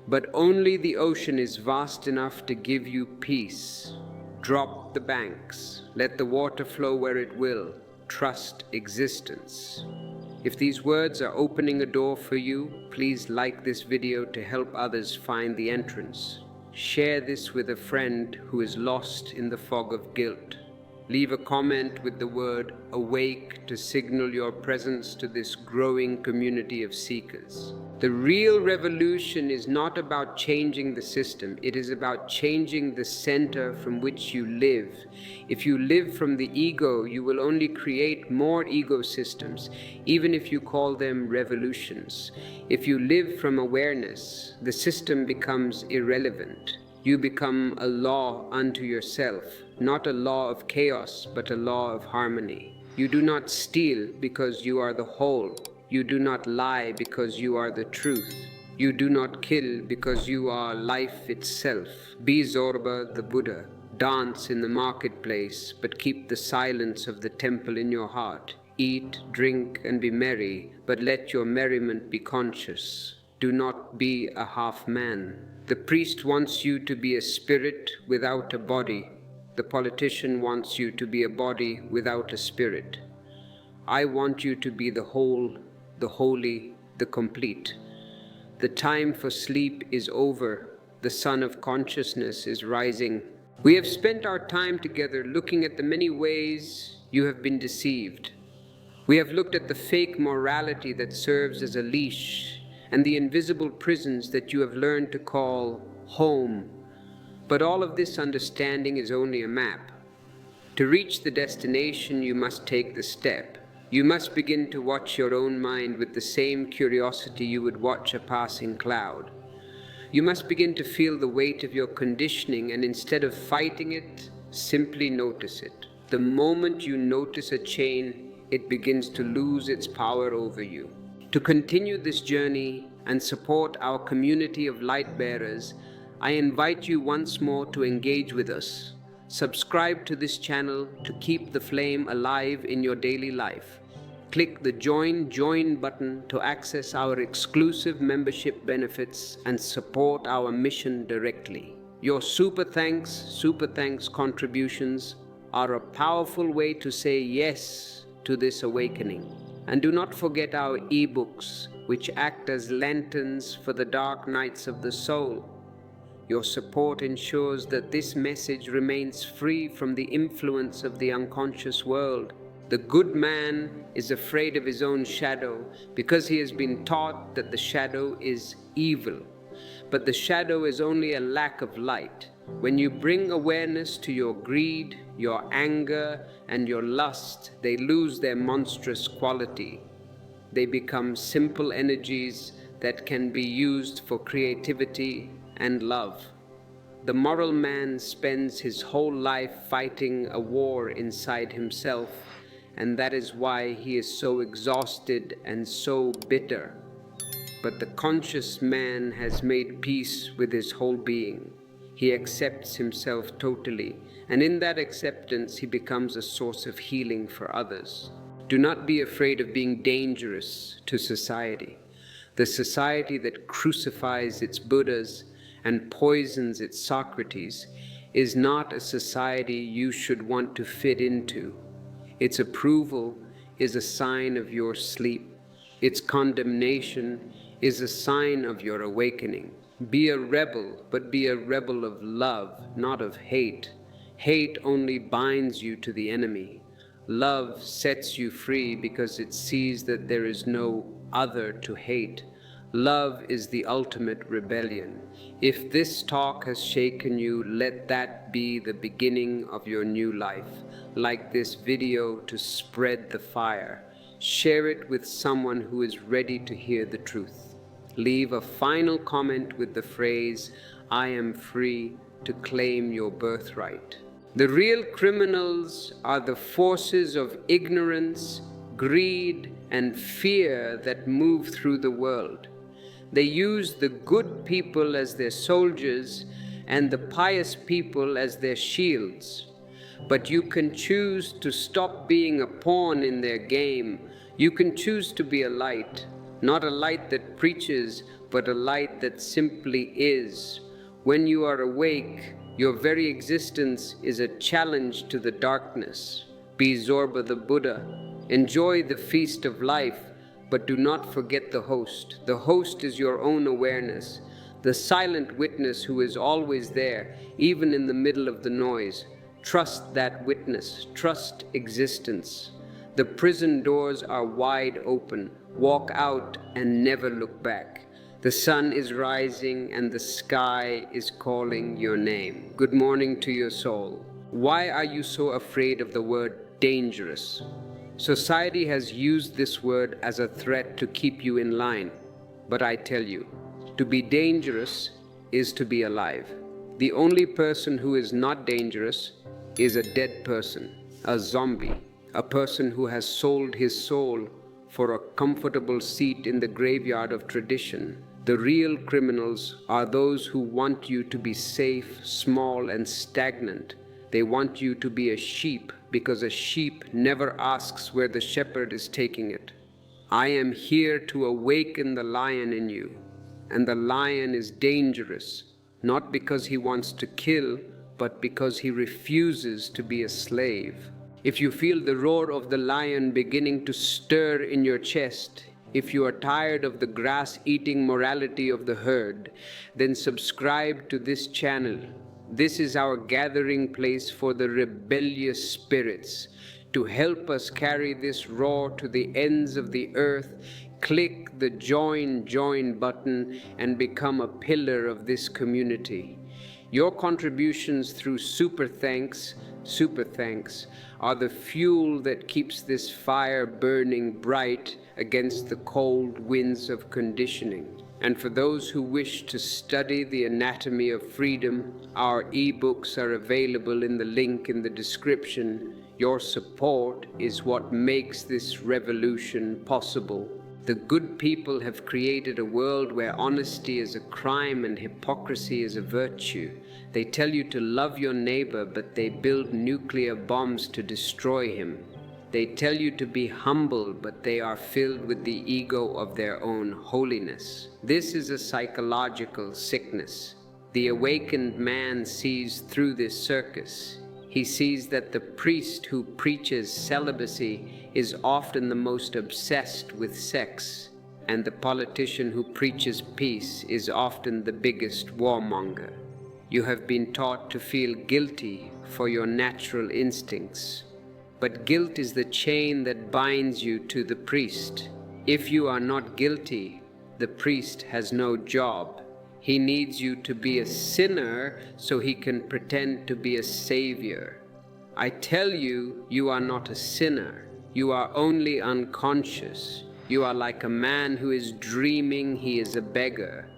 But only the ocean is vast enough to give you peace. Drop the banks. Let the water flow where it will. Trust existence. If these words are opening a door for you, please like this video to help others find the entrance. Share this with a friend who is lost in the fog of guilt. Leave a comment with the word awake to signal your presence to this growing community of seekers. The real revolution is not about changing the system, it is about changing the center from which you live. If you live from the ego, you will only create more ego systems, even if you call them revolutions. If you live from awareness, the system becomes irrelevant. You become a law unto yourself, not a law of chaos, but a law of harmony. You do not steal because you are the whole. You do not lie because you are the truth. You do not kill because you are life itself. Be Zorba the Buddha. Dance in the marketplace, but keep the silence of the temple in your heart. Eat, drink, and be merry, but let your merriment be conscious. Do not be a half man. The priest wants you to be a spirit without a body. The politician wants you to be a body without a spirit. I want you to be the whole, the holy, the complete. The time for sleep is over. The sun of consciousness is rising. We have spent our time together looking at the many ways you have been deceived. We have looked at the fake morality that serves as a leash and the invisible prisons that you have learned to call home. But all of this understanding is only a map. To reach the destination, you must take the step. You must begin to watch your own mind with the same curiosity you would watch a passing cloud. You must begin to feel the weight of your conditioning, and instead of fighting it, simply notice it. The moment you notice a chain, it begins to lose its power over you. To continue this journey and support our community of light bearers, I invite you once more to engage with us. Subscribe to this channel to keep the flame alive in your daily life. Click the Join button to access our exclusive membership benefits and support our mission directly. Your super thanks contributions are a powerful way to say yes to this awakening. And do not forget our ebooks, which act as lanterns for the dark nights of the soul. Your support ensures that this message remains free from the influence of the unconscious world. The good man is afraid of his own shadow because he has been taught that the shadow is evil. But the shadow is only a lack of light. When you bring awareness to your greed, your anger, and your lust, they lose their monstrous quality. they become simple energies that can be used for creativity and love. The moral man spends his whole life fighting a war inside himself, and that is why he is so exhausted and so bitter. But the conscious man has made peace with his whole being. He accepts himself totally, and in that acceptance he becomes a source of healing for others. Do not be afraid of being dangerous to society. The society that crucifies its Buddhas and poisons its Socrates is not a society you should want to fit into. Its approval is a sign of your sleep. Its condemnation is a sign of your awakening. Be a rebel, but be a rebel of love, not of hate. Hate only binds you to the enemy. Love sets you free because it sees that there is no other to hate. Love is the ultimate rebellion. If this talk has shaken you, let that be the beginning of your new life. Like this video to spread the fire. Share it with someone who is ready to hear the truth. Leave a final comment with the phrase, "I am free to claim your birthright." The real criminals are the forces of ignorance, greed, and fear that move through the world. They use the good people as their soldiers and the pious people as their shields. But you can choose to stop being a pawn in their game. You can choose to be a light, not a light that preaches, but a light that simply is. When you are awake, your very existence is a challenge to the darkness. Be Zorba the Buddha. Enjoy the feast of life, but do not forget the host. The host is your own awareness, the silent witness who is always there, even in the middle of the noise. Trust that witness. Trust existence. The prison doors are wide open. Walk out and never look back. The sun is rising and the sky is calling your name. Good morning to your soul. Why are you so afraid of the word dangerous? Society has used this word as a threat to keep you in line. But I tell you, to be dangerous is to be alive. The only person who is not dangerous is a dead person, a zombie, a person who has sold his soul for a comfortable seat in the graveyard of tradition. The real criminals are those who want you to be safe, small, and stagnant. They want you to be a sheep because a sheep never asks where the shepherd is taking it. I am here to awaken the lion in you, and the lion is dangerous, not because he wants to kill, but because he refuses to be a slave. If you feel the roar of the lion beginning to stir in your chest, if you are tired of the grass-eating morality of the herd, then subscribe to this channel. This is our gathering place for the rebellious spirits. To help us carry this roar to the ends of the earth, click the join button and become a pillar of this community. Your contributions through super thanks, are the fuel that keeps this fire burning bright against the cold winds of conditioning. And for those who wish to study the anatomy of freedom, our ebooks are available in the link in the description. Your support is what makes this revolution possible. The good people have created a world where honesty is a crime and hypocrisy is a virtue. They tell you to love your neighbor, but they build nuclear bombs to destroy him. They tell you to be humble, but they are filled with the ego of their own holiness. This is a psychological sickness. The awakened man sees through this circus. He sees that the priest who preaches celibacy is often the most obsessed with sex, and the politician who preaches peace is often the biggest warmonger. You have been taught to feel guilty for your natural instincts. But guilt is the chain that binds you to the priest. If you are not guilty, the priest has no job. He needs you to be a sinner so he can pretend to be a savior. I tell you, you are not a sinner. You are only unconscious. You are like a man who is dreaming he is a beggar,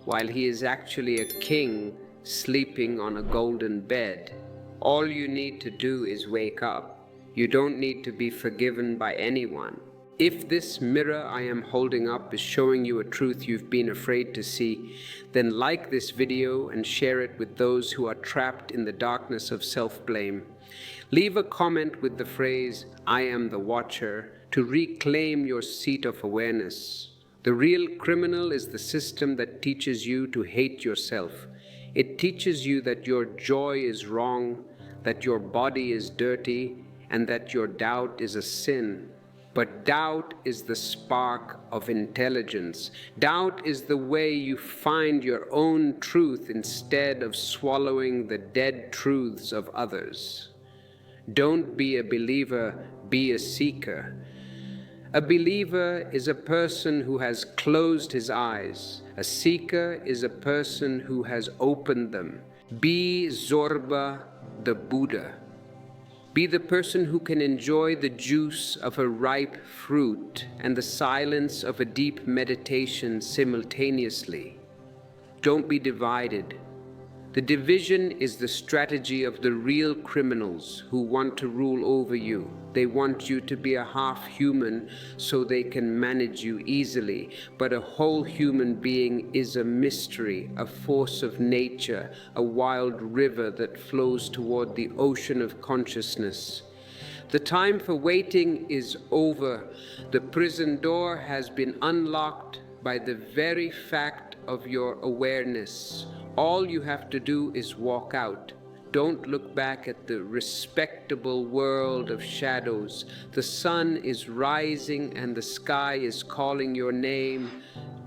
while he is actually a king sleeping on a golden bed. All you need to do is wake up. You don't need to be forgiven by anyone. If this mirror I am holding up is showing you a truth you've been afraid to see, then like this video and share it with those who are trapped in the darkness of self-blame. Leave a comment with the phrase, "I am the watcher," to reclaim your seat of awareness. The real criminal is the system that teaches you to hate yourself. It teaches you that your joy is wrong, that your body is dirty, and that your doubt is a sin. But doubt is the spark of intelligence. Doubt is the way you find your own truth instead of swallowing the dead truths of others. Don't be a believer, be a seeker. A believer is a person who has closed his eyes. A seeker is a person who has opened them. Be Zorba the Buddha. Be the person who can enjoy the juice of a ripe fruit and the silence of a deep meditation simultaneously. Don't be divided. The division is the strategy of the real criminals who want to rule over you. They want you to be a half-human so they can manage you easily. But a whole human being is a mystery, a force of nature, a wild river that flows toward the ocean of consciousness. The time for waiting is over. The prison door has been unlocked by the very fact of your awareness. All you have to do is walk out. Don't look back at the respectable world of shadows. The sun is rising and the sky is calling your name.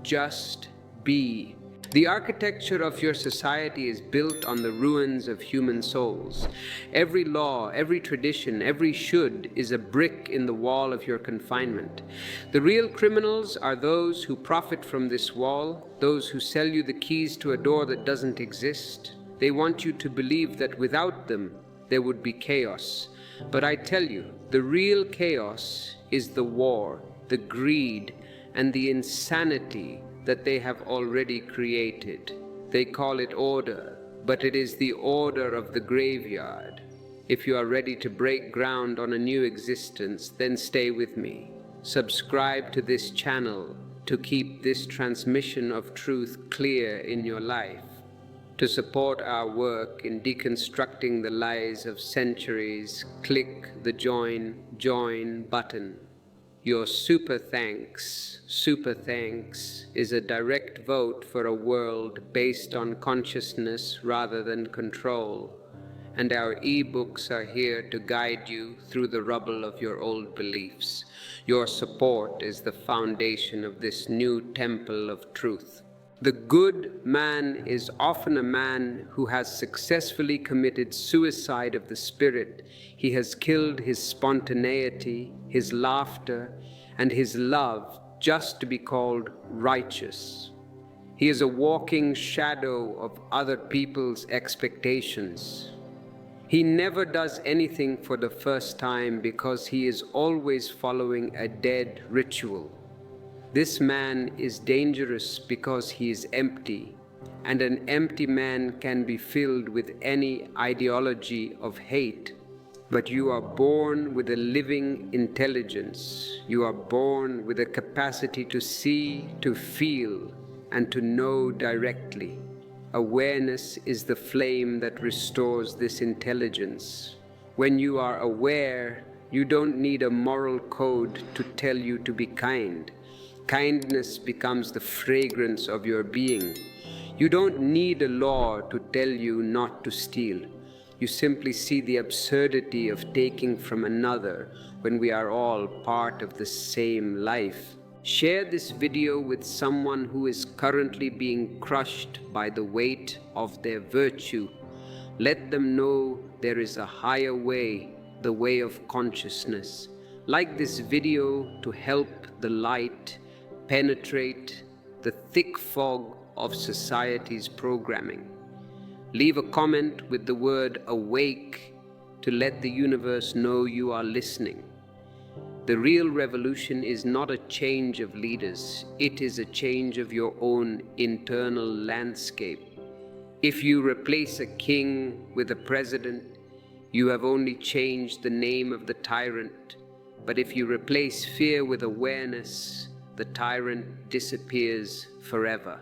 Just be. The architecture of your society is built on the ruins of human souls. Every law, every tradition, every should is a brick in the wall of your confinement. The real criminals are those who profit from this wall, those who sell you the keys to a door that doesn't exist. They want you to believe that without them, there would be chaos. But I tell you, the real chaos is the war, the greed, and the insanity that they have already created. They call it order, but it is the order of the graveyard. If you are ready to break ground on a new existence, then stay with me. Subscribe to this channel to keep this transmission of truth clear in your life. To support our work in deconstructing the lies of centuries, click the join button. Your super thanks is a direct vote for a world based on consciousness rather than control. And our ebooks are here to guide you through the rubble of your old beliefs. Your support is the foundation of this new temple of truth. The good man is often a man who has successfully committed suicide of the spirit. He has killed his spontaneity, his laughter, and his love just to be called righteous. He is a walking shadow of other people's expectations. He never does anything for the first time because he is always following a dead ritual. This man is dangerous because he is empty, and an empty man can be filled with any ideology of hate. But you are born with a living intelligence. You are born with a capacity to see, to feel, and to know directly. Awareness is the flame that restores this intelligence. When you are aware, you don't need a moral code to tell you to be kind. Kindness becomes the fragrance of your being. You don't need a law to tell you not to steal. You simply see the absurdity of taking from another when we are all part of the same life. Share this video with someone who is currently being crushed by the weight of their virtue. Let them know there is a higher way, the way of consciousness. Like this video to help the light penetrate the thick fog of society's programming. Leave a comment with the word awake to let the universe know you are listening. The real revolution is not a change of leaders, it is a change of your own internal landscape. If you replace a king with a president, you have only changed the name of the tyrant. But if you replace fear with awareness, the tyrant disappears forever.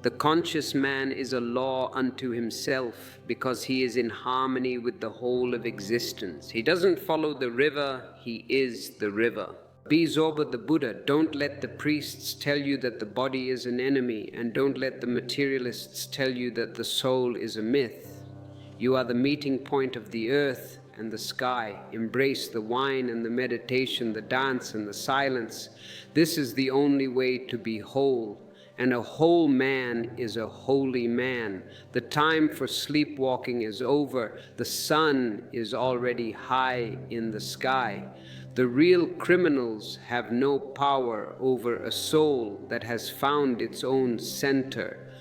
The conscious man is a law unto himself because he is in harmony with the whole of existence. He doesn't follow the river, he is the river. Be Zorba the Buddha. Don't let the priests tell you that the body is an enemy, and don't let the materialists tell you that the soul is a myth. You are the meeting point of the earth and the sky. Embrace the wine and the meditation, the dance and the silence. This is the only way to be whole. And a whole man is a holy man. The time for sleepwalking is over. The sun is already high in the sky. The real criminals have no power over a soul that has found its own center.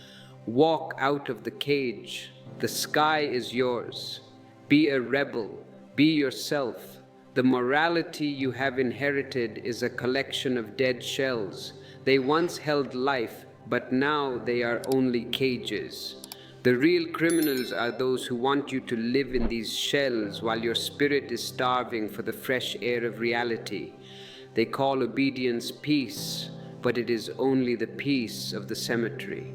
Walk out of the cage. The sky is yours. Be a rebel. Be yourself. The morality you have inherited is a collection of dead shells. They once held life, but now they are only cages. The real criminals are those who want you to live in these shells while your spirit is starving for the fresh air of reality. They call obedience peace, but it is only the peace of the cemetery.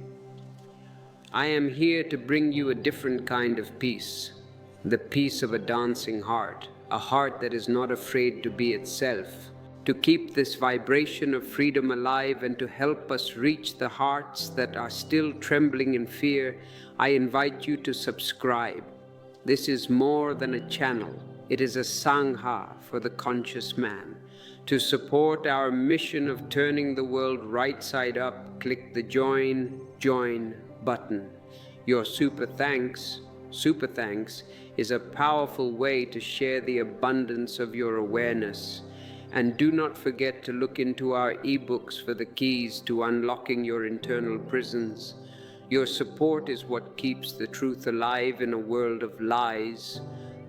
I am here to bring you a different kind of peace, the peace of a dancing heart, a heart that is not afraid to be itself. To keep this vibration of freedom alive and to help us reach the hearts that are still trembling in fear, I invite you to subscribe. This is more than a channel. It is a sangha for the conscious man. To support our mission of turning the world right side up, click the join button. Your super thanks is a powerful way to share the abundance of your awareness. And do not forget to look into our ebooks for the keys to unlocking your internal prisons. Your support is what keeps the truth alive in a world of lies.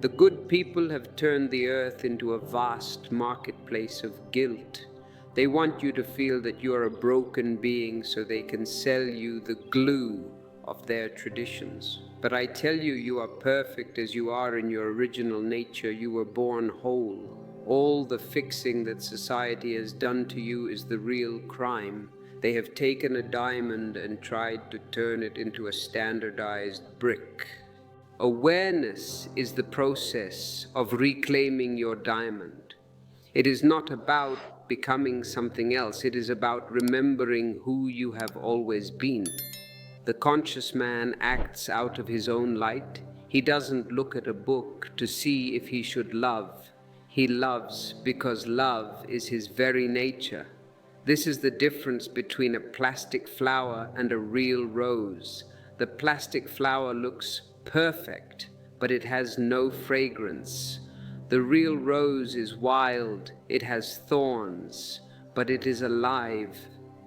The good people have turned the earth into a vast marketplace of guilt. They want you to feel that you are a broken being so they can sell you the glue of their traditions. But I tell you, you are perfect as you are in your original nature. You were born whole. All the fixing that society has done to you is the real crime. They have taken a diamond and tried to turn it into a standardized brick. Awareness is the process of reclaiming your diamond. It is not about becoming something else. It is about remembering who you have always been. The conscious man acts out of his own light. He doesn't look at a book to see if he should love. He loves because love is his very nature. This is the difference between a plastic flower and a real rose. The plastic flower looks perfect, but it has no fragrance. The real rose is wild, it has thorns, but it is alive.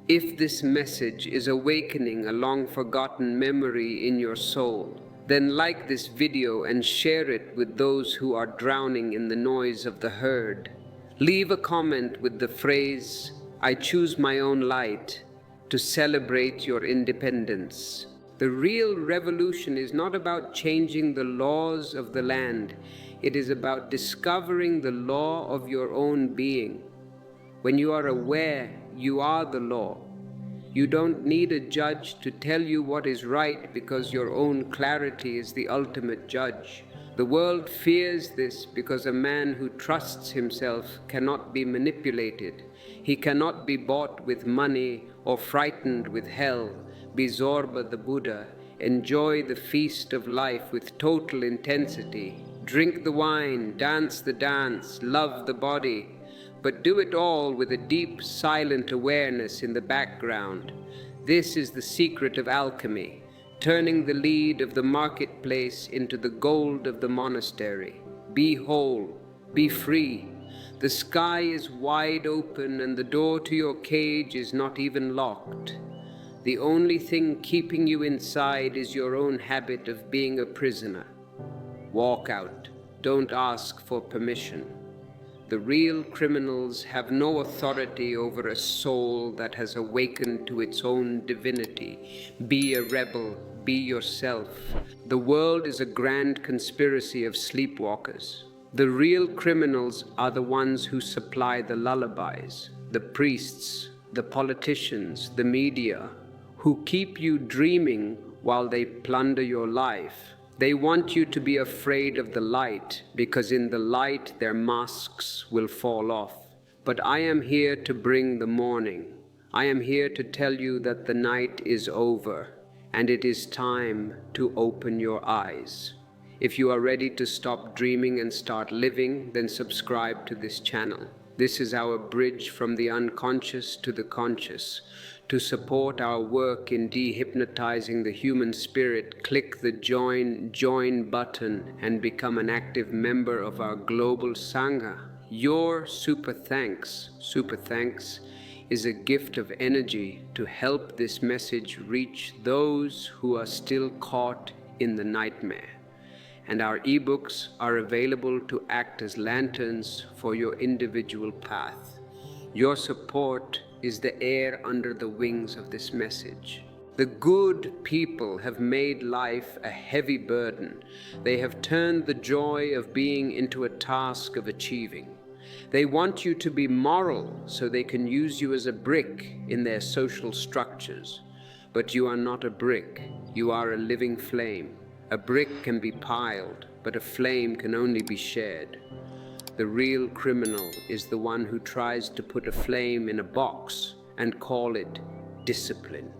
If this message is awakening a long-forgotten memory in your soul, then like this video and share it with those who are drowning in the noise of the herd. Leave a comment with the phrase, "I choose my own light," to celebrate your independence. The real revolution is not about changing the laws of the land. It is about discovering the law of your own being. When you are aware, you are the law. You don't need a judge to tell you what is right because your own clarity is the ultimate judge. The world fears this because a man who trusts himself cannot be manipulated. He cannot be bought with money or frightened with hell. Be Zorba the Buddha. Enjoy the feast of life with total intensity. Drink the wine, dance the dance, love the body. But do it all with a deep, silent awareness in the background. This is the secret of alchemy, turning the lead of the marketplace into the gold of the monastery. Be whole, be free. The sky is wide open and the door to your cage is not even locked. The only thing keeping you inside is your own habit of being a prisoner. Walk out. Don't ask for permission. The real criminals have no authority over a soul that has awakened to its own divinity. Be a rebel, be yourself. The world is a grand conspiracy of sleepwalkers. The real criminals are the ones who supply the lullabies, the priests, the politicians, the media, who keep you dreaming while they plunder your life. They want you to be afraid of the light, because in the light their masks will fall off. But I am here to bring the morning. I am here to tell you that the night is over, and it is time to open your eyes. If you are ready to stop dreaming and start living, then subscribe to this channel. This is our bridge from the unconscious to the conscious. To support our work in dehypnotizing the human spirit, click the join button and become an active member of our global Sangha. Your super thanks is a gift of energy to help this message reach those who are still caught in the nightmare. And our ebooks are available to act as lanterns for your individual path. Your support is the air under the wings of this message. The good people have made life a heavy burden. They have turned the joy of being into a task of achieving. They want you to be moral so they can use you as a brick in their social structures. But you are not a brick, you are a living flame. A brick can be piled, but a flame can only be shared. The real criminal is the one who tries to put a flame in a box and call it discipline.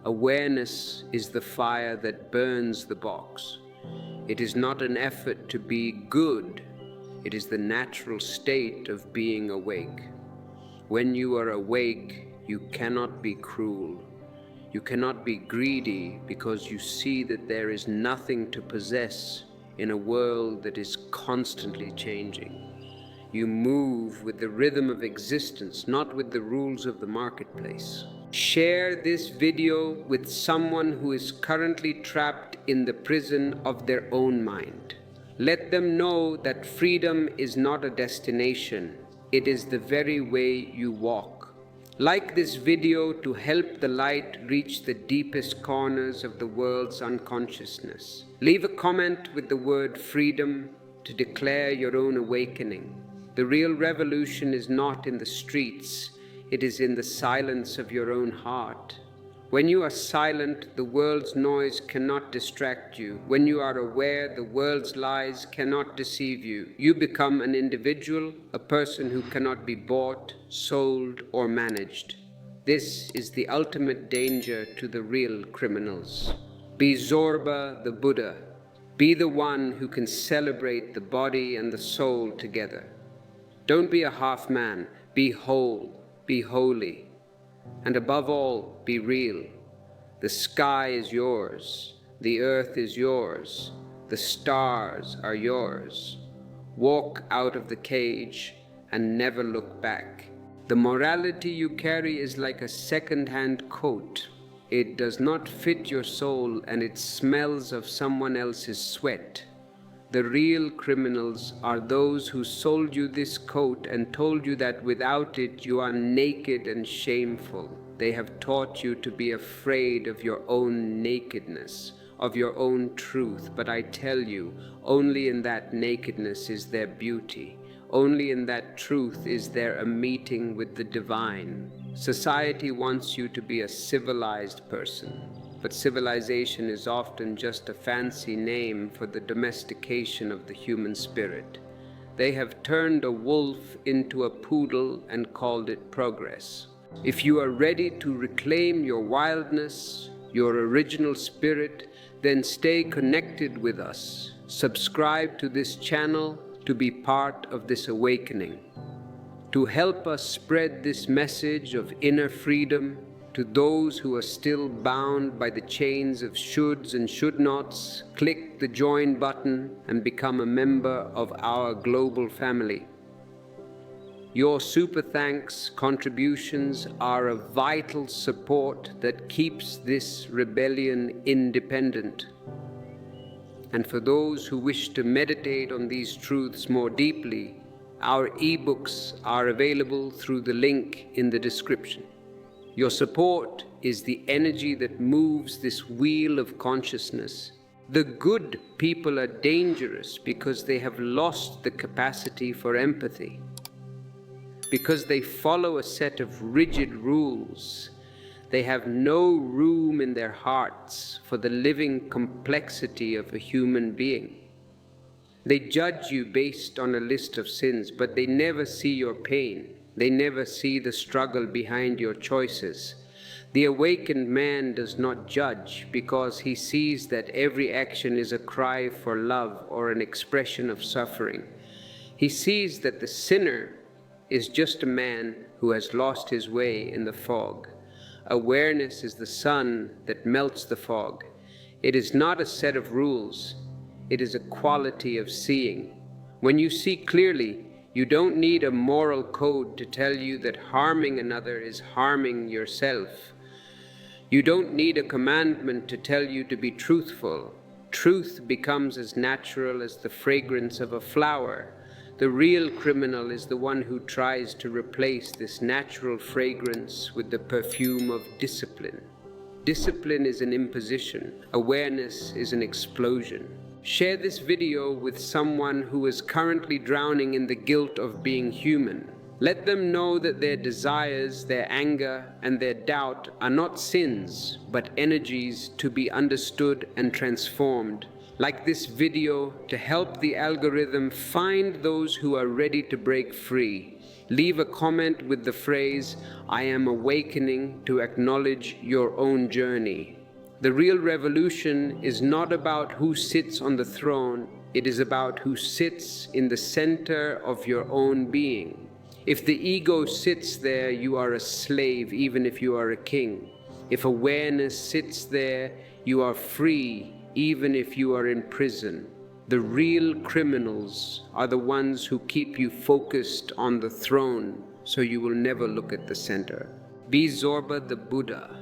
Awareness is the fire that burns the box. It is not an effort to be good. It is the natural state of being awake. When you are awake, you cannot be cruel. You cannot be greedy because you see that there is nothing to possess in a world that is constantly changing. You move with the rhythm of existence, not with the rules of the marketplace. Share this video with someone who is currently trapped in the prison of their own mind. Let them know that freedom is not a destination, it is the very way you walk. Like this video to help the light reach the deepest corners of the world's unconsciousness. Leave a comment with the word freedom to declare your own awakening. The real revolution is not in the streets, it is in the silence of your own heart. When you are silent, the world's noise cannot distract you. When you are aware, the world's lies cannot deceive you. You become an individual, a person who cannot be bought, sold, or managed. This is the ultimate danger to the real criminals. Be Zorba the Buddha. Be the one who can celebrate the body and the soul together. Don't be a half man. Be whole. Be holy. And above all, be real. The sky is yours. The earth is yours. The stars are yours. Walk out of the cage and never look back. The morality you carry is like a second-hand coat. It does not fit your soul and it smells of someone else's sweat. The real criminals are those who sold you this coat and told you that without it you are naked and shameful. They have taught you to be afraid of your own nakedness, of your own truth. But I tell you, only in that nakedness is there beauty. Only in that truth is there a meeting with the divine. Society wants you to be a civilized person. But civilization is often just a fancy name for the domestication of the human spirit. They have turned a wolf into a poodle and called it progress. If you are ready to reclaim your wildness, your original spirit, then stay connected with us. Subscribe to this channel to be part of this awakening. To help us spread this message of inner freedom to those who are still bound by the chains of shoulds and should nots, click the join button and become a member of our global family. Your super thanks contributions are a vital support that keeps this rebellion independent. And for those who wish to meditate on these truths more deeply, Our ebooks are available through the link in the description. Your support is the energy that moves this wheel of consciousness. The good people are dangerous because they have lost the capacity for empathy, because they follow a set of rigid rules. They have no room in their hearts for the living complexity of a human being. They judge you based on a list of sins, but they never see your pain. They never see the struggle behind your choices. The awakened man does not judge because he sees that every action is a cry for love or an expression of suffering. He sees that the sinner is just a man who has lost his way in the fog. Awareness is the sun that melts the fog. It is not a set of rules. It is a quality of seeing. When you see clearly, you don't need a moral code to tell you that harming another is harming yourself. You don't need a commandment to tell you to be truthful. Truth becomes as natural as the fragrance of a flower. The real criminal is the one who tries to replace this natural fragrance with the perfume of discipline. Discipline is an imposition. Awareness is an explosion. Share this video with someone who is currently drowning in the guilt of being human. Let them know that their desires, their anger, and their doubt are not sins, but energies to be understood and transformed. Like this video, to help the algorithm find those who are ready to break free. Leave a comment with the phrase, "I am awakening," to acknowledge your own journey. The real revolution is not about who sits on the throne, it is about who sits in the center of your own being. If the ego sits there, you are a slave, even if you are a king. If awareness sits there, you are free, even if you are in prison. The real criminals are the ones who keep you focused on the throne, so you will never look at the center. Be Zorba the Buddha.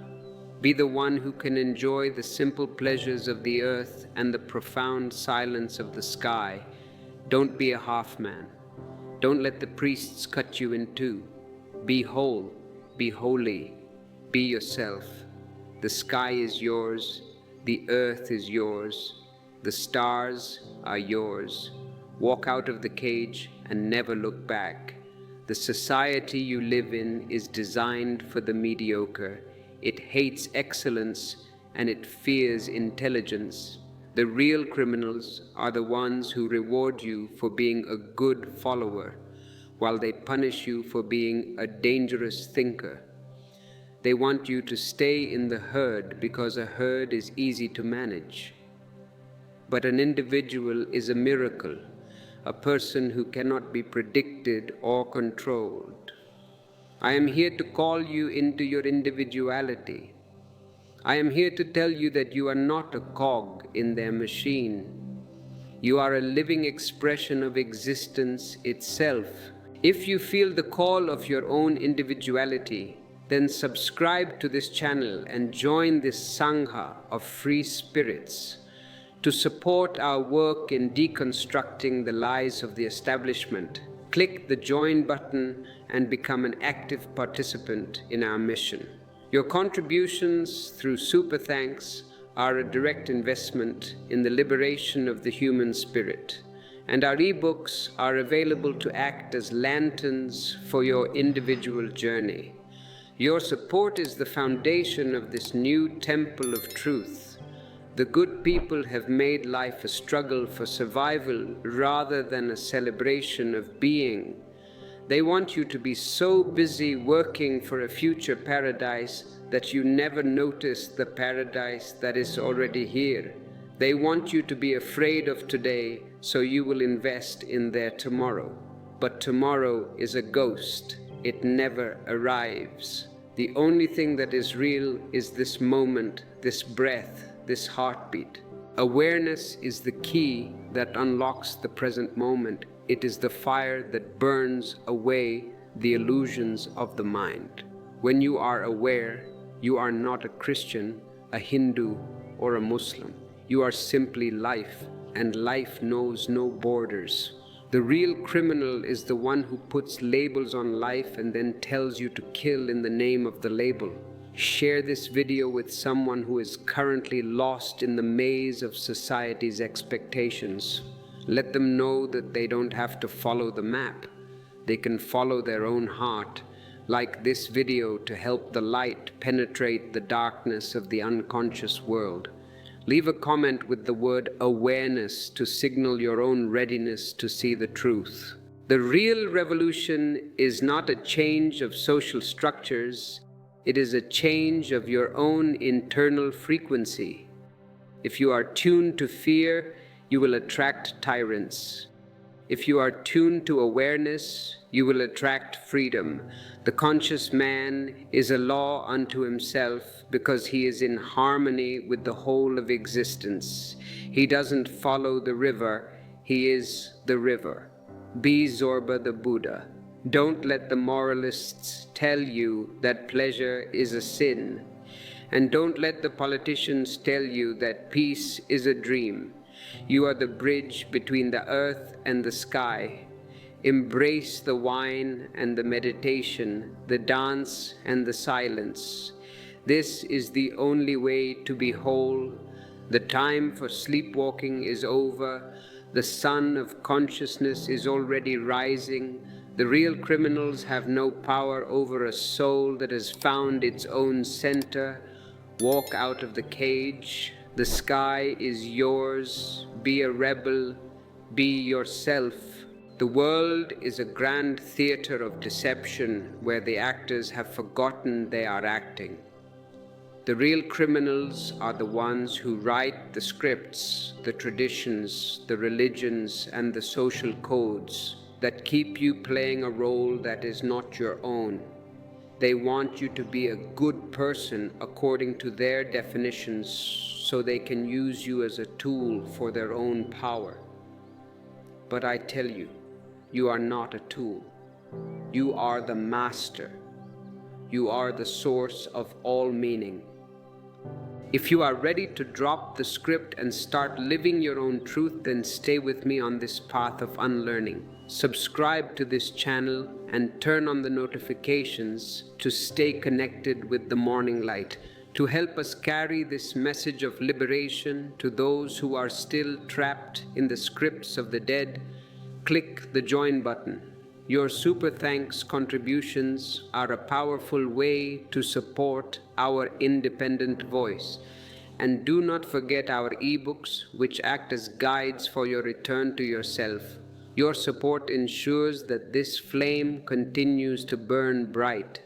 Be the one who can enjoy the simple pleasures of the earth and the profound silence of the sky. Don't be a half man. Don't let the priests cut you in two. Be whole, be holy, be yourself. The sky is yours. The earth is yours. The stars are yours. Walk out of the cage and never look back. The society you live in is designed for the mediocre. It hates excellence and it fears intelligence. The real criminals are the ones who reward you for being a good follower, while they punish you for being a dangerous thinker. They want you to stay in the herd because a herd is easy to manage. But an individual is a miracle, a person who cannot be predicted or controlled. I am here to call you into your individuality. I am here to tell you that you are not a cog in their machine. You are a living expression of existence itself. If you feel the call of your own individuality, then subscribe to this channel and join this Sangha of free spirits. To support our work in deconstructing the lies of the establishment, click the join button and become an active participant in our mission. Your contributions through super thanks are a direct investment in the liberation of the human spirit, and our ebooks are available to act as lanterns for your individual journey. Your support is the foundation of this new temple of truth. The good people have made life a struggle for survival rather than a celebration of being. They want you to be so busy working for a future paradise that you never notice the paradise that is already here. They want you to be afraid of today so you will invest in their tomorrow. But tomorrow is a ghost. It never arrives. The only thing that is real is this moment, this breath, this heartbeat. Awareness is the key that unlocks the present moment. It is the fire that burns away the illusions of the mind. When you are aware, you are not a Christian, a Hindu, or a Muslim. You are simply life, and life knows no borders. The real criminal is the one who puts labels on life and then tells you to kill in the name of the label. Share this video with someone who is currently lost in the maze of society's expectations. Let them know that they don't have to follow the map. They can follow their own heart. Like this video to help the light penetrate the darkness of the unconscious world. Leave a comment with the word awareness to signal your own readiness to see the truth. The real revolution is not a change of social structures, it is a change of your own internal frequency. If you are tuned to fear, you will attract tyrants. If you are tuned to awareness, you will attract freedom. The conscious man is a law unto himself because he is in harmony with the whole of existence. He doesn't follow the river, he is the river. Be Zorba the Buddha. Don't let the moralists tell you that pleasure is a sin. And don't let the politicians tell you that peace is a dream. You are the bridge between the earth and the sky. Embrace the wine and the meditation, the dance and the silence. This is the only way to be whole. The time for sleepwalking is over. The sun of consciousness is already rising. The real criminals have no power over a soul that has found its own center. Walk out of the cage. The sky is yours. Be a rebel. Be yourself. The world is a grand theater of deception where the actors have forgotten they are acting. The real criminals are the ones who write the scripts, the traditions, the religions, and the social codes that keep you playing a role that is not your own. They want you to be a good person according to their definitions so they can use you as a tool for their own power. But I tell you, you are not a tool. You are the master. You are the source of all meaning. If you are ready to drop the script and start living your own truth, then stay with me on this path of unlearning. Subscribe to this channel and turn on the notifications to stay connected with the morning light, to help us carry this message of liberation to those who are still trapped in the scripts of the dead. Click the join button. Your super thanks contributions are a powerful way to support our independent voice. And do not forget our ebooks, which act as guides for your return to yourself. Your support ensures that this flame continues to burn bright.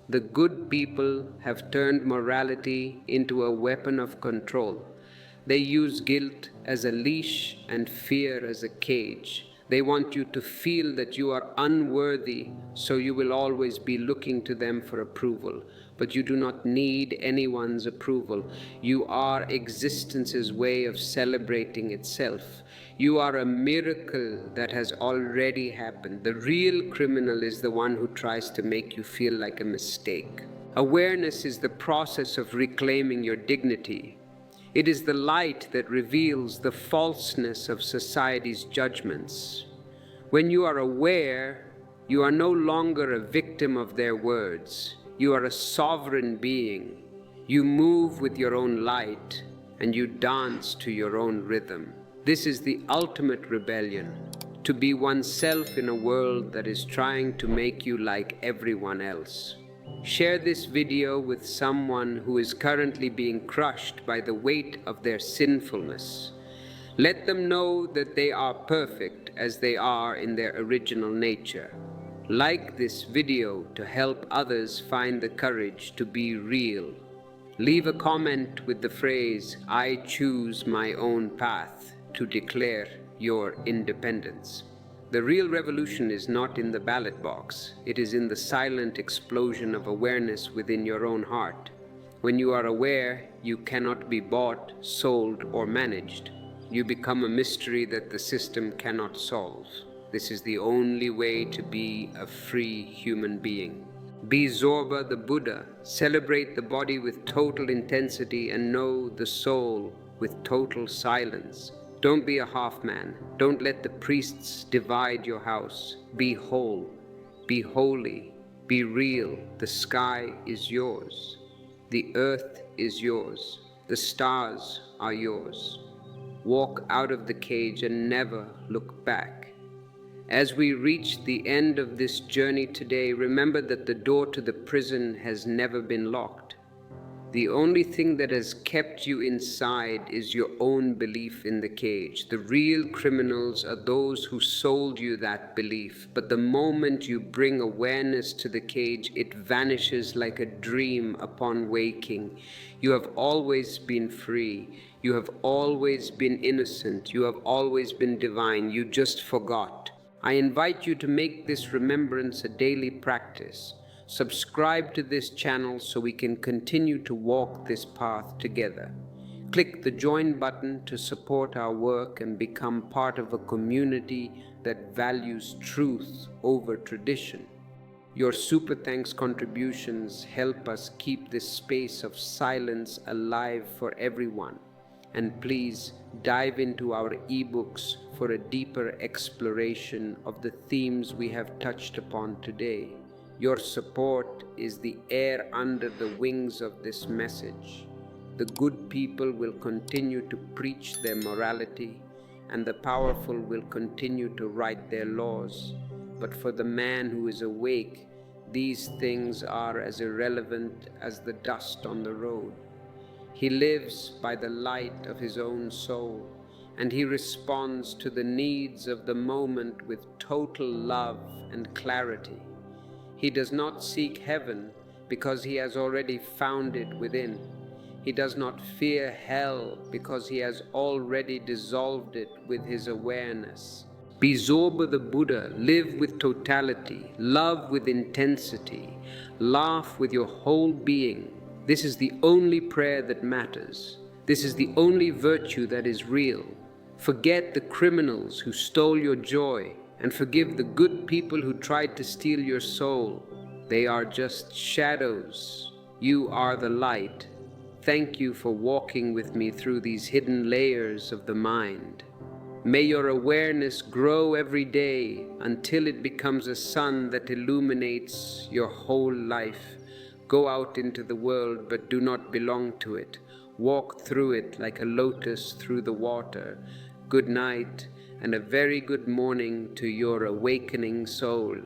The good people have turned morality into a weapon of control. They use guilt as a leash and fear as a cage. They want you to feel that you are unworthy, so you will always be looking to them for approval. But you do not need anyone's approval. You are existence's way of celebrating itself. You are a miracle that has already happened. The real criminal is the one who tries to make you feel like a mistake. Awareness is the process of reclaiming your dignity. It is the light that reveals the falseness of society's judgments. When you are aware, you are no longer a victim of their words. You are a sovereign being. You move with your own light, and you dance to your own rhythm. This is the ultimate rebellion, to be oneself in a world that is trying to make you like everyone else. Share this video with someone who is currently being crushed by the weight of their sinfulness. Let them know that they are perfect as they are in their original nature. Like this video to help others find the courage to be real. Leave a comment with the phrase, "I choose my own path," to declare your independence. The real revolution is not in the ballot box. It is in the silent explosion of awareness within your own heart. When you are aware, you cannot be bought, sold, or managed. You become a mystery that the system cannot solve. This is the only way to be a free human being. Be Zorba the Buddha. Celebrate the body with total intensity and know the soul with total silence. Don't be a half man. Don't let the priests divide your house. Be whole. Be holy. Be real. The sky is yours. The earth is yours. The stars are yours. Walk out of the cage and never look back. As we reach the end of this journey today, remember that the door to the prison has never been locked. The only thing that has kept you inside is your own belief in the cage. The real criminals are those who sold you that belief. But the moment you bring awareness to the cage, it vanishes like a dream upon waking. You have always been free. You have always been innocent. You have always been divine. You just forgot. I invite you to make this remembrance a daily practice. Subscribe to this channel so we can continue to walk this path together. Click the join button to support our work and become part of a community that values truth over tradition. Your super thanks contributions help us keep this space of silence alive for everyone. And please dive into our ebooks for a deeper exploration of the themes we have touched upon today. Your support is the air under the wings of this message. The good people will continue to preach their morality, and the powerful will continue to write their laws. But for the man who is awake, these things are as irrelevant as the dust on the road. He lives by the light of his own soul, and he responds to the needs of the moment with total love and clarity. He does not seek heaven because he has already found it within. He does not fear hell because he has already dissolved it with his awareness. Be Zorba the Buddha, live with totality, love with intensity, laugh with your whole being. This is the only prayer that matters. This is the only virtue that is real. Forget the criminals who stole your joy, and forgive the good people who tried to steal your soul. They are just shadows. You are the light. Thank you for walking with me through these hidden layers of the mind. May your awareness grow every day until it becomes a sun that illuminates your whole life. Go out into the world, but do not belong to it. Walk through it like a lotus through the water. Good night, and a very good morning to your awakening soul.